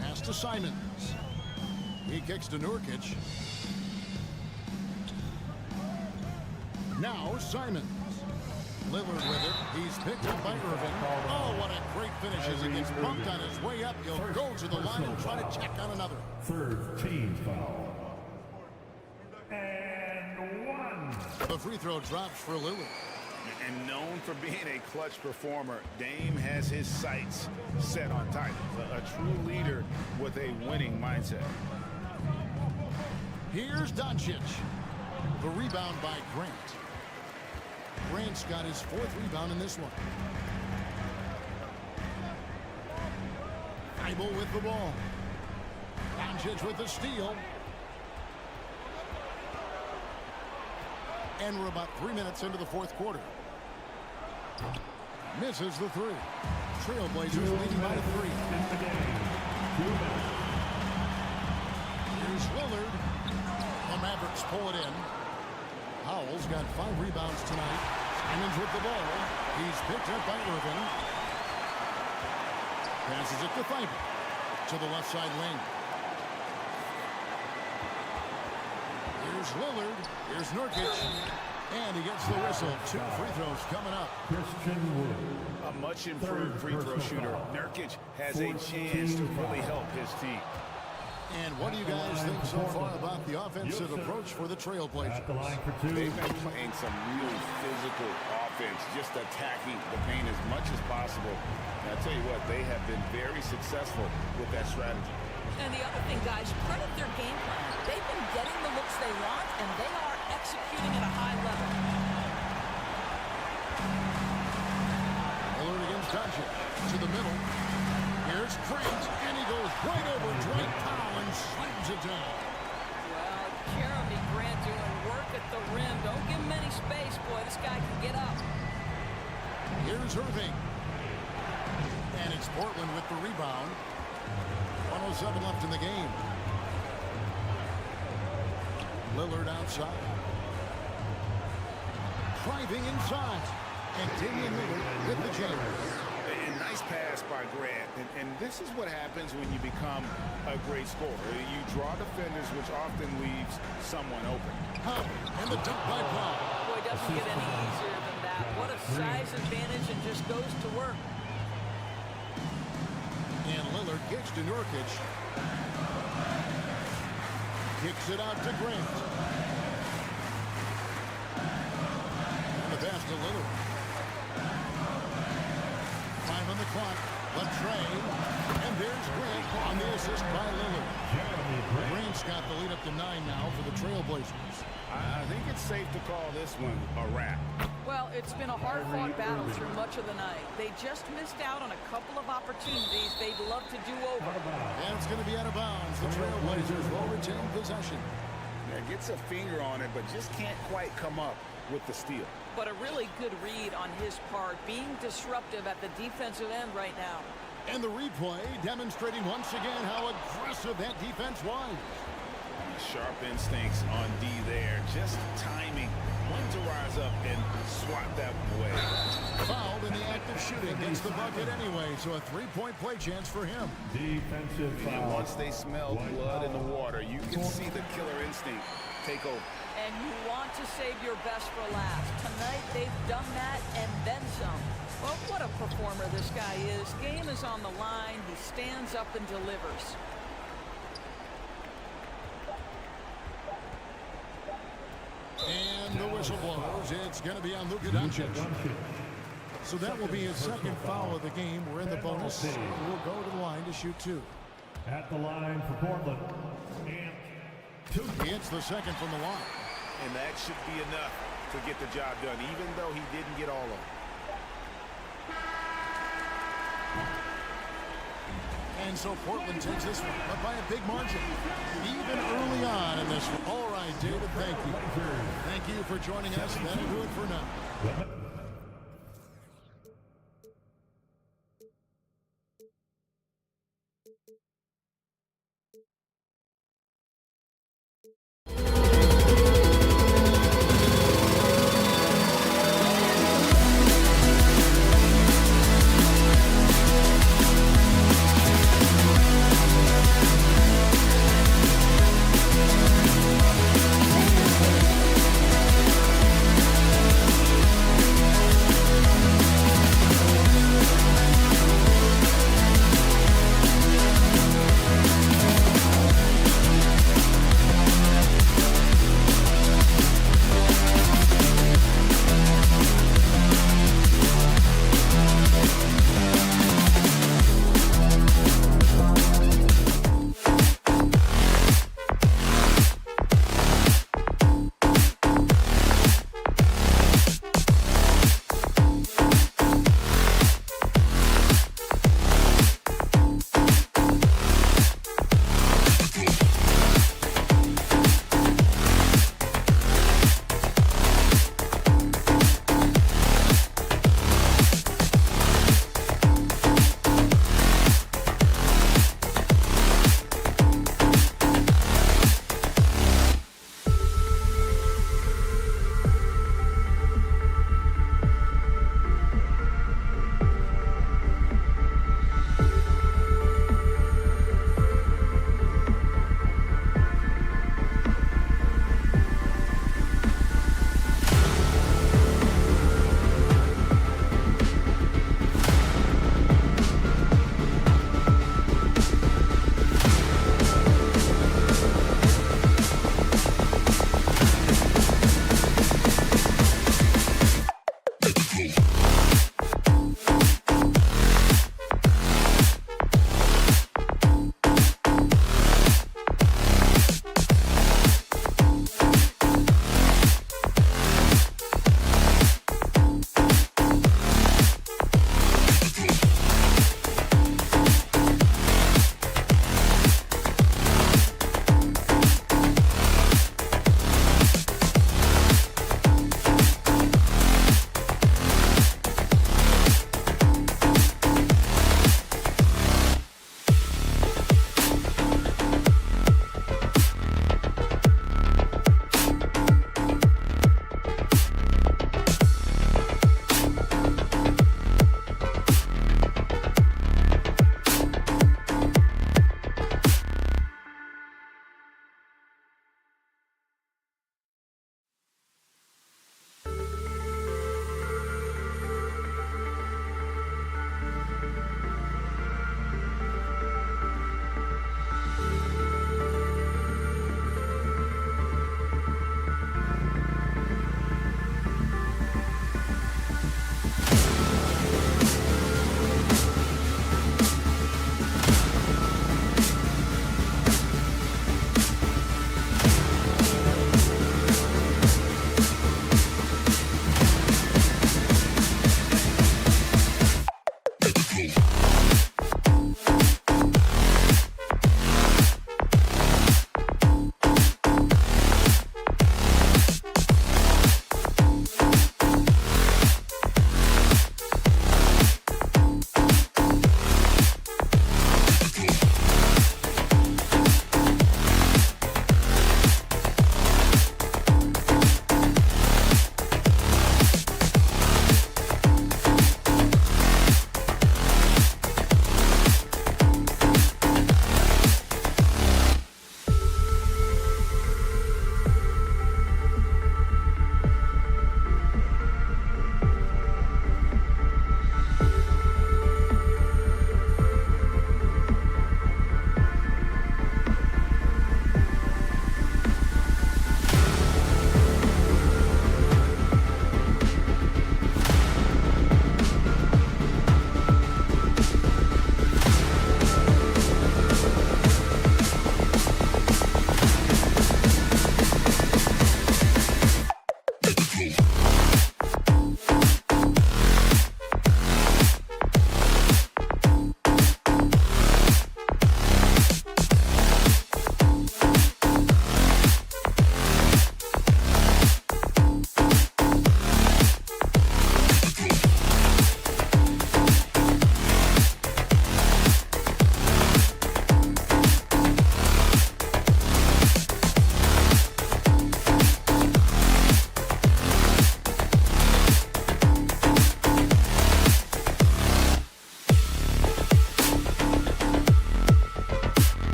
Pass to Simons. He kicks to Nurkic. Now Simons. Lillard with it. He's picked up by Irving. Oh, what a great finish as he gets bumped on his way up. He'll go to the line and try to check on another. Third team foul. And 1. The free throw drops for Lillard. And known for being a clutch performer, Dame has his sights set on titles. A true leader with a winning mindset. Here's Doncic. The rebound by Grant. Grant's got his 4th rebound in this one. Thibault with the ball. Doncic with the steal. And we're about 3 minutes into the 4th quarter. Misses the 3. Trailblazers leading by 3. Here's Lillard. The Mavericks pull it in. Howell's got 5 rebounds tonight. Simons with the ball. He's picked up by Irving. Passes it to Thibault. To the left side lane. Here's Lillard. Here's Nurkic. And he gets the whistle. 2 free throws coming up. A much improved free throw shooter. Nurkic has a chance to really help his team. And what do you guys think so far about the offensive approach for the Trailblazers? They've been playing some really physical offense, just attacking the paint as much as possible. And I'll tell you what, they have been very successful with that strategy. And the other thing, guys, credit their game plan. They've been getting the looks they want, and they are executing at a high level. Lillard against Doncic. To the middle. Here's Grant, and he goes right over Dwight Powell and slams it down. Well, Jeremy Grant doing work at the rim. Don't give him any space, boy. This guy can get up. Here's Irving. And it's Portland with the rebound. 1:07 left in the game. Lillard outside. driving inside. And Damian Lillard with the jam. A nice pass by Grant. And this is what happens when you become a great scorer. You draw defenders, which often leaves someone open. And the dunk by Paul. Boy, it doesn't get any easier than that. What a size advantage, and just goes to work. And Lillard gets to Nurkic. Kicks it out to Grant. And the pass to Lillard. 5 on the clock. Latrey. And there's Grant on the assist by Lillard. Grant's got the lead up to 9 now for the Trailblazers. I think it's safe to call this one a wrap. Well, it's been a hard-fought battle through much of the night. They just missed out on a couple of opportunities they'd love to do over. And it's going to be out of bounds. The Trailblazers will retain possession. Yeah, gets a finger on it, but just can't quite come up with the steal. But a really good read on his part, being disruptive at the defensive end right now. And the replay demonstrating once again how aggressive that defense was. Sharp instincts on D there. Just timing when to rise up and swat that one away. Fouled in the act of shooting. Gets the bucket anyway, so a three-point play chance for him. Defensive foul. And once they smell blood in the water, you can see the killer instinct take over. And you want to save your best for last. Tonight, they've done that and then some. Well, what a performer this guy is. Game is on the line. He stands up and delivers. And the whistle blows. It's going to be on Luka Doncic. So that will be his second foul of the game. We're in the bonus. We'll go to the line to shoot 2. At the line for Portland. And 2. It's the second from the line. And that should be enough to get the job done, even though he didn't get all of it. And so Portland takes this one, but by a big margin, even early on in this one. All right, David, thank you. Thank you for joining us. That'll do it for now.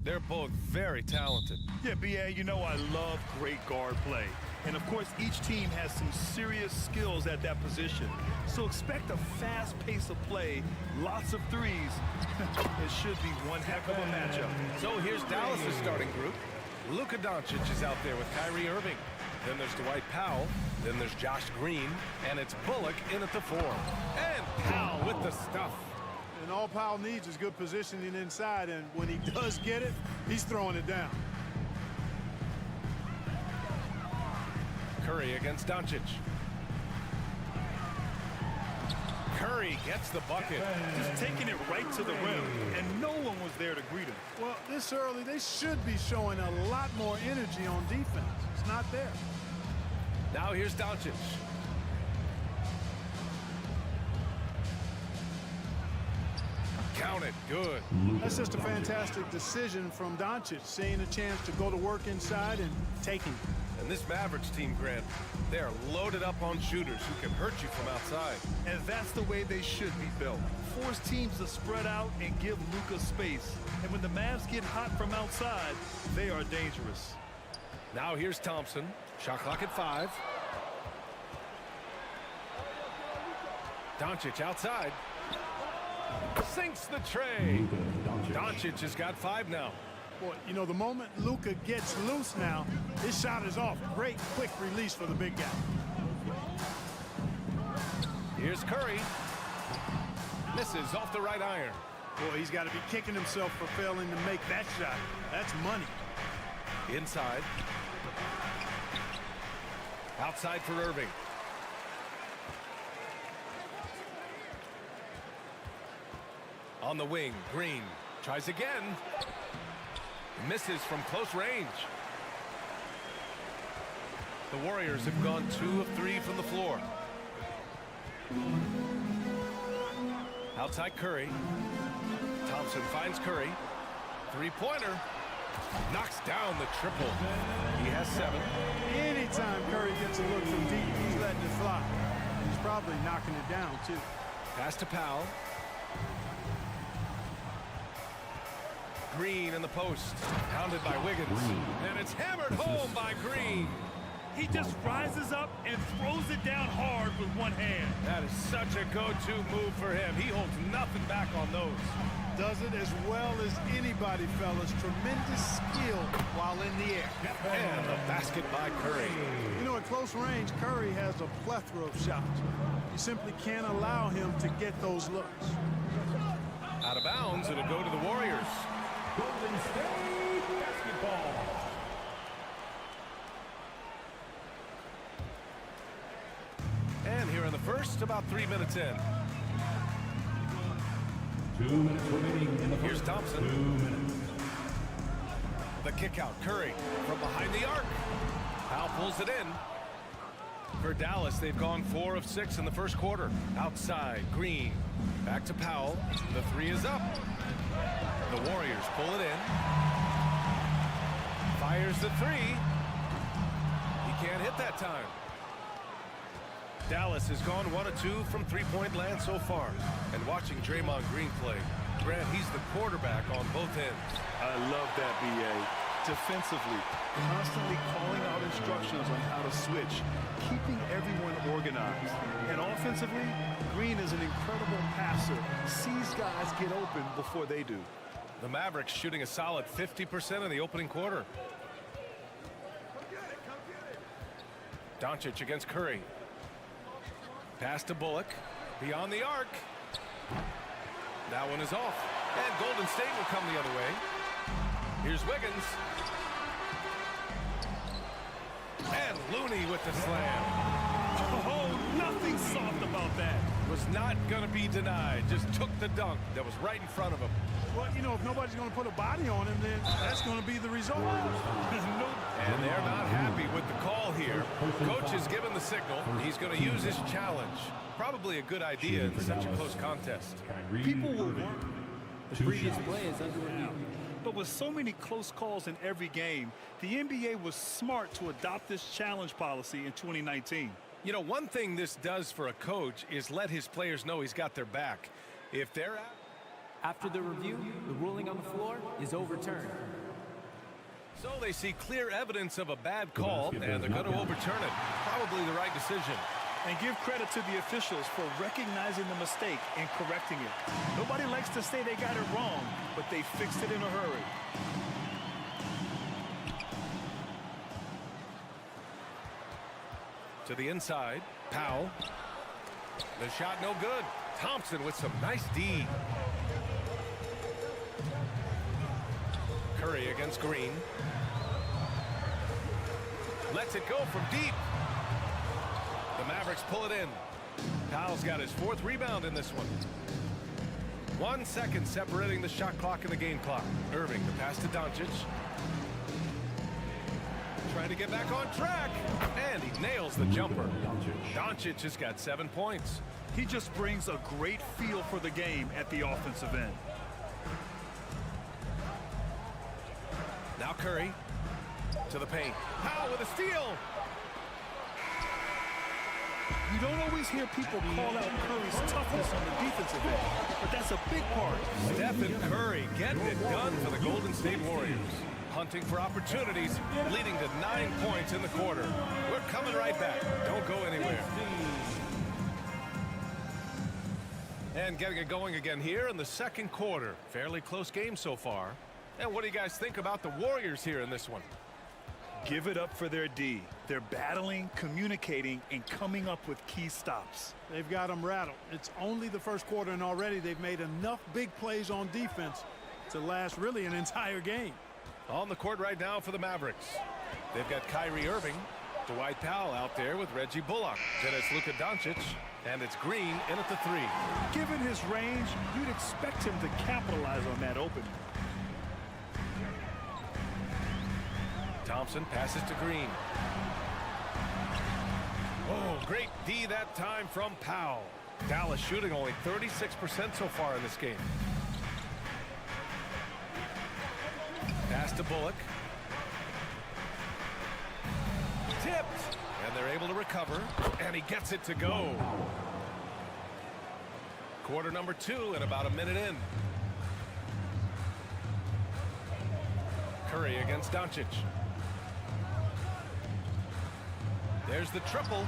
They're both very talented. Yeah, B.A., you know I love great guard play. And, of course, each team has some serious skills at that position. So expect a fast pace of play, lots of threes. It should be one heck of a matchup. So here's Dallas' starting group. Luka Doncic is out there with Kyrie Irving. Then there's Dwight Powell. Then there's Josh Green. And it's Bullock in at the 4. And Powell with the stuff. And all Powell needs is good positioning inside, and when he does get it, he's throwing it down. Curry against Doncic. Curry gets the bucket. Just taking it right to the rim, and no one was there to greet him. Well, this early, they should be showing a lot more energy on defense. It's not there. Now here's Doncic. Count it. Good. That's just a fantastic decision from Doncic, seeing a chance to go to work inside and taking it. And this Mavericks team, Grant, they are loaded up on shooters who can hurt you from outside. And that's the way they should be built. Force teams to spread out and give Luka space. And when the Mavs get hot from outside, they are dangerous. Now here's Thompson. Shot clock at 5. Doncic outside. Sinks the tray. Doncic has got 5 now. Boy, you know, the moment Luka gets loose now, his shot is off. Great quick release for the big guy. Here's Curry. Misses off the right iron. Boy, he's got to be kicking himself for failing to make that shot. That's money. Inside. Outside for Irving. On the wing, Green tries again. Misses from close range. The Warriors have gone 2 of 3 from the floor. Outside Curry. Thompson finds Curry. 3-pointer. Knocks down the triple. He has 7. Anytime Curry gets a look from deep, he's letting it fly. He's probably knocking it down, too. Pass to Powell. Green in the post. Pounded by Wiggins. And it's hammered home by Green. He just rises up and throws it down hard with one hand. That is such a go-to move for him. He holds nothing back on those. Does it as well as anybody, fellas. Tremendous skill while in the air. And the basket by Curry. You know, at close range, Curry has a plethora of shots. You simply can't allow him to get those looks. Out of bounds, it'll go to the Warriors. Golden State basketball. And here in the first, about 3 minutes in. 2 minutes remaining in the first. Here's Thompson. 2 minutes. The kick out, Curry from behind the arc. Powell pulls it in. For Dallas, they've gone 4 of 6 in the first quarter. Outside, Green. Back to Powell. The 3 is up. The Warriors pull it in. Fires the 3. He can't hit that time. Dallas has gone 1 of 2 from three-point land so far. And watching Draymond Green play, Grant, he's the quarterback on both ends. I love that, B.A. Defensively, constantly calling out instructions on how to switch, keeping everyone organized. And offensively, Green is an incredible passer, sees guys get open before they do. The Mavericks shooting a solid 50% in the opening quarter. Doncic against Curry. Pass to Bullock. Beyond the arc. That one is off. And Golden State will come the other way. Here's Wiggins. And Looney with the slam. Oh, nothing soft about that. Was not going to be denied. Just took the dunk that was right in front of him. Well, you know, if nobody's going to put a body on him, then that's going to be the result. And they're not happy with the call here. Coach has given the signal. He's going to use his challenge. Probably a good idea in such a close contest. People will want The previous play is under review. But with so many close calls in every game, the NBA was smart to adopt this challenge policy in 2019. You know, one thing this does for a coach is let his players know he's got their back. If they're out, After the review, the ruling on the floor is overturned. So they see clear evidence of a bad call, and they're going to overturn it. Probably the right decision. And give credit to the officials for recognizing the mistake and correcting it. Nobody likes to say they got it wrong, but they fixed it in a hurry. To the inside, Powell. The shot no good. Thompson with some nice D. Curry against Green. Lets it go from deep. The Mavericks pull it in. Powell's got his 4th rebound in this one. 1 second separating the shot clock and the game clock. Irving, the pass to Doncic. Trying to get back on track. And he nails the jumper. Doncic has got 7 points. He just brings a great feel for the game at the offensive end. Now Curry to the paint. Powell with a steal. You don't always hear people call out Curry's toughness on the defensive end, but that's a big part. Stephen Curry getting it done for the Golden State Warriors. Hunting for opportunities, leading to 9 points in the quarter. We're coming right back. Don't go anywhere. And getting it going again here in the second quarter. Fairly close game so far. And what do you guys think about the Warriors here in this one? Give it up for their D. They're battling, communicating, and coming up with key stops. They've got them rattled. It's only the first quarter, and already they've made enough big plays on defense to last really an entire game. On the court right now for the Mavericks. They've got Kyrie Irving, Dwight Powell out there with Reggie Bullock. Then it's Luka Doncic, and it's Green in at the 3. Given his range, you'd expect him to capitalize on that opening. Thompson passes to Green. Oh, great D that time from Powell. Dallas shooting only 36% so far in this game. Pass to Bullock. Tipped. And they're able to recover. And he gets it to go. Quarter number 2 and about a minute in. Curry against Doncic. There's the triple.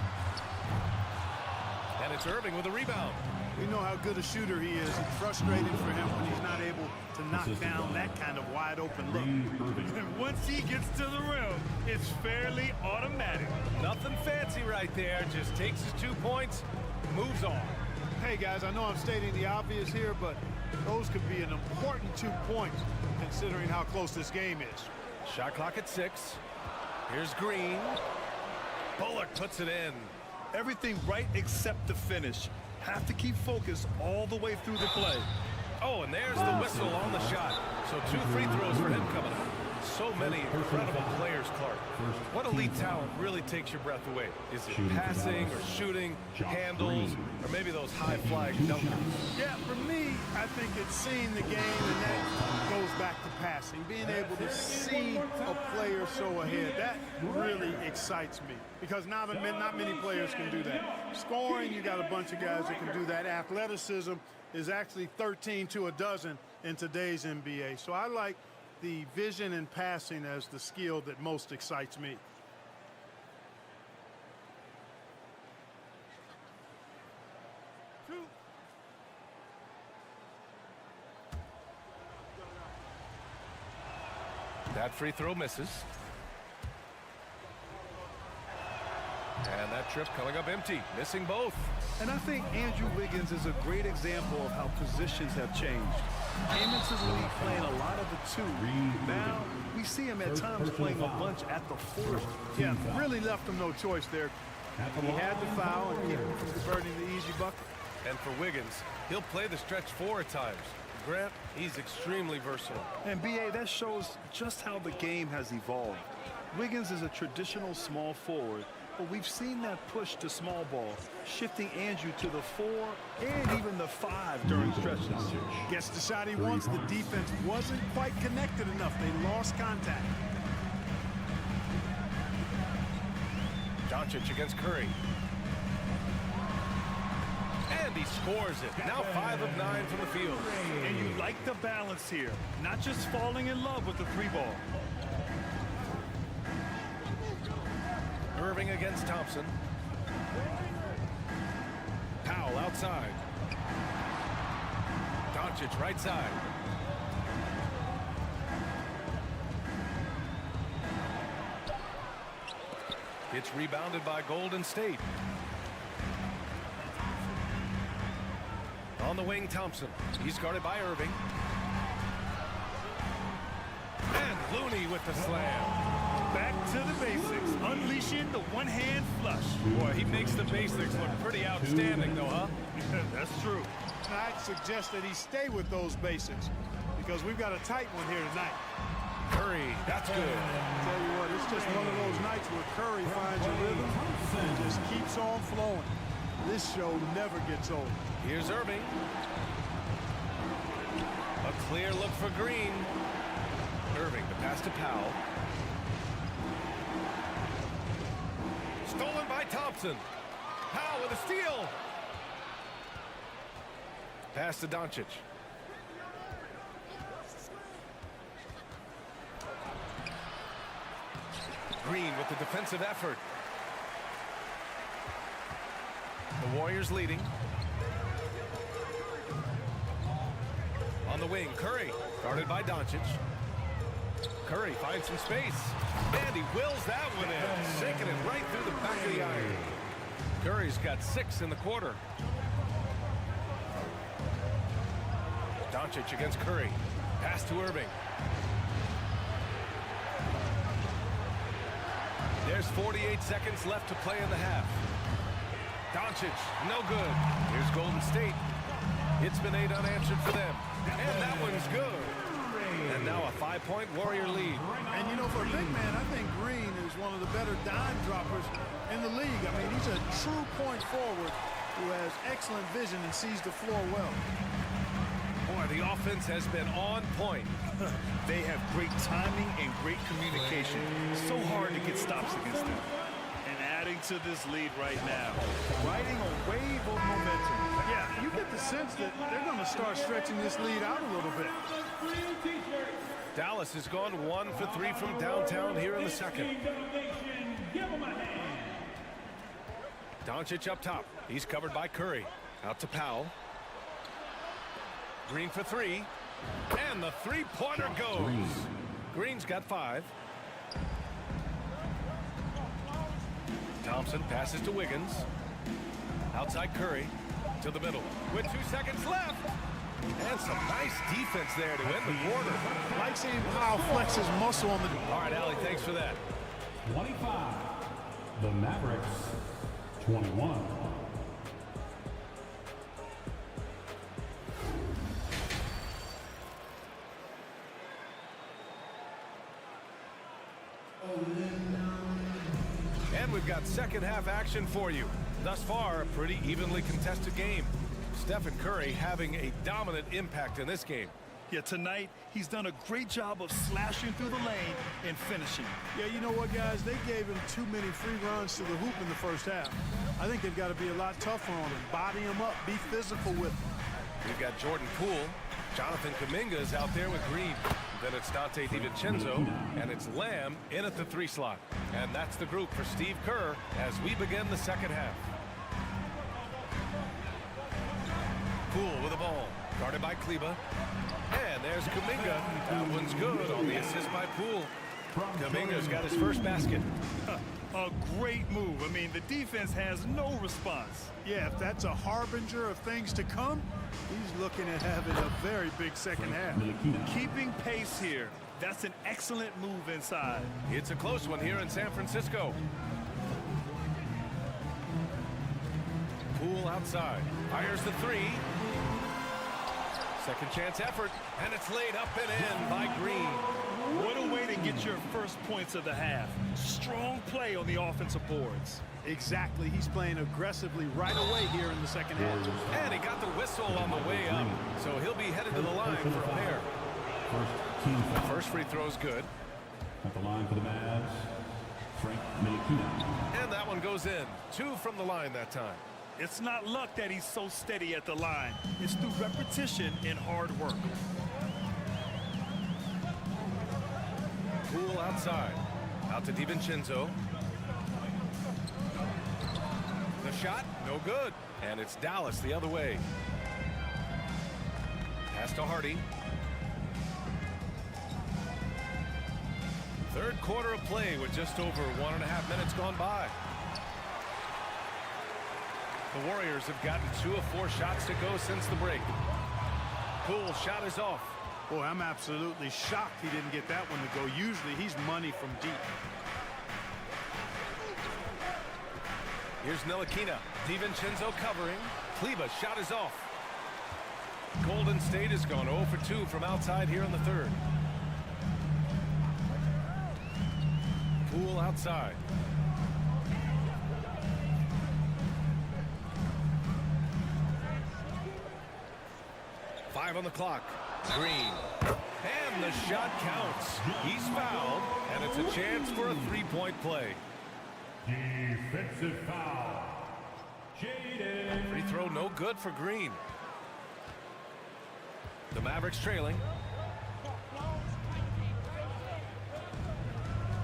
And it's Irving with a rebound. We know how good a shooter he is. It's frustrating for him when he's not able to knock down that kind of wide open look. And once he gets to the rim, it's fairly automatic. Nothing fancy right there. Just takes his 2 points, moves on. Hey guys, I know I'm stating the obvious here, but those could be an important 2 points considering how close this game is. Shot clock at 6. Here's Green. Bullock puts it in. Everything right except the finish. Have to keep focused all the way through the play. Oh, and there's the whistle on the shot. So 2 free throws for him coming up. So many incredible players, Clark. What elite talent really takes your breath away? Is it passing or shooting, handles, or maybe those high-flying dunkers? Yeah, for me, I think it's seeing the game, and that goes back to passing. Being able to see a player so ahead, that really excites me because not many players can do that. Scoring, you got a bunch of guys that can do that. Athleticism is actually 13 to a dozen in today's NBA. So I like the vision and passing as the skill that most excites me. That free throw misses. And that trip coming up empty, missing both. And I think Andrew Wiggins is a great example of how positions have changed. Came into the league playing a lot of the 2. Now, we see him at times playing a bunch at the 4. Yeah, really left him no choice there. He had to foul and keep him from converting the easy bucket. And for Wiggins, he'll play the stretch 4 at times. Grant, he's extremely versatile. And B.A., that shows just how the game has evolved. Wiggins is a traditional small forward, but we've seen that push to small ball, shifting Andrew to the 4 and even the 5 during stretches. Gets the shot he wants. The defense wasn't quite connected enough. They lost contact. Doncic against Curry. And he scores it. Now 5 of 9 from the field. And you like the balance here. Not just falling in love with the 3-ball. Irving against Thompson. Powell outside. Doncic right side. It's rebounded by Golden State. On the wing, Thompson. He's guarded by Irving. And Looney with the slam. Back to the basics. Unleashing the one-hand flush. Boy, he makes the basics look pretty outstanding, though, huh? That's true. I'd suggest that he stay with those basics because we've got a tight one here tonight. Curry, that's good. Tell you what, it's just one of those nights where Curry finds a rhythm and just keeps on flowing. This show never gets old. Here's Irving. A clear look for Green. Irving, the pass to Powell. Stolen by Thompson. Powell with a steal. Pass to Doncic. Green with the defensive effort. The Warriors leading. On the wing, Curry, guarded by Doncic. Curry finds some space. And he wills that one in, sinking it right through the back of the iron. Curry's got 6 in the quarter. Doncic against Curry. Pass to Irving. There's 48 seconds left to play in the half. Doncic, no good. Here's Golden State. It's been 8 unanswered for them. And that one's good. And now a 5-point Warrior lead. And you know, for a big man, I think Green is one of the better dime droppers in the league. I mean, he's a true point forward who has excellent vision and sees the floor well. Boy, the offense has been on point. They have great timing and great communication. So hard to get stops against them. And adding to this lead right now, riding a wave of momentum. Yeah, you get the sense that they're going to start stretching this lead out a little bit. Dallas has gone 1 for 3 from downtown here in the second. Doncic up top. He's covered by Curry. Out to Powell. Green for 3. And the three-pointer goes. Green's got 5. Thompson passes to Wiggins. Outside Curry. To the middle. With 2 seconds left. And some nice defense there to end the quarter. Like seeing Powell flex his muscle on the... All right, Allie, thanks for that. 25. The Mavericks, 21. And we've got second half action for you. Thus far, a pretty evenly contested game. Stephen Curry having a dominant impact in this game. Yeah, tonight, he's done a great job of slashing through the lane and finishing. Yeah, you know what, guys? They gave him too many free runs to the hoop in the first half. I think they've got to be a lot tougher on him. Body him up. Be physical with him. We've got Jordan Poole. Jonathan Kuminga is out there with Green. Then it's Dante DiVincenzo, and it's Lamb in at the 3 slot. And that's the group for Steve Kerr as we begin the second half. Poole with the ball, guarded by Kleba. And there's Kuminga. That one's good on the assist by Poole. Kuminga's got his first basket. A great move. I mean, the defense has no response. Yeah, if that's a harbinger of things to come, he's looking at having a very big second half. Keeping pace here. That's an excellent move inside. It's a close one here in San Francisco. Poole outside. Fires the 3. Second chance effort. And it's laid up and in by Green. What a way to get your first points of the half. Strong play on the offensive boards. Exactly. He's playing aggressively right away here in the second half. And he got the whistle on the way up. So he'll be headed to the line for a pair. The first free throw is good. At the line for the Mavs, Frank Ntilikina. And that one goes in. 2 from the line that time. It's not luck that he's so steady at the line. It's through repetition and hard work. Poole outside. Out to DiVincenzo. The shot, no good. And it's Dallas the other way. Pass to Hardy. Third quarter of play with just over 1.5 minutes gone by. The Warriors have gotten 2 of 4 shots to go since the break. Poole's shot is off. Boy, I'm absolutely shocked he didn't get that one to go. Usually he's money from deep. Here's Ntilikina. DiVincenzo covering. Kleber's shot is off. Golden State has gone 0 for 2 from outside here in the third. Poole outside. Five on the clock. Green. And the shot counts. He's fouled, and it's a chance for a three-point play. Defensive foul. Jaden. Free throw no good for Green. The Mavericks trailing.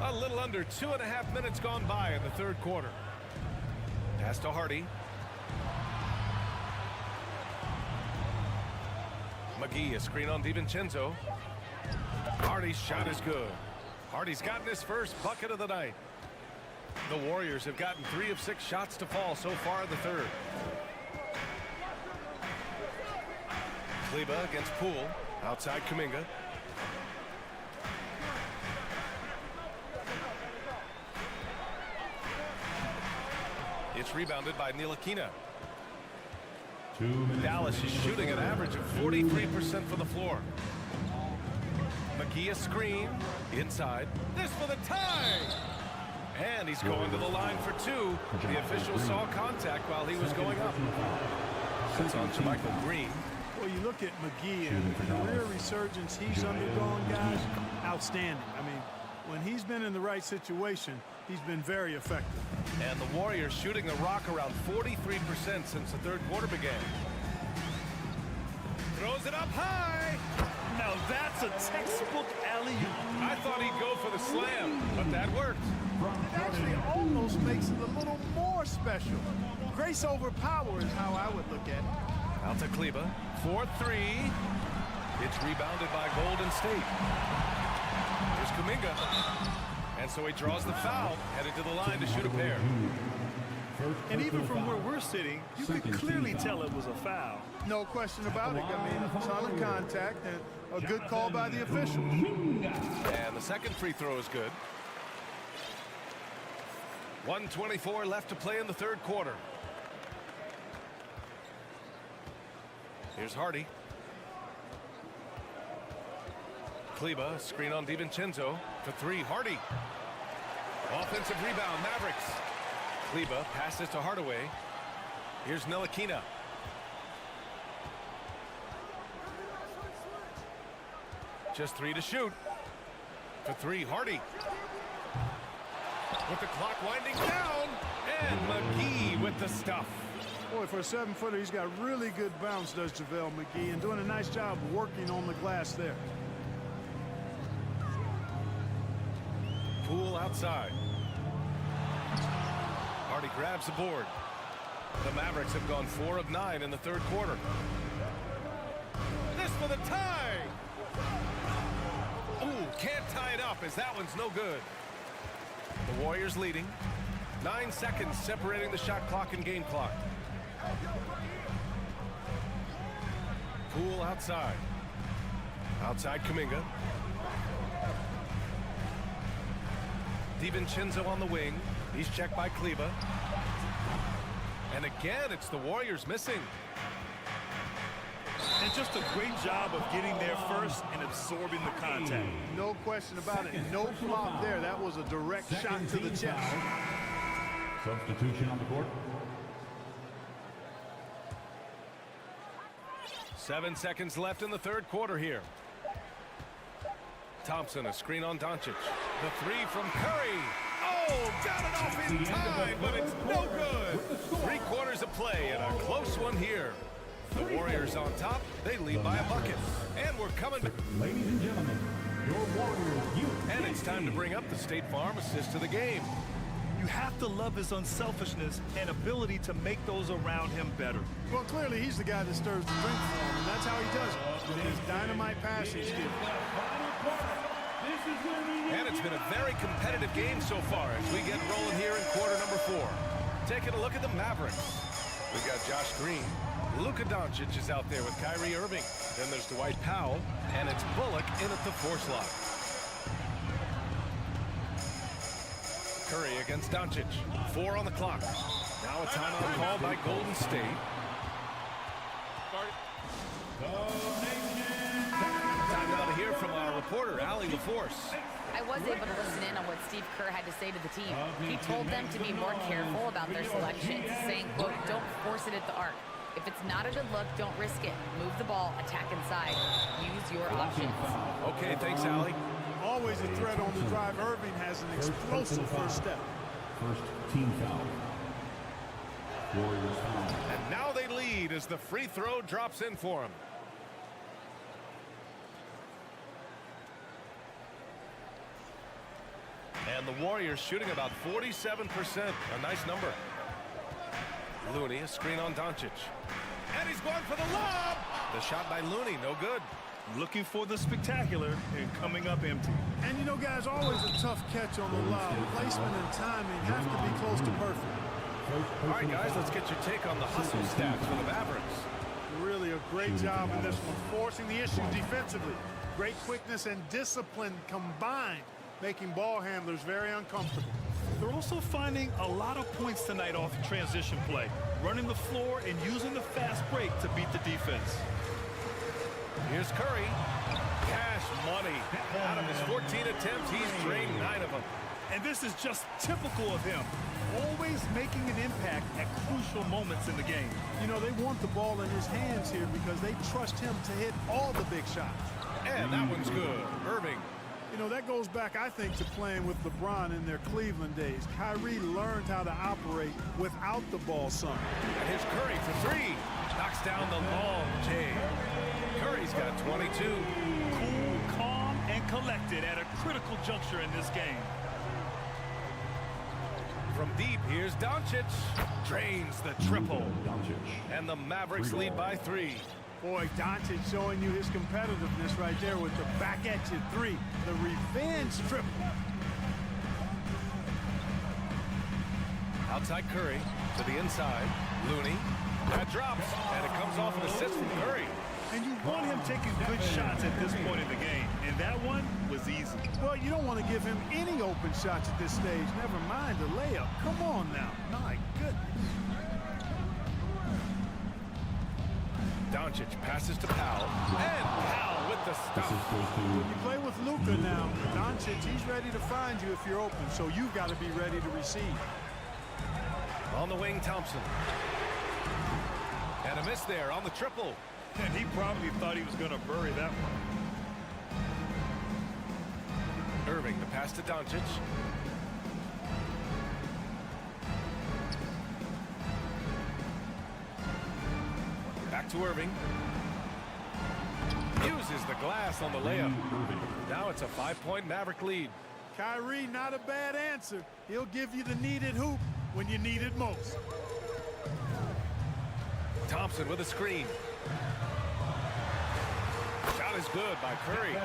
A little under 2.5 minutes gone by in the third quarter. Pass to Hardy. McGee, a screen on DiVincenzo. Hardy's shot is good. Hardy's gotten his first bucket of the night. The Warriors have gotten 3 of 6 shots to fall so far in the third. Kleber against Poole. Outside Kuminga. It's rebounded by Ntilikina. Dallas is shooting an average of 43% from the floor. McGee a screen. Inside. This for the tie! And he's going to the line for 2. The official saw contact while he was going up. It's on to Michael Green. Well, you look at McGee and the career resurgence he's undergone, guys, outstanding. I mean, when he's been in the right situation, he's been very effective. And the Warriors shooting the rock around 43% since the third quarter began. Throws it up high. Now that's a textbook alley-oop. I thought he'd go for the slam, but that worked. It actually almost makes it a little more special. Grace over power is how I would look at it. Out to Kleber. 4-3. It's rebounded by Golden State. Here's Kuminga. And so he draws the foul, headed to the line to shoot a pair. And even from where we're sitting, you could clearly tell it was a foul. No question about it. I mean, a ton of contact and a good call by the officials. And the second free throw is good. 1:24 left to play in the third quarter. Here's Hardy. Kleber, screen on DiVincenzo for 3. Hardy. Offensive rebound, Mavericks. Kleber passes to Hardaway. Here's Ntilikina. Just 3 to shoot. For 3, Hardy. With the clock winding down. And McGee with the stuff. Boy, for a 7-footer, he's got really good bounce, does JaVale McGee, and doing a nice job working on the glass there. Poole outside. Hardy grabs the board. The Mavericks have gone 4 of 9 in the third quarter. This for the tie! Ooh, can't tie it up as that one's no good. The Warriors leading. 9 seconds separating the shot clock and game clock. Poole outside. Outside Kuminga. DiVincenzo on the wing. He's checked by Kleber. And again, it's the Warriors missing. And just a great job of getting there first and absorbing the contact. No question about it. No flop there. That was a direct shot to the chest. Substitution on the court. 7 seconds left in the third quarter here. Thompson, a screen on Doncic. The 3 from Curry. Oh, got it off in time, but it's no good. 3 quarters of play. play and a close one here. The Warriors on top. They lead by a bucket. And we're coming. Ladies and gentlemen, your Warriors. And it's time to bring up the State Farm assist to the game. You have to love his unselfishness and ability to make those around him better. Well, clearly he's the guy that stirs the drink for him, and that's how he does it, with his dynamite passing skills. And it's been a very competitive game so far as we get rolling here in quarter number 4. Taking a look at the Mavericks. We've got Josh Green. Luka Doncic is out there with Kyrie Irving. Then there's Dwight Powell, and it's Bullock in at the 4 slot. Curry against Doncic. 4 on the clock. Now a timeout called by Golden State. Time now to hear from our reporter, Allie LaForce. I was able to listen in on what Steve Kerr had to say to the team. He told them to be more careful about their selections, saying, quote, don't force it at the arc. If it's not a good look, don't risk it. Move the ball, attack inside. Use your options. Okay, thanks, Allie. Always a threat on the drive. Irving has an explosive first step. First team foul. Warriors foul. And now they lead as the free throw drops in for him. And the Warriors shooting about 47%. A nice number. Looney, a screen on Doncic. And he's going for the lob. The shot by Looney, no good. Looking for the spectacular and coming up empty. And you know, guys, always a tough catch on the lob. Placement and timing have to be close to perfect. All right, guys, let's get your take on the hustle stats for the Mavericks. Really a great job in this one, forcing the issue defensively. Great quickness and discipline combined, making ball handlers very uncomfortable. They're also finding a lot of points tonight off transition play, running the floor and using the fast break to beat the defense. Here's Curry. Cash money. Out of his 14 attempts, he's drained 9 of them. And this is just typical of him. Always making an impact at crucial moments in the game. You know, they want the ball in his hands here because they trust him to hit all the big shots. And that one's good. Irving. You know, that goes back, I think, to playing with LeBron in their Cleveland days. Kyrie learned how to operate without the ball some. And here's Curry for 3. Knocks down the long J. Curry's got 22. Cool, calm, and collected at a critical juncture in this game. From deep, here's Doncic. Drains the triple. And the Mavericks lead by 3. Boy, Doncic showing you his competitiveness right there with the back at you 3. The revenge triple. Outside Curry to the inside. Looney. That drops, and it comes off an assist from Curry. And you want him taking good shots at this point in the game, and that one was easy. Well, you don't want to give him any open shots at this stage, never mind a layup. Come on now. My goodness. Doncic passes to Powell, and Powell with the stop. When you play with Luka now, Doncic, he's ready to find you if you're open, so you've got to be ready to receive. On the wing, Thompson. And a miss there on the triple. And he probably thought he was going to bury that one. Irving, the pass to Doncic. Back to Irving. Uses the glass on the layup. Now it's a 5-point Maverick lead. Kyrie, not a bad answer. He'll give you the needed hoop when you need it most. Thompson with a screen. Shot is good by Curry.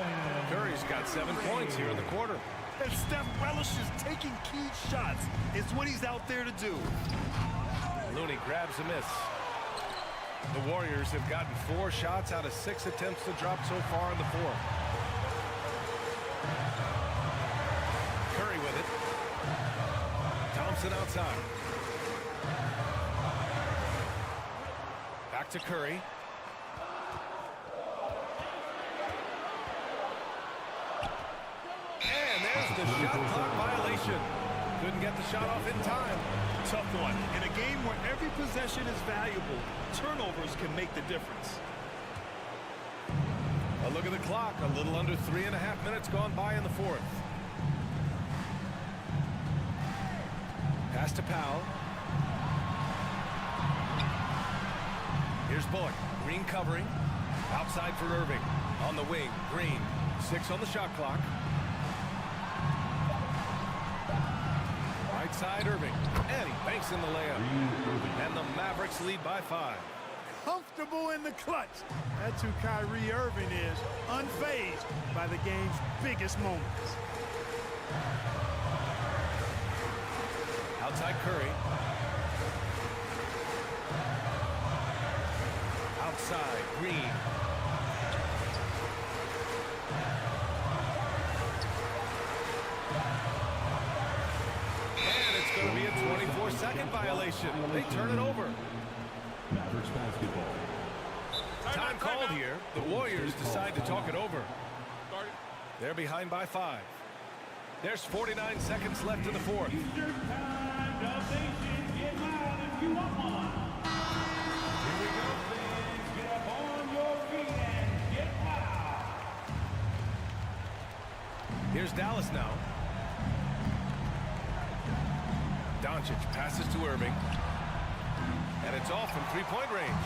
Curry's got 7 points here in the quarter. And Steph relishes taking key shots. It's what he's out there to do. Looney grabs a miss. The Warriors have gotten 4 shots out of 6 attempts to drop so far in the fourth. Curry with it. Thompson outside. Back to Curry. And there's the shot clock violation. Couldn't get the shot off in time. Tough one. In a game where every possession is valuable, turnovers can make the difference. A look at the clock. A little under 3.5 minutes gone by in the fourth. Pass to Powell. Here's Bullock. Green covering. Outside for Irving. On the wing, Green. 6 on the shot clock. Right side, Irving. And he banks in the layup. And the Mavericks lead by 5. Comfortable in the clutch. That's who Kyrie Irving is, unfazed by the game's biggest moments. Outside Curry. Outside Green. And it's going to be a 24-second violation. They turn it over. Mavericks basketball. Time called here. The Warriors decide to talk it over. They're behind by 5. There's 49 seconds left in the fourth. Eastern time, Dalmatians, get loud if you want one. Here we go, fans. Get up on your feet and get loud. Here's Dallas now. Doncic passes to Irving. And it's off from three-point range.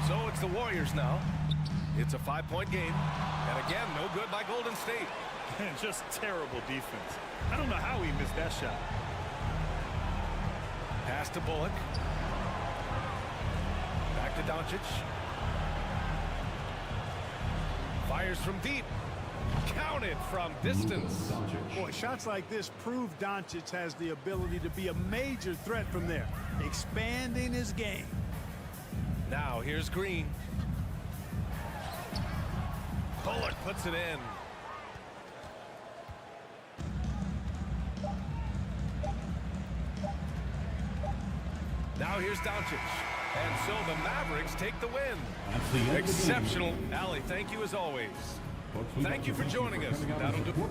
So it's the Warriors now. It's a 5-point game. And again, no good by Golden State. And just terrible defense. I don't know how he missed that shot. Pass to Bullock. Back to Doncic. Fires from deep. Counted from distance. Boy, shots like this prove Doncic has the ability to be a major threat from there, expanding his game. Now here's Green. Bullock puts it in. Now here's Doncic. And so the Mavericks take the win. Exceptional. Allie, thank you as always. Thank you for joining us. That'll do.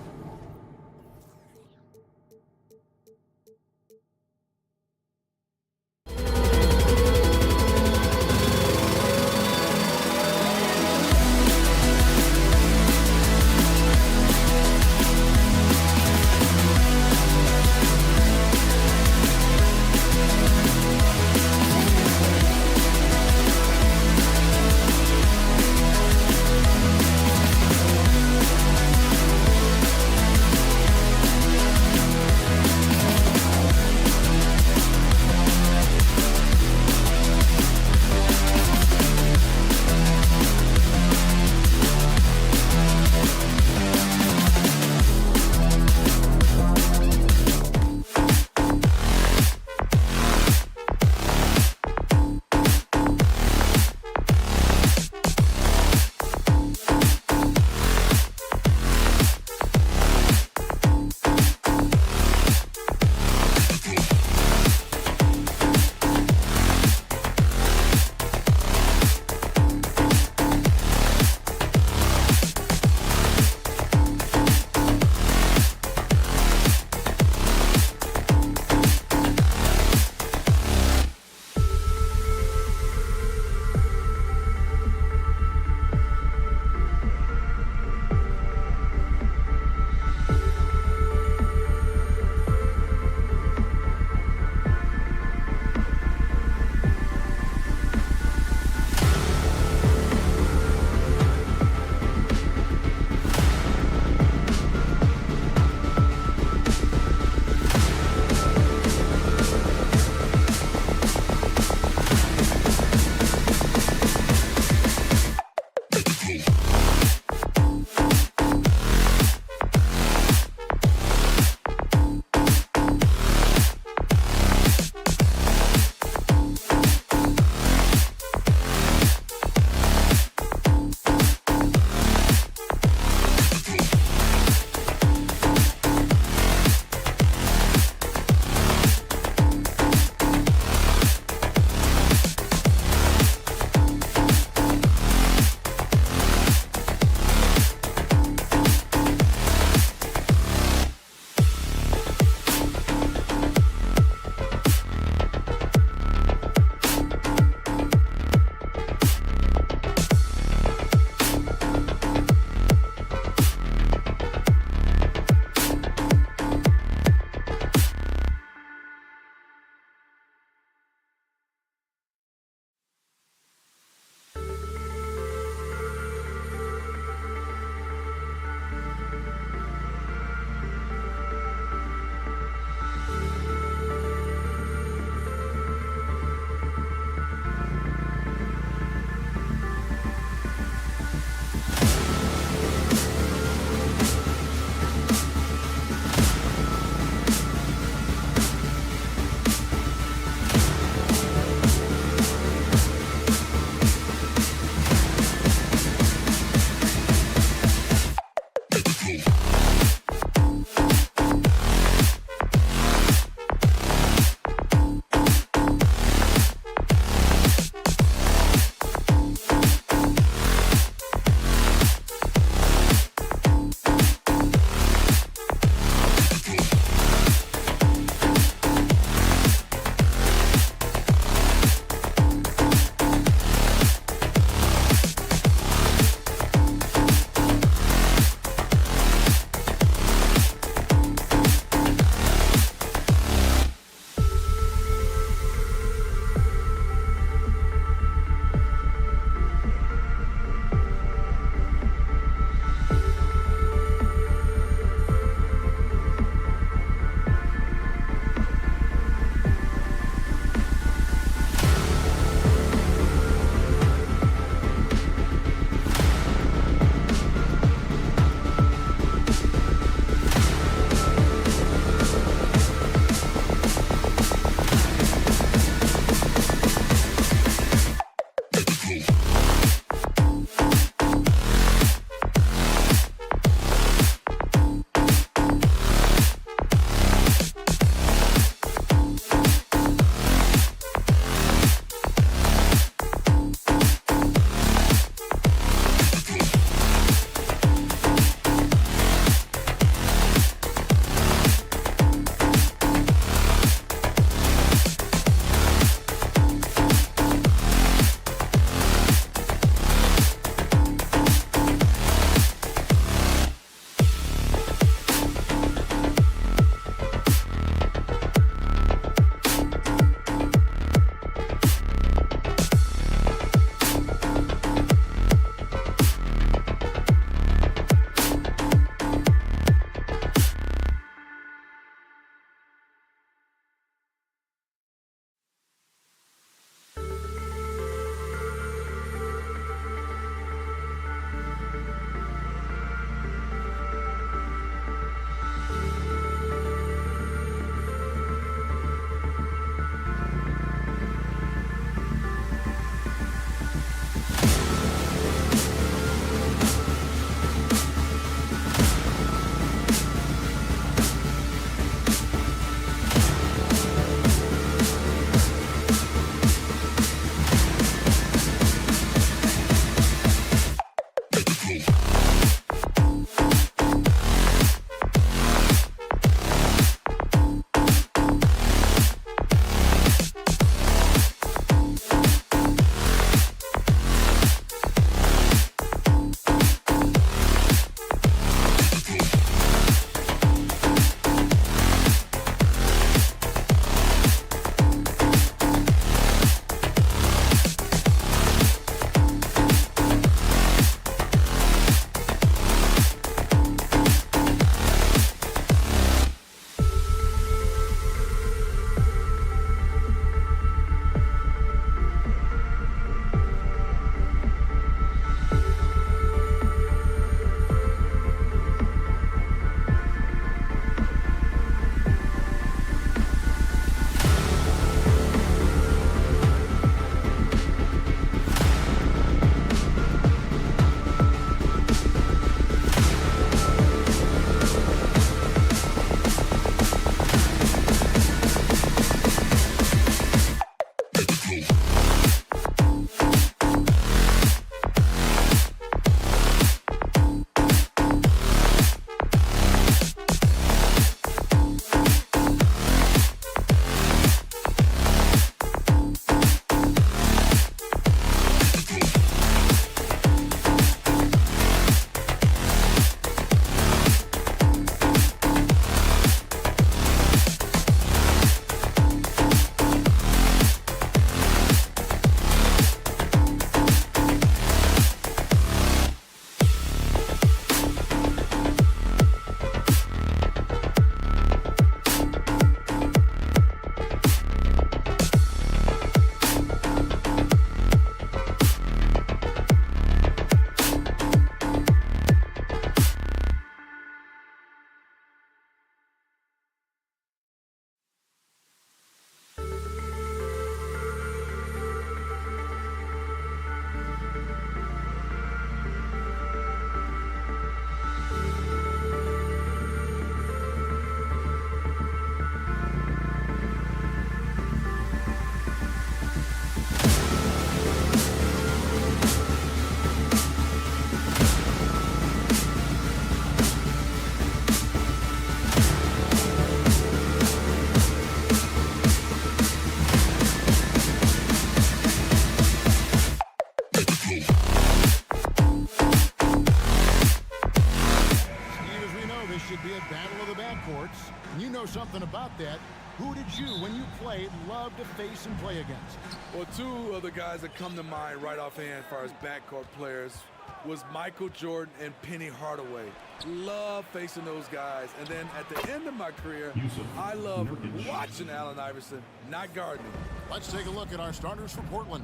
play love to face and play against? Well, two of the guys that come to mind right offhand as far as backcourt players was Michael Jordan and Penny Hardaway. Love facing those guys. And then at the end of my career, I love watching Allen Iverson, not guarding him. Let's take a look at our starters for Portland.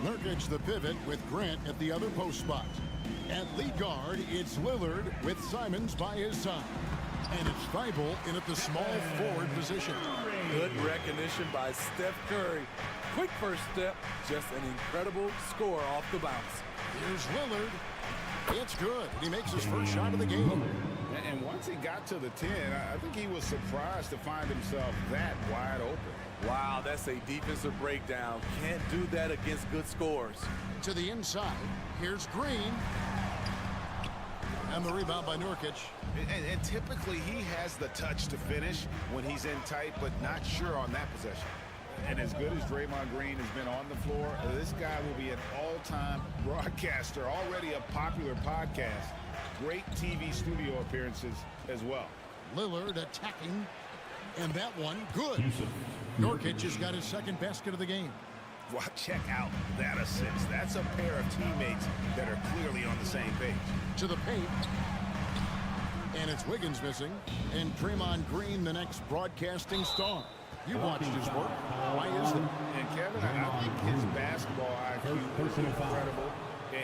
Nurkic the pivot with Grant at the other post spot. At lead guard, it's Lillard with Simons by his side. And it's Thibault in at the small forward position. Good recognition by Steph Curry. Quick first step, just an incredible score off the bounce. Here's Lillard. It's good. He makes his first shot of the game. And once he got to the 10, I think he was surprised to find himself that wide open. Wow, that's a defensive breakdown. Can't do that against good scores. To the inside, here's Green. And the rebound by Nurkic. And typically he has the touch to finish when he's in tight, but not sure on that possession. And as good as Draymond Green has been on the floor, this guy will be an all-time broadcaster, already a popular podcast. Great TV studio appearances as well. Lillard attacking, and that one, good. Nurkic has got his second basket of the game. Wow, check out that assist. That's a pair of teammates that are clearly on the same page. To the paint. And it's Wiggins missing. And Draymond Green, the next broadcasting star. You've watched his work. Why is that? And Kevin, I think his basketball IQ is incredible.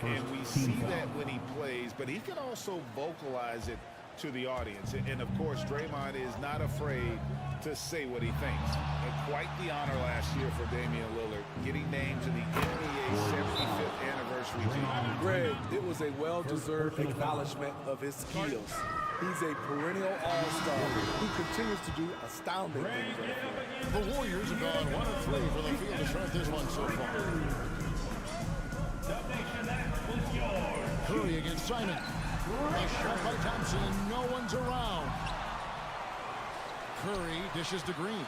And we see that when he plays, but he can also vocalize it to the audience. And of course, Draymond is not afraid to say what he thinks. And quite the honor last year for Damian Lillard, getting named to the NBA 75th anniversary team. Greg, it was a well-deserved acknowledgement of his skills. He's a perennial all-star who continues to do astounding things. The Warriors have gone 1 of 3 for the field to start this one so far. Curry against Simon. A shot by Thompson, and no one's around. Curry dishes to Green.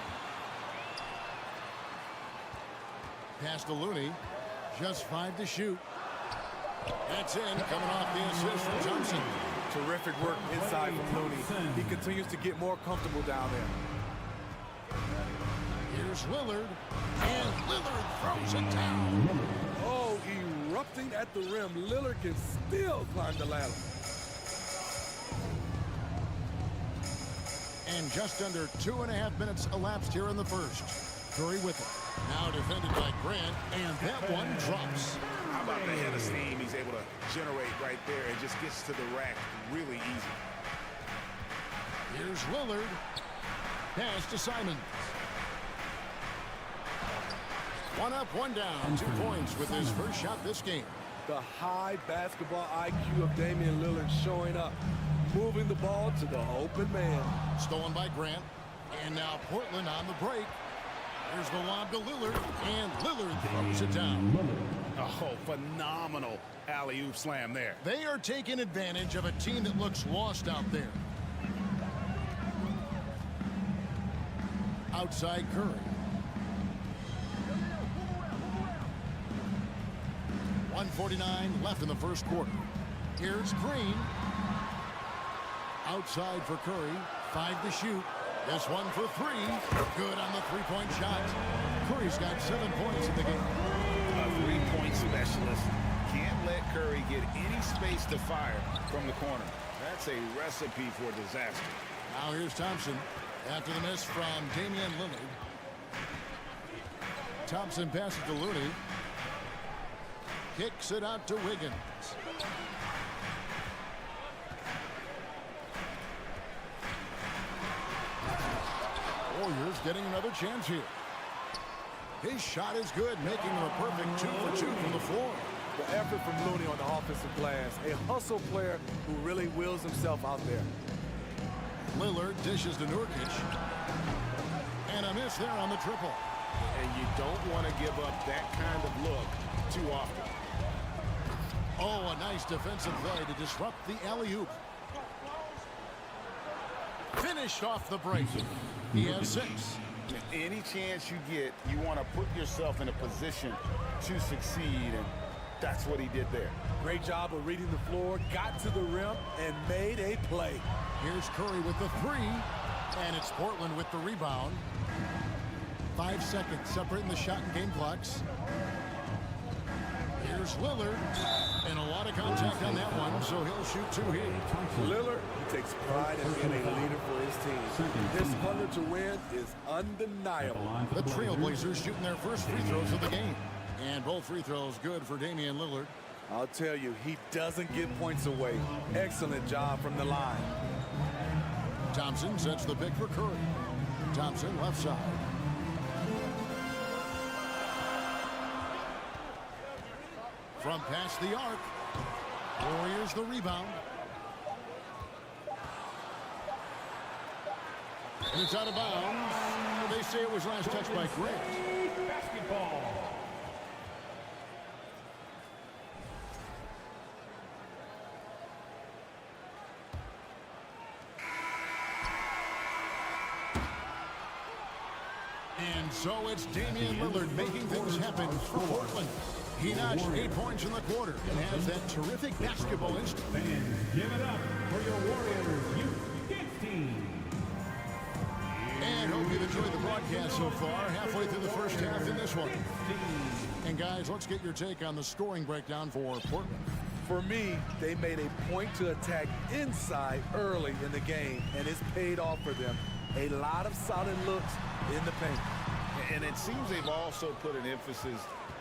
Pass to Looney. Just 5 to shoot. That's in, coming off the assist from Thompson. Terrific work inside from Looney. He continues to get more comfortable down there. Here's Lillard, and Lillard throws it down. Oh, erupting at the rim. Lillard can still climb the ladder. And just under 2.5 minutes elapsed here in the first. Curry with it. Now defended by Grant, and that one drops. How about the head of steam he's able to generate right there and just gets to the rack really easy. Here's Lillard. Pass to Simons. 1 up, 1 down. 2 points with his first shot this game. The high basketball IQ of Damian Lillard showing up. Moving the ball to the open man. Stolen by Grant. And now Portland on the break. There's the lob to Lillard, and Lillard throws it down. Oh, phenomenal alley-oop slam there. They are taking advantage of a team that looks lost out there. Outside Curry. 1:49 left in the first quarter. Here's Green. Outside for Curry. 5 to shoot. This one for 3. Good on the three-point shot. Curry's got 7 points in the game. A three-point specialist. Can't let Curry get any space to fire from the corner. That's a recipe for disaster. Now here's Thompson after the miss from Damian Lillard. Thompson passes to Looney. Kicks it out to Wiggins. Warriors getting another chance here. His shot is good, making him a perfect 2 for 2 from the floor. The effort from Looney on the offensive glass. A hustle player who really wills himself out there. Lillard dishes to Nurkic. And a miss there on the triple. And you don't want to give up that kind of look too often. Oh, a nice defensive play to disrupt the alley-oop. Finished off the break. He has 6. Any chance you get, you want to put yourself in a position to succeed, and that's what he did there. Great job of reading the floor, got to the rim, and made a play. Here's Curry with the 3, and it's Portland with the rebound. 5 seconds separating the shot and game clocks. Here's Lillard, and a lot of contact on that one, so he'll shoot 2 here. Lillard, he takes pride in being a leader for his team. His hunger to win is undeniable. The Trailblazers shooting their first free throws of the game. And both free throws good for Damian Lillard. I'll tell you, he doesn't give points away. Excellent job from the line. Thompson sets the pick for Curry. Thompson left side. From past the arc. Warriors the rebound. And it's out of bounds. They say it was last touched by Grant. Basketball. And so it's Damian Lillard making things happen for Portland. He notched 8 points in the quarter and has that terrific basketball instinct. Fans, give it up for your Warriors Youth Kids team. And hope you've enjoyed the broadcast so far. Halfway through the first half in this one. And guys, let's get your take on the scoring breakdown for Portland. For me, they made a point to attack inside early in the game, and it's paid off for them. A lot of solid looks in the paint. And it seems they've also put an emphasis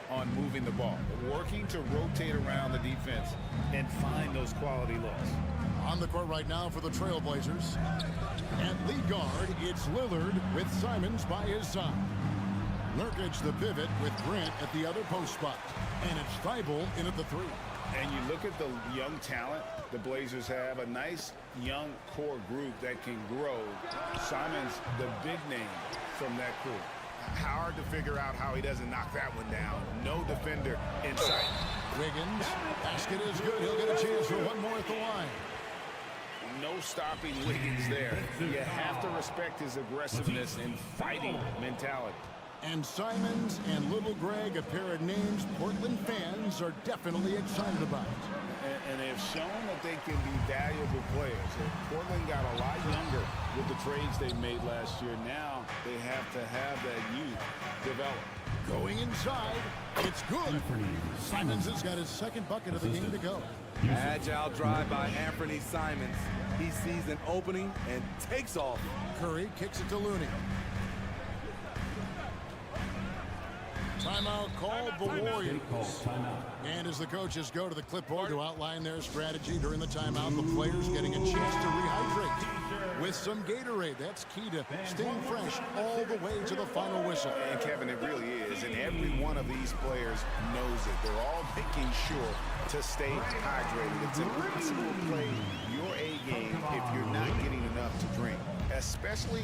on moving the ball, working to rotate around the defense and find those quality looks. On the court right now for the Trailblazers. At lead guard, it's Lillard with Simons by his side. Nurkic the pivot with Grant at the other post spot. And it's Thibault in at the 3. And you look at the young talent the Blazers have, a nice young core group that can grow. Simons, the big name from that crew. Hard to figure out how he doesn't knock that one down. No defender in sight. Wiggins, basket is good. He'll get a chance for one more at the line. No stopping Wiggins there. You have to respect his aggressiveness and fighting mentality. And Simons and Little Greg, a pair of names Portland fans are definitely excited about. And they've shown that they can be valuable players. Portland got a lot younger with the trades they made last year. Now they have to have that youth develop. Going inside, it's good. Simons has got his second bucket of the game to go. Agile drive by Anthony Simons. He sees an opening and takes off. Curry kicks it to Looney. Timeout called the Warriors. And as the coaches go to the clipboard to outline their strategy during the timeout, the players getting a chance to rehydrate with some Gatorade. That's key to staying fresh all the way to the final whistle. And Kevin, it really is. And every one of these players knows it. They're all making sure to stay hydrated. It's impossible to play your A game if you're not getting enough to drink, especially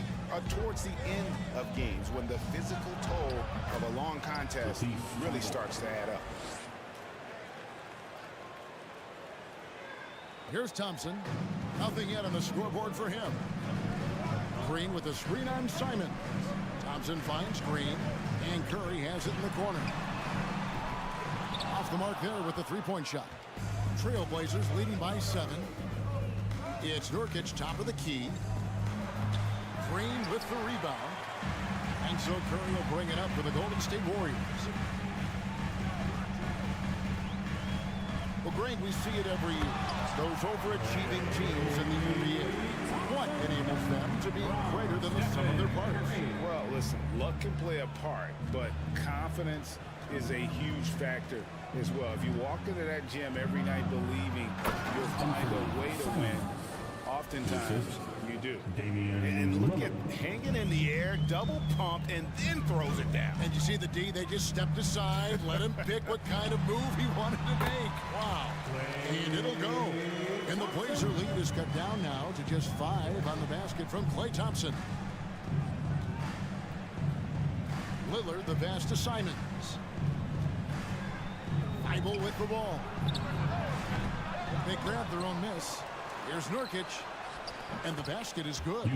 towards the end of games when the physical toll of a long contest really starts to add up. Here's Thompson. Nothing yet on the scoreboard for him. Green with a screen on Simon. Thompson finds Green, and Curry has it in the corner. Off the mark there with the three-point shot. Trailblazers leading by 7. It's Nurkic top of the key. Green with the rebound. And so Curry will bring it up for the Golden State Warriors. Well, Greg, we see it every year. Those overachieving teams in the NBA. What enables them to be greater than the sum of their parts? Well, listen, luck can play a part, but confidence is a huge factor as well. If you walk into that gym every night believing you'll find a way to win, oftentimes you do. And look at hanging in the air, double pump, and then throws it down. And you see the D, they just stepped aside, let him pick what kind of move he wanted to make. Wow. And it'll go. And the Blazer lead is cut down now to just 5 on the basket from Klay Thompson. Lillard, the pass to Simons. Thibault with the ball. They grab their own miss. Here's Nurkic. And the basket is good.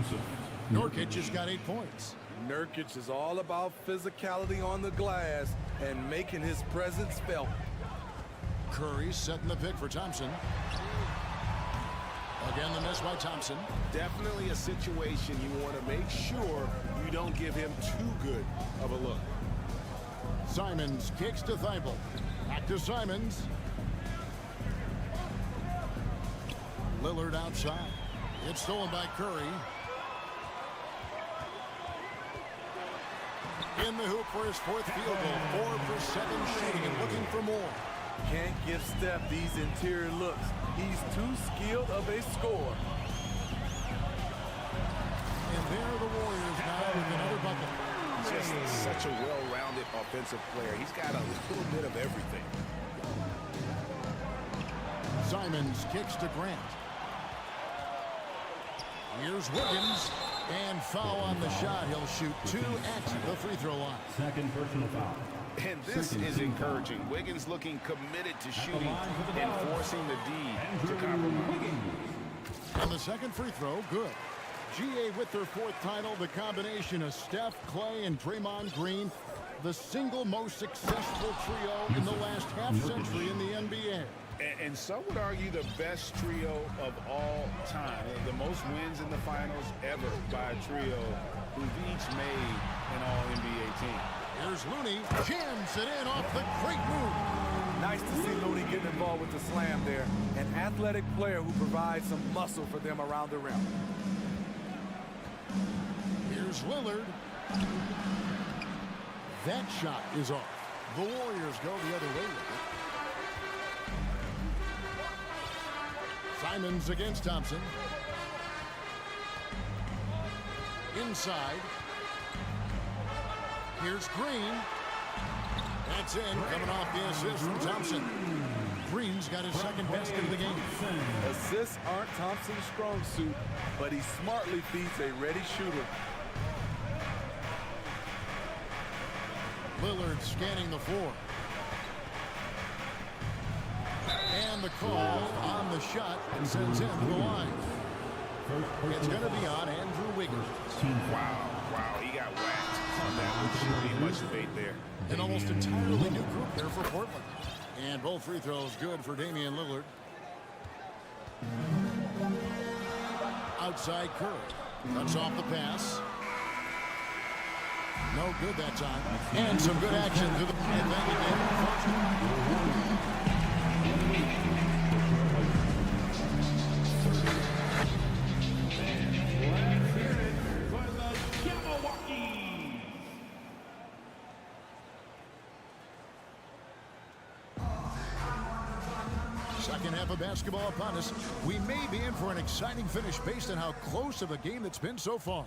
Nurkic has got 8 points. Nurkic is all about physicality on the glass and making his presence felt. Curry setting the pick for Thompson. Again, the miss by Thompson. Definitely a situation you want to make sure you you don't give him too good of a look. Simons kicks to Thibault. Back to Simons. Lillard outside. It's stolen by Curry. In the hoop for his fourth field goal. 4 for 7 shooting and looking for more. Can't give Steph these interior looks. He's too skilled of a scorer. And there are the Warriors now with another bucket. Just such a well-rounded offensive player. He's got a little bit of everything. Simons kicks to Grant. Here's Wiggins. And foul on the shot. He'll shoot 2 at the free throw line. Second personal foul. And this is encouraging. Wiggins looking committed to shooting and forcing the D to compromise. And the second free throw, good. GA with their 4th title, the combination of Steph, Clay, and Draymond Green, the single most successful trio in the last half-century in the NBA. And some would argue the best trio of all time. The most wins in the finals ever by a trio who've each made an All-NBA team. Here's Looney, jams it in off the great move. Nice to see Looney getting involved with the slam there. An athletic player who provides some muscle for them around the rim. Here's Lillard. That shot is off. The Warriors go the other way with it. Simons against Thompson. Inside. Here's Green. That's in, coming off the assist from Thompson. Green's got his second basket of the game. Assists aren't Thompson's strong suit, but he smartly feeds a ready shooter. Lillard scanning the floor. And the call on the shot and sends him to the line. It's going to be on Andrew Wiggins. Wow, he got whacked on that. Shouldn't be much debate there. An almost entirely new group here for Portland. And both free throws good for Damian Lillard. Outside Curry. Cuts off the pass. No good that time. And some good action to the second half of basketball upon us. We may be in for an exciting finish based on how close of a game it's been so far.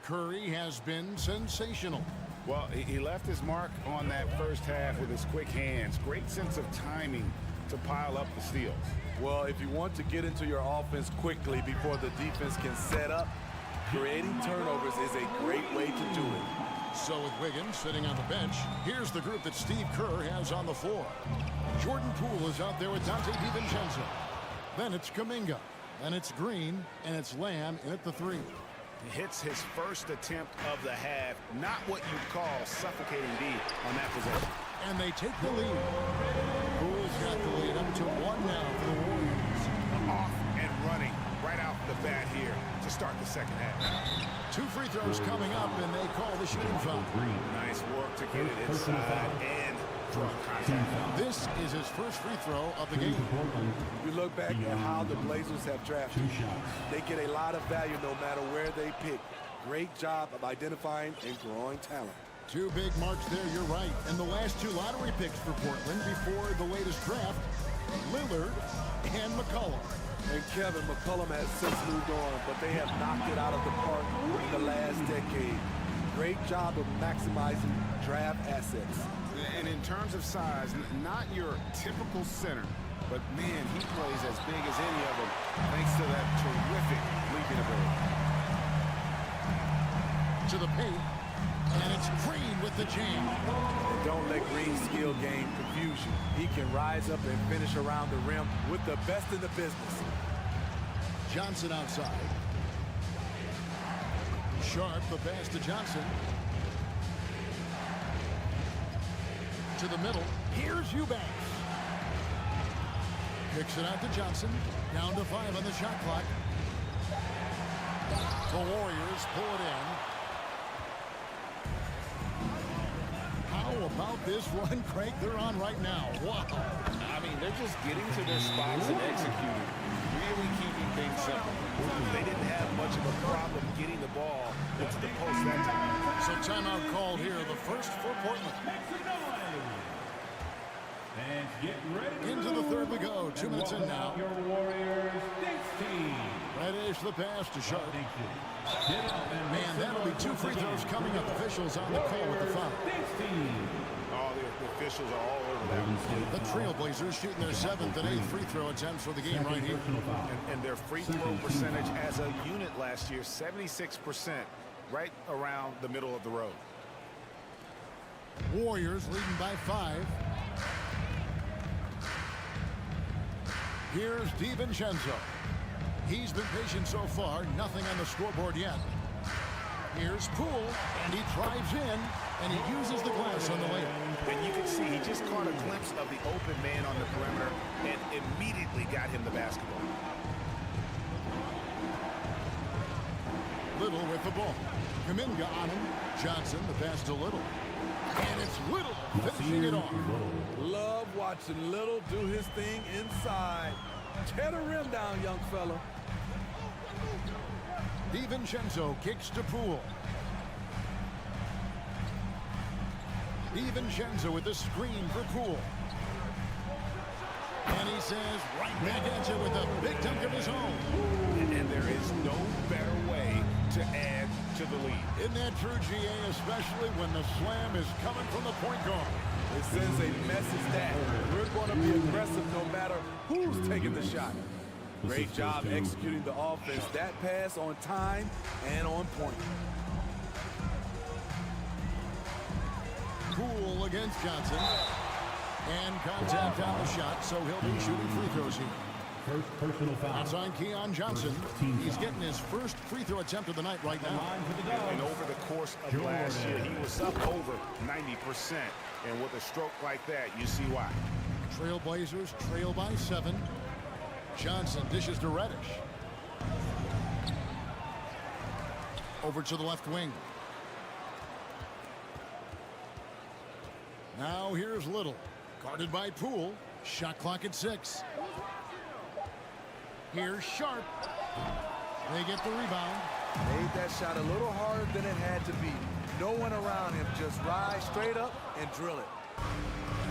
Curry has been sensational. Well, he left his mark on that first half with his quick hands. Great sense of timing to pile up the steals. Well, if you want to get into your offense quickly before the defense can set up, creating turnovers is a great way to do it. So with Wiggins sitting on the bench, here's the group that Steve Kerr has on the floor. Jordan Poole is out there with Dante DiVincenzo. Then it's Kuminga. Then it's Green. And it's Lamb in at the 3. He hits his first attempt of the half. Not what you call suffocating D on that possession. And they take the lead. Poole's got the lead up to 1 now for the Warriors. Off and running right out the bat here to start the second half. 2 free throws coming up, and they call the shooting foul. Nice work to get it inside and draw contact. This is his first free throw of the game. We look back at how the Blazers have drafted. They get a lot of value no matter where they pick. Great job of identifying and growing talent. 2 big marks there, you're right. And the last 2 lottery picks for Portland before the latest draft, Lillard and McCollum. And Kevin, McCollum has since moved on, but they have knocked it out of the park in the last decade. Great job of maximizing draft assets. And in terms of size, not your typical center, but man, he plays as big as any of them thanks to that terrific leaping ability. To the paint, and it's Green with the jam. Don't let Green's skill gain confusion. He can rise up and finish around the rim with the best in the business. Johnson outside. Sharp, the pass to Johnson. To the middle. Here's Eubanks. Kicks it out to Johnson. Down to 5 on the shot clock. The Warriors pull it in. about this one, Craig, they're on right now. Wow. I mean, they're just getting to their spots and executing, really keeping things simple. They didn't have much of a problem getting the ball into the post that time. So timeout called here, the first for Portland. And get ready Into the third we go. 2 minutes in now. Your Warriors next team. Right-ish the pass to Sharp. Man, that'll be 2 free throws coming up. Officials on the call with the foul. Oh, the officials are all over that one. The Trailblazers shooting their 7th and 8th free throw attempts for the game right here. And their free throw percentage as a unit last year, 76%, right around the middle of the road. Warriors leading by 5. Here's DiVincenzo. He's been patient so far. Nothing on the scoreboard yet. Here's Poole, and he drives in, and he uses the glass on the layup. And you can see he just caught a glimpse of the open man on the perimeter and immediately got him the basketball. Little with the ball. Kuminga on him. Johnson, the pass to Little. And it's Little finishing it off. Love watching Little do his thing inside. Tear the rim down, young fella. DiVincenzo kicks to Poole. DiVincenzo with the screen for Poole. And he says, right back at you with a big dunk of his own. And there is no better way to add to the lead. Isn't that true, GA, especially when the slam is coming from the point guard? It sends a message that we're going to be aggressive no matter who's taking the shot. Great job executing the offense. That pass on time and on point. Poole against Johnson. And contact on the shot, so he'll be shooting free throws here. First personal foul. That's on Keon Johnson. He's getting his first free throw attempt of the night right now. And over the course of last year, he was up over 90%. And with a stroke like that, you see why. Trailblazers trail by 7. Johnson dishes to Reddish. Over to the left wing. Now here's Little. Guarded by Poole. Shot clock at 6. Here's Sharp. They get the rebound. Made that shot a little harder than it had to be. No one around him. Just rise straight up and drill it.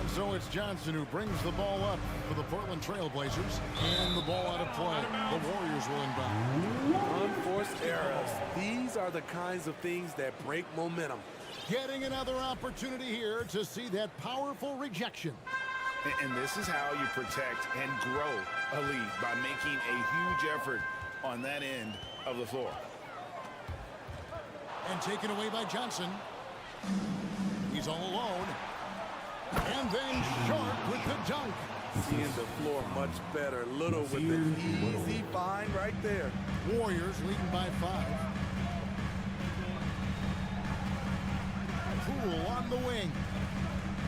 And so it's Johnson who brings the ball up for the Portland Trailblazers. And the ball out of play. The Warriors will inbound. Unforced errors. These are the kinds of things that break momentum. Getting another opportunity here to see that powerful rejection. And this is how you protect and grow a lead, by making a huge effort on that end of the floor. And taken away by Johnson. He's all alone. And then Sharp with the dunk. Seeing the floor much better. Little with the easy find right there. Warriors leading by 5. Poole on the wing.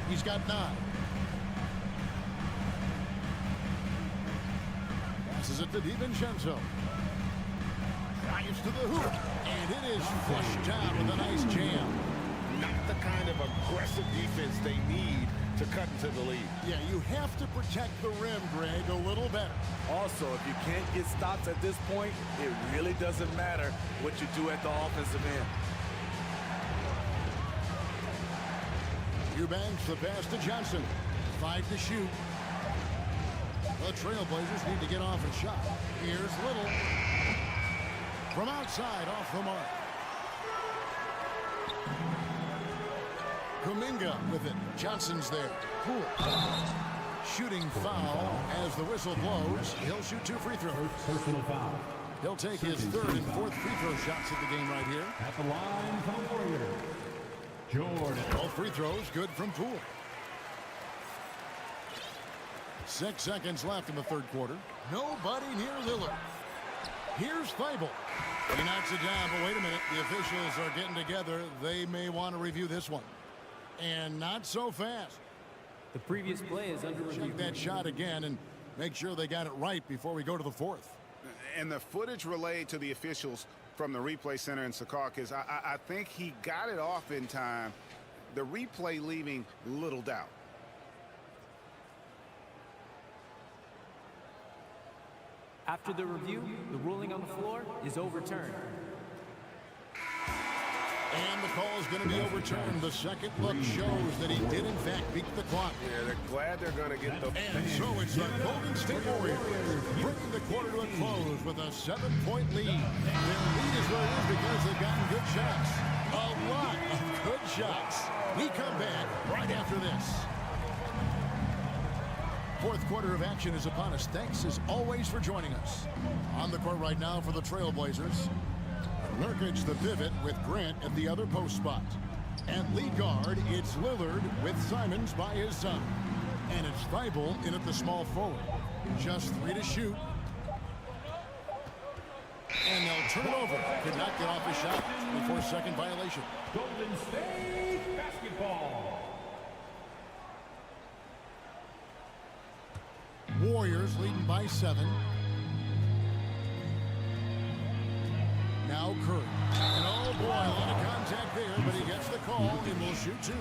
He's got 9. Passes it to DiVincenzo. Drives to the hoop. And it is flushed down with a nice jam. Not the kind of aggressive defense they need to cut into the lead. Yeah, you have to protect the rim, Greg, a little better. Also, if you can't get stops at this point, it really doesn't matter what you do at the offensive end. Eubanks, the pass to Johnson. 5 to shoot. The Trailblazers need to get off a shot. Here's Little. From outside, off the mark. Kuminga with it. Johnson's there. Poole. Shooting foul as the whistle blows. He'll shoot 2 free throws. Personal foul. He'll take his 3rd and 4th free throw shots of the game right here. At the line for the Warriors, Jordan. Both free throws good from Poole. 6 seconds left in the 3rd quarter. Nobody near Lillard. Here's Thibault. He knocks it down, but wait a minute. The officials are getting together. They may want to review this one. And not so fast. The previous play is under review. Check that shot again and make sure they got it right before we go to the 4th. And the footage relayed to the officials from the replay center in Secaucus, I think he got it off in time, the replay leaving little doubt. After the review, the ruling on the floor is overturned. And the call is going to be overturned. The second look shows that he did, in fact, beat the clock. Yeah, they're glad they're going to get the... And so it's the Golden State Warriors bringing the quarter to a close with a 7-point lead. Their lead is where it is because they've gotten good shots. A lot of good shots. We come back right after this. Fourth quarter of action is upon us. Thanks, as always, for joining us. On the court right now for the Trailblazers, Nurkic the pivot with Grant at the other post spot. At lead guard, it's Lillard with Simons by his side. And it's Thibault in at the small forward. Just 3 to shoot. And they'll turn it over. Could not get off a shot before second violation. Golden State basketball. Warriors leading by 7. Now Curry. And oh boy, a lot of contact there, but he gets the call and will shoot 2.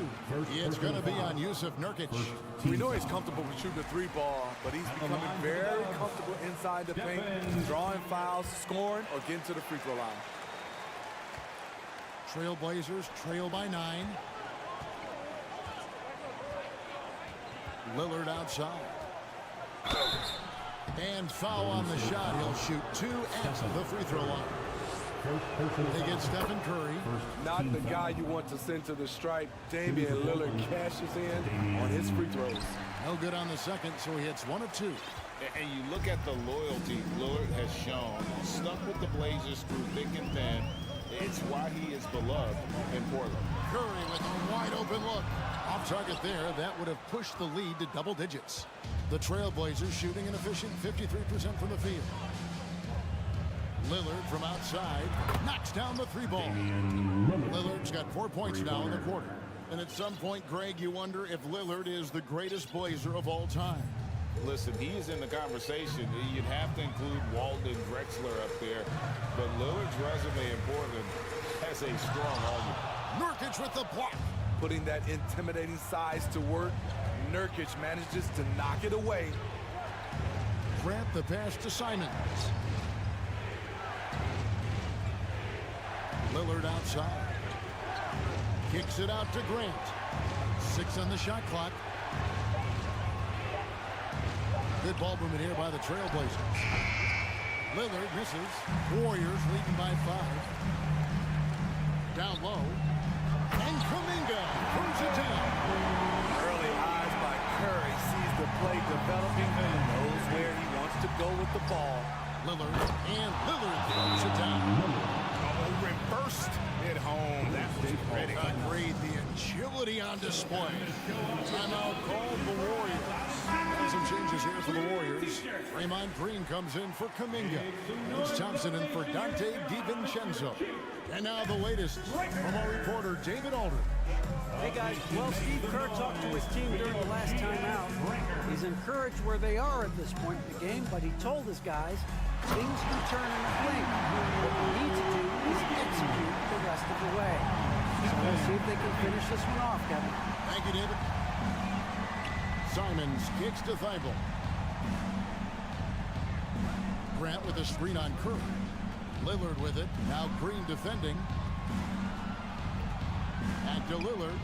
It's going to be on Yusuf Nurkic. We know he's comfortable with shooting the 3-ball, but he's becoming very comfortable inside the paint, drawing fouls, scoring, or getting to the free throw line. Trailblazers trail by 9. Lillard outside. And foul on the shot. He'll shoot 2 at the free throw line. They get Stephen Curry. Not the guy you want to send to the stripe. Damian Lillard cashes in on his free throws. No good on the second, so he hits 1 of 2. And you look at the loyalty Lillard has shown. Stuck with the Blazers through thick and thin. It's why he is beloved in Portland. Curry with a wide open look. Off target there. That would have pushed the lead to double digits. The Trailblazers shooting an efficient 53% from the field. Lillard from outside knocks down the 3-ball. Lillard's got 4 points now in the quarter. And at some point, Greg, you wonder if Lillard is the greatest Blazer of all time. Listen, he is in the conversation. You'd have to include Walden Drexler up there. But Lillard's resume in Portland has a strong argument. Nurkic with the block. Putting that intimidating size to work, Nurkic manages to knock it away. Grant the pass to Simons. Lillard outside. Kicks it out to Grant. 6 on the shot clock. Good ball movement here by the Trailblazers. Lillard misses. Warriors leading by 5. Down low. And Kuminga throws it down. Early eyes by Curry, sees the play developing and knows where he wants to go with the ball. Lillard throws it down. Reversed at home. That was pretty. Great, the agility on display. Timeout called the Warriors. And some changes here for the Warriors. Draymond Green comes in for Kuminga. Bruce Thompson in for Dante DiVincenzo. And now the latest from our reporter, David Aldridge. Hey guys, well, Steve Kerr talked to his team during the last timeout. He's encouraged where they are at this point in the game, but he told his guys things can turn in a blink. What we need to do is execute the rest of the way. So we'll see if they can finish this one off, Kevin. Thank you, David. Simons kicks to Thibault. Grant with a screen on Curry. Lillard with it. Now Green defending. Back to Lillard.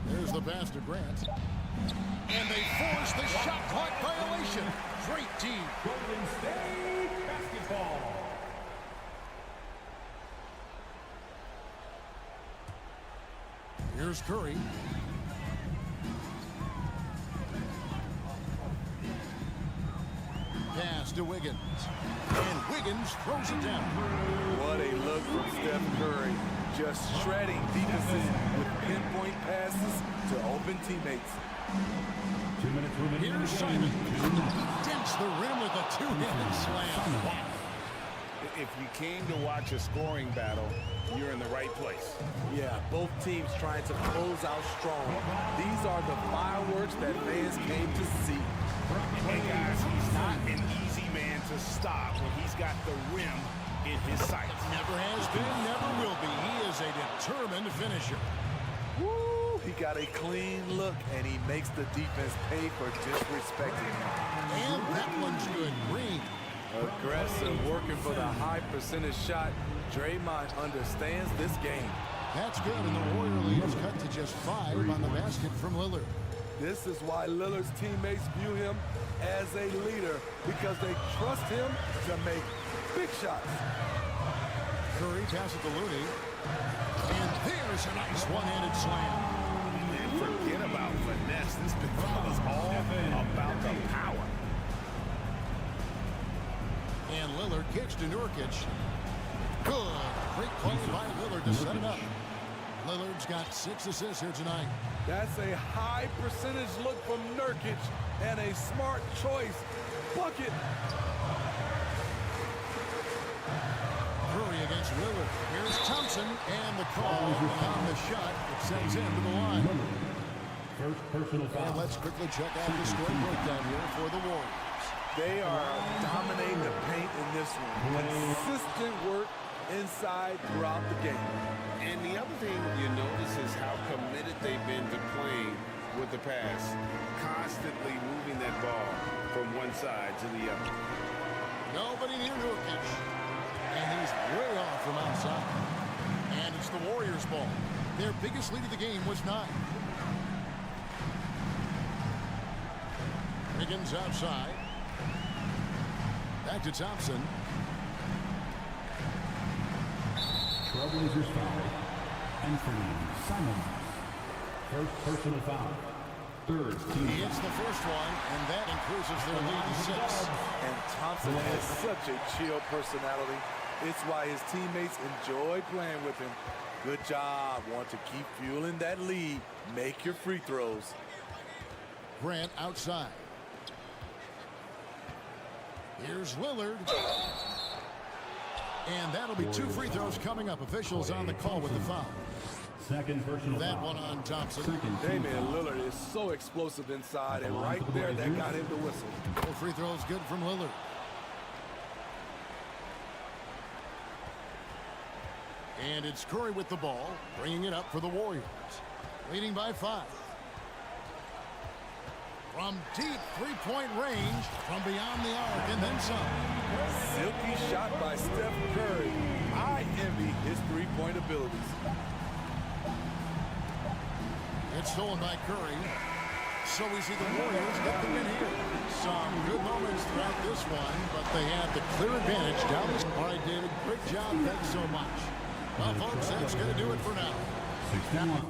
There's the pass to Grant. And they force the shot clock violation. Great team. Golden State basketball. Here's Curry. Pass to Wiggins. And Wiggins throws it down. What a look from Steph Curry. Just shredding defenses with pinpoint passes to open teammates. 2 minutes remaining. Here's Simon. Dents the rim with a 2-handed slam. If you came to watch a scoring battle, you're in the right place. Yeah, both teams trying to close out strong. These are the fireworks that fans came to see. Hey guys, he's not an easy man to stop when he's got the rim in his sights. Never has been, never will be. He is a determined finisher. Woo! He got a clean look, and he makes the defense pay for disrespecting him. And that one's good. Green. Aggressive, working for the high percentage shot. Draymond understands this game. That's good, and the Warrior lead is cut to just 5 on the basket from Lillard. This is why Lillard's teammates view him as a leader, because they trust him to make big shots. Curry passes to Looney. And there's a nice one-handed slam. And forget about finesse. This becomes all about the power. And Lillard kicks to Nurkic. Good. Great play by Lillard to set it up. Lillard's got 6 assists here tonight. That's a high percentage look from Nurkic and a smart choice. Bucket. Curry against Lillard. Here's Thompson, and the call on the shot. It sends him to the line. First personal foul. And let's quickly check out the score breakdown here for the Warriors. They are dominating the paint in this one. Consistent work inside throughout the game. And the other thing you notice is how committed they've been to playing with the pass, constantly moving that ball from one side to the other. Nobody near Nurkic. And he's way off from outside. And it's the Warriors' ball. Their biggest lead of the game was 9. Wiggins outside. Back to Thompson. Trailblazers foul. Anthony Simons. First personal foul. Third team. He hits the first one, and that increases their lead to 6. And Thompson has such a chill personality. It's why his teammates enjoy playing with him. Good job. Want to keep fueling that lead. Make your free throws. Grant outside. Here's Lillard. And that'll be 2 free throws coming up. Officials on the call with the foul. Second personal That foul. one on Thompson. Damian Lillard is so explosive inside, and right there, that got him the whistle. 4 free throws good from Lillard. And it's Curry with the ball, bringing it up for the Warriors. Leading by 5. From deep three-point range, from beyond the arc, and then some. Silky shot by Steph Curry. I envy his three-point abilities. It's stolen by Curry. So we see the Warriors get the win here. Some good moments throughout this one, but they had the clear advantage down this. All right, David, great job. Thanks so much. Well, folks, that's going to do it for now. 61.